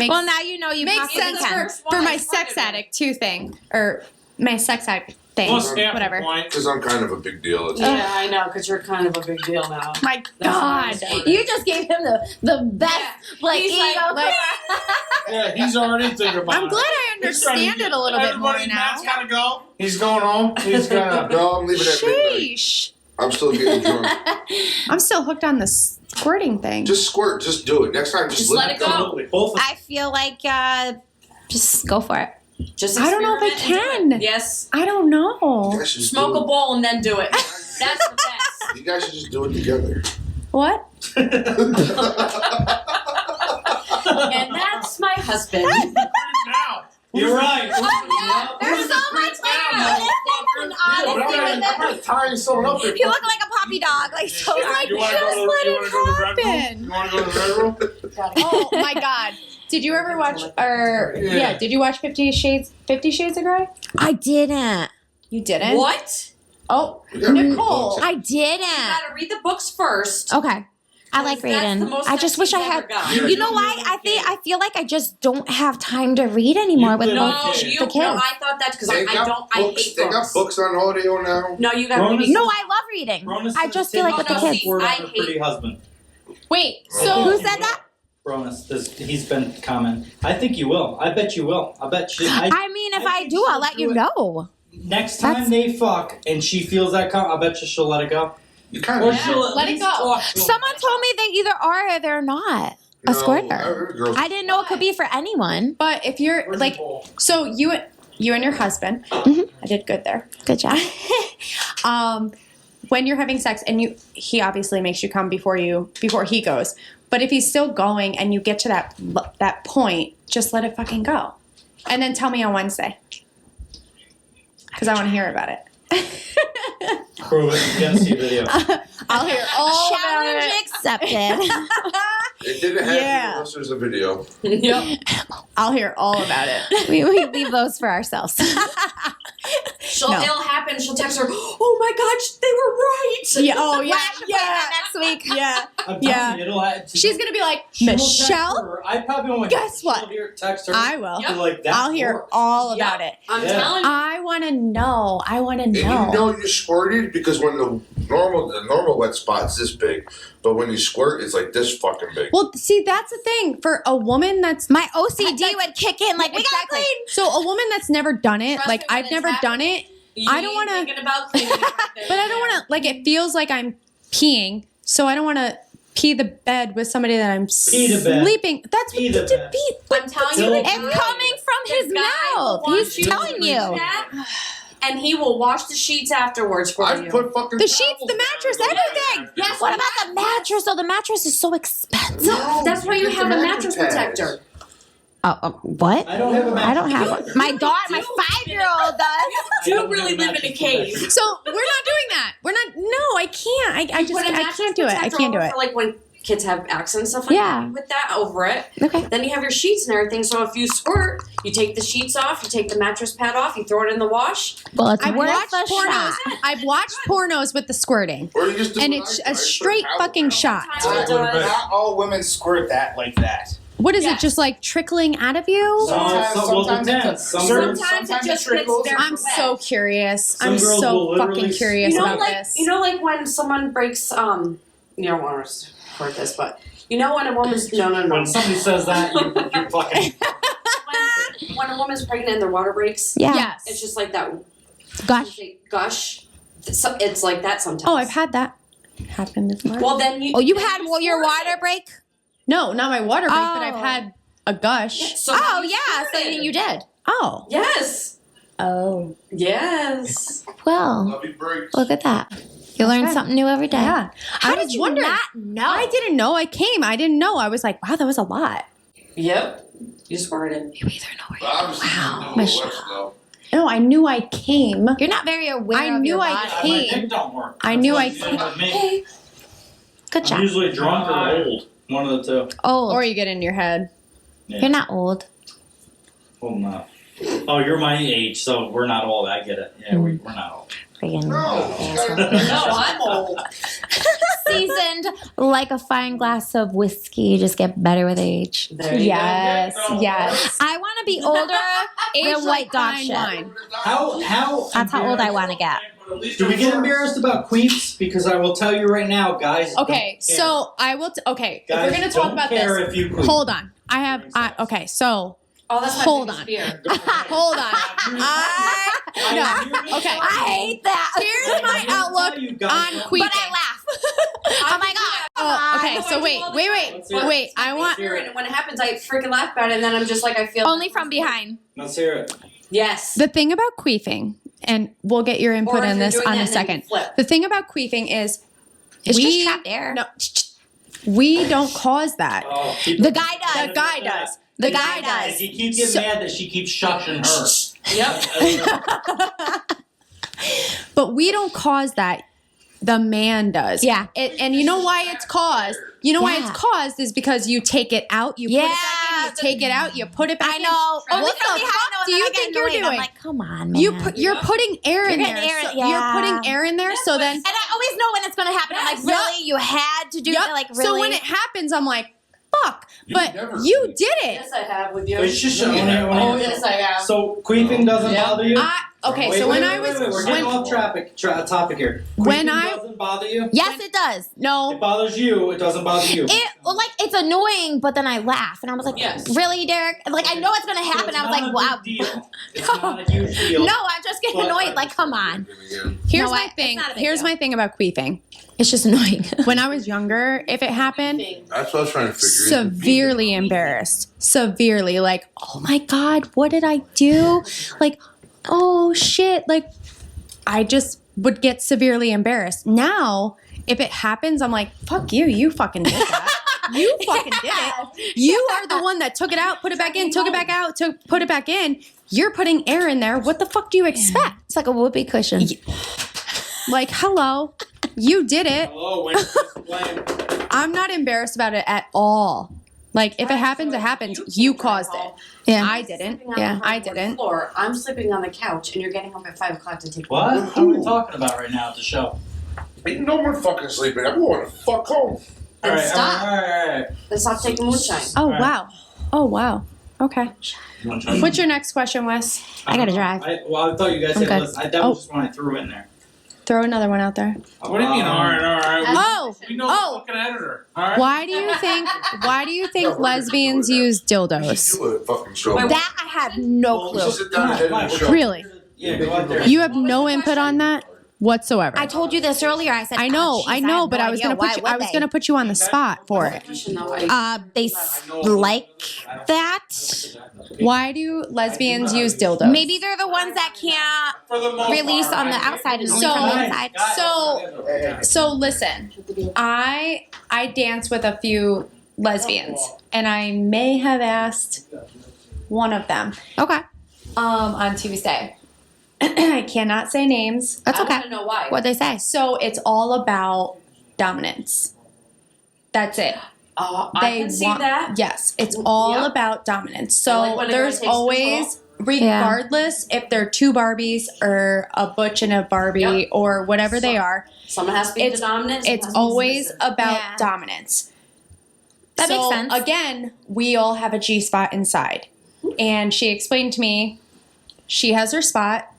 Well, now you know you makes possibly sense can. for my sex addict too thing, or my sex addict thing, Well, sample whatever. point. Because I'm kind of a big deal. It's Yeah, I know, because you're kind of a big deal now. My That's God, what I'm You just gave him the best like He's ego. like, Yeah, he's already thinking about I'm it. glad I He's trying to understand get it a little bit more everybody, now. Matt's gotta go. He's going home. He's gonna. No, I'm leaving at midnight. Sheesh. I'm still getting drunk. I'm still hooked on the squirting thing. Just squirt. Just do it. Next time, just let it go. Absolutely. Both of I feel like just go for it. Just I don't know if I experiment and do can. it. Yes. I don't know. You guys should just Smoke do a bowl and then do it. That's the best. it. You guys should just do it together. What? And that's my husband. now. You're right. There's so much like and honesty with it. I'm not tying someone up there. You look like a puppy dog, like so like You want to just go let to it the red room? happen. You want to go to the red room? Oh my God. Did you ever watch, or yeah, did you watch 50 Shades of Grey? I didn't. You didn't? What? Oh, You gotta read the Nicole. books. I You didn't. gotta read the books first. Okay. I like That's the reading. most I just wish I sex had. you've ever got. You know why? I feel like I just don't have time to read anymore with No, both you. the kids. No, I thought that because I don't. I hate They got books. books on audio now. No, you gotta Ronus- read. No, I love reading. Ronus I says just feel like with the no, kids. see, Word I on her hate- pretty husband. Wait, Who so said that? Ronus, he's been commenting. I think you will. I bet you will. I bet you. I mean, if I think do, I'll she'll let do you it. know. Next time That's- they fuck and she feels that I bet you she'll let it go. You kind Or of she'll at Let it least go. talk to him. Someone told me they either are or they're not a squirter. I I didn't know it could be for anyone. but if you're Where's like, the bowl? so you and your husband, Mhm. I did good there. Good job. When you're having sex and he obviously makes you come before he goes. But if he's still going and you get to that point, just let it fucking go. And then tell me on Wednesday. Because I want to hear about it. Prove it. You gotta see a video. I'll hear all about Challenge it. accepted. It didn't happen Yeah. unless there's a video. Yep. I'll hear all about it. we leave those for ourselves. It'll happen. She'll text her. Oh my God, they were right. Yeah. Oh yeah. Flash and play that next week. Yeah. I'm Yeah. telling you, it'll have to- She's gonna be like, She will text Michelle. her. I probably won't. Guess what? She'll hear, text her. I will. Be like, that I'll hear worked. all about it. I'm Yeah. telling you. I want to know. I want to And you know. know you squirted because when the normal wet spot's this big, but when you squirt, it's like this fucking big. Well, see, that's the thing for a woman that's My OCD would kick in like, we gotta exactly. clean. So a woman that's never done it, Trust like me, when I've it's never done it, You I don't ain't wanna- thinking about cleaning it. but I don't want to. Like it feels like I'm peeing, so I don't want to pee the bed with somebody that I'm Pee the bed. sleeping. That's Pee what the to bed. be. I'm telling you, It's It's coming from his guy who mouth. wants He's you to telling do you. that, and he will wash the sheets afterwards for you. Put fucking The sheets, the mattress, everything. Yes. What about the mattress? though? The mattress is so expensive. No, that's why you have a mattress protector. What? I don't have a mattress. I don't have one. My daughter, my 5-year-old does. You really live in a cave. So we're not doing that. We're not. No, I can't. I can't do it. I can't do it. For like when kids have accidents and stuff like that. With that over it. Okay. Then you have your sheets and everything. So if you squirt, you take the sheets off, you take the mattress pad off, you throw it in the wash. Well, it's I've worth watched a pornos. shot. I've watched pornos with the squirting, and it's a straight fucking shot. Not all women squirt that like that. What is it? Just like trickling out of you? Sometimes it just trickles. I'm so curious. Some I'm girls so will literally- fucking curious You know, about like this. you know, like when someone breaks you don't want to record this, but you know when a woman's no. When somebody says that, you're fucking. When a woman's pregnant and their water breaks, Yeah. Yes. it's just like that Gush. gush. It's like that sometimes. Oh, I've had that happen before. Well, then you. Oh, you had your water break? No, not my water break, but I've had a gush. So Oh, you yeah. So squirted. then you did. Oh. Yes. Oh. Yes. Well, look at that. You learn something new every day. Yeah. How did you wondering. not know? I didn't know. I came. I didn't know. I was like, wow, that was a lot. Yep. You squirted. You either know or you Obviously, Wow, you know Michelle. West, though. No, I knew I came. You're not very aware I of knew your I body. My came. dick don't work. I knew I That's what you said with me. Good I'm job. usually drunk or old. One of the two. Old. Or you get in your head. Yeah. You're not old. Old enough. Oh, you're my age, so we're not old. I get it. Yeah, we're not old. Friggin' No, I'm old. seasoned like a fine glass of whiskey. You just get better with age. There you Yes, go. yes. I want to be older than white dog shit. How That's how old I want to get. do we get embarrassed about queefs? Because I will tell you right now, guys. Okay, don't care. so I will. Okay, Guys, if we're gonna talk don't about care this, if you queef. hold on. I have. Okay, so Oh, that's my hold biggest on. fear. Hold on. No. Okay. I hate that. Here's my outlook on queefing. But I laugh. Oh my god. Oh, okay, so wait. I want. And when it happens, I freaking laugh about it, and then I'm just like, I feel Only from behind. Let's hear it. yes. The thing about queefing, and we'll get your input Or if on you're this doing on that a and then second. you flip. The thing about queefing is It's just trapped air. No, we don't cause that. Oh, The guy does. The guy does. The guy Like, does. you keep getting mad that she keeps shushing her. Yep. But we don't cause that. The man does. Yeah. And you know why it's caused? You know why Yeah. it's caused is because you take it out, you put it back in, you take it out, you put it back I in. know. Only What from the behind. fuck do No, you and then I think get you're annoyed. doing? I'm like, come on, man. You're putting air in You're there. getting air- so yeah. You're putting air in there, so then And I always know when it's going to happen. I'm like, really? You had to do Yup. that? Like, really? So when it happens, I'm like, fuck. But never you did it. Yes, I have with you. It's just Oh, yes, I have. So queefing doesn't bother you? Okay, Wait, so wait, when wait, I was wait, we're getting off topic here. When Queefing I- doesn't bother you? Yes, it does. No. It bothers you. It doesn't bother you. It's annoying, but then I laugh. And I was like, Yes. really, Derek? Like, I know it's going to happen. it's I was not like, a wow. big deal. It's not a huge deal. No, I'm just getting But- annoyed. Like, come on. Here's No, my it's thing. not a big Here's deal. my thing about queefing. It's just annoying. When I was younger, if it happened, That's what I was trying to figure. severely embarrassed. Severely. Like, oh my God, what did I do? Like, oh shit. Like, I just would get severely embarrassed. Now, if it happens, I'm like, fuck you. You fucking did that. You fucking did it. You are the one that took it out, put it back in, took it back out, put it back in. You're putting air in there. What the fuck do you expect? It's like a whoopee cushion. Like, hello, you did it. Hello, when playing. I'm not embarrassed about it at all. Like, if it happens, it happens. You caused it. Yeah. I didn't. Sleeping on Yeah, the I hardwood didn't. Floor. I'm sleeping on the couch, and you're getting home at 5 o'clock to take. What? What are we talking about right now at the show? Ain't no one fucking sleeping. I'm going to fuck home. All right, stop. all right. Then stop taking moonshine. Oh, Right. wow. Oh, wow. Okay. What's your next question, Wes? I got to drive. I thought you guys I'm said good. listen. That was just when I threw in there. Throw another one out there. What do you mean? All right. Oh, We know the fucking editor. All right. Why do you think lesbians use dildos? Do a fucking show. That I have no clue. Sit down and edit the show. Really? Yeah, go out there. You have no input on that? whatsoever. I told you this earlier. I said I know, but I was gonna put you on the spot for it. They like that. Why do lesbians use dildos? Maybe they're the ones that can't release on the outside and only from the inside. So listen, I dance with a few lesbians, and I may have asked one of them. Okay. On Tuesday. I cannot say names. That's okay. I want to know why. What'd they say? So it's all about dominance. That's it. I can see that. Yes, it's all about dominance. So like when a guy there's takes always, regardless if they're two Barbies or a Butch and a Barbie or whatever they are, someone has to be the dominant. It's always about dominance. That makes sense. Again, we all have a G spot inside. And she explained to me she has her spot.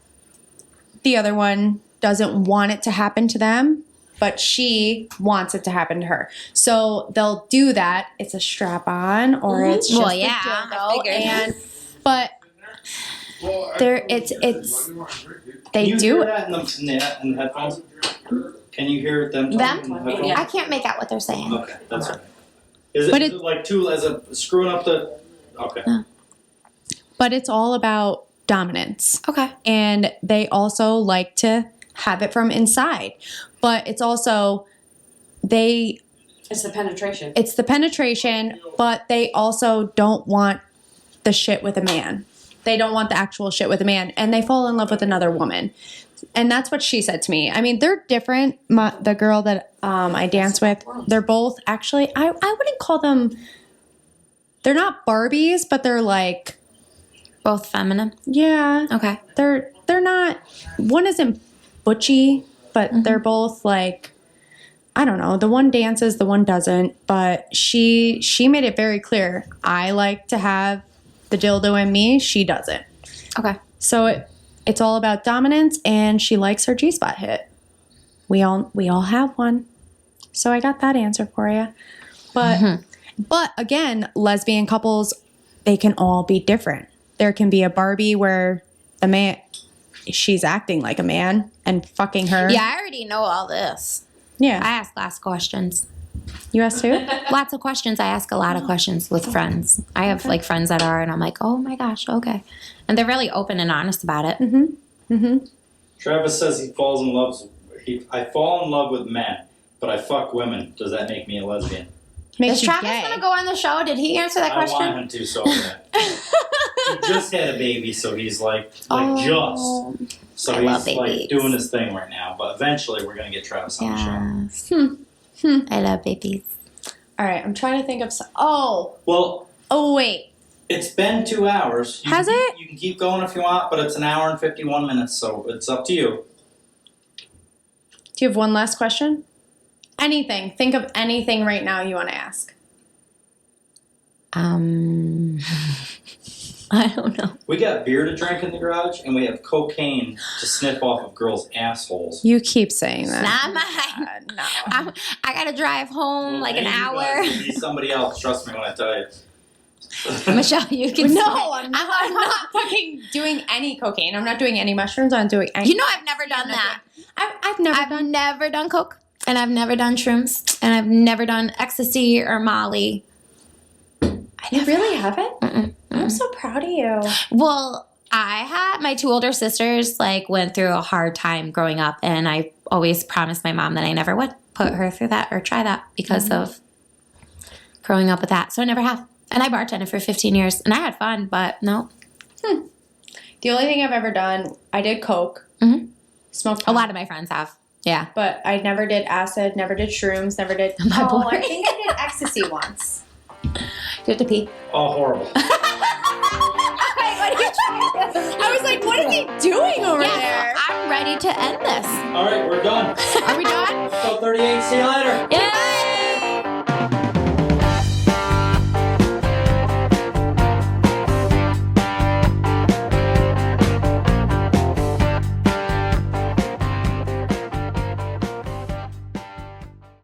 The other one doesn't want it to happen to them, but she wants it to happen to her. So they'll do that. It's a strap on or it's just a dildo. But they do it. That in the headphones? Can you hear them? I can't make out what they're saying. Okay, that's right. Is it like screwing up the? Okay. But it's all about dominance. Okay. And they also like to have it from inside. But it's also It's the penetration. It's the penetration, but they also don't want the shit with a man. They don't want the actual shit with a man, and they fall in love with another woman. And that's what she said to me. I mean, they're different. The girl that I dance with, they're both actually, I wouldn't call them, they're not Barbies, but they're like, both feminine? Yeah. Okay. They're not, one isn't butchy, but they're both like, I don't know. The one dances, the one doesn't. But she made it very clear. I like to have the dildo in me. She doesn't. Okay. So it's all about dominance, and she likes her G-spot hit. We all have one. So I got that answer for you. But but again, lesbian couples, they can all be different. There can be a Barbie where the man, she's acting like a man and fucking her. Yeah, I already know all this. Yeah. I ask lots of questions. You ask too? Lots of questions. I ask a lot of questions with friends. I have like friends that are, and I'm like, oh my gosh, okay. And they're really open and honest about it. Travis says he falls in love. I fall in love with men, but I fuck women. Does that make me a lesbian? Is Travis going to go on the show? Did he answer that question? I want him to so bad. He just had a baby, so he's like just. So I love he's like babies. doing his thing right now. But eventually, we're gonna get Travis on the show. I love babies. All right, I'm trying to think of some. Well. Oh wait. It's been 2 hours. Has it? You can keep going if you want, but it's an hour and 51 minutes, so it's up to you. Do you have one last question? Anything. Think of anything right now you want to ask. I don't know. We got beer to drink in the garage, and we have cocaine to sniff off of girls' assholes. You keep saying that. Not mine. No. I got to drive home like an hour. You need somebody else. Trust me when I tell you. Michelle, you can No, say- I'm not fucking doing any cocaine. I'm not doing any mushrooms. I'm doing any. You know I've never done that. I've never done coke, and I've never done shrooms, and I've never done ecstasy or Molly. You really haven't? I'm so proud of you. Well, I had my two older sisters went through a hard time growing up, and I always promised my mom that I never would put her through that or try that because of growing up with that. So I never have. And I bartended for 15 years, and I had fun, but no. The only thing I've ever done, I did coke. Smoked a lot of my friends have. Yeah. But I never did acid, never did shrooms, never did. I think I did ecstasy once. Do you have to pee? Oh, horrible. I was like, what is he doing over there? I'm ready to end this. All right, we're done. Are we done? So 38, see you later. Yeah.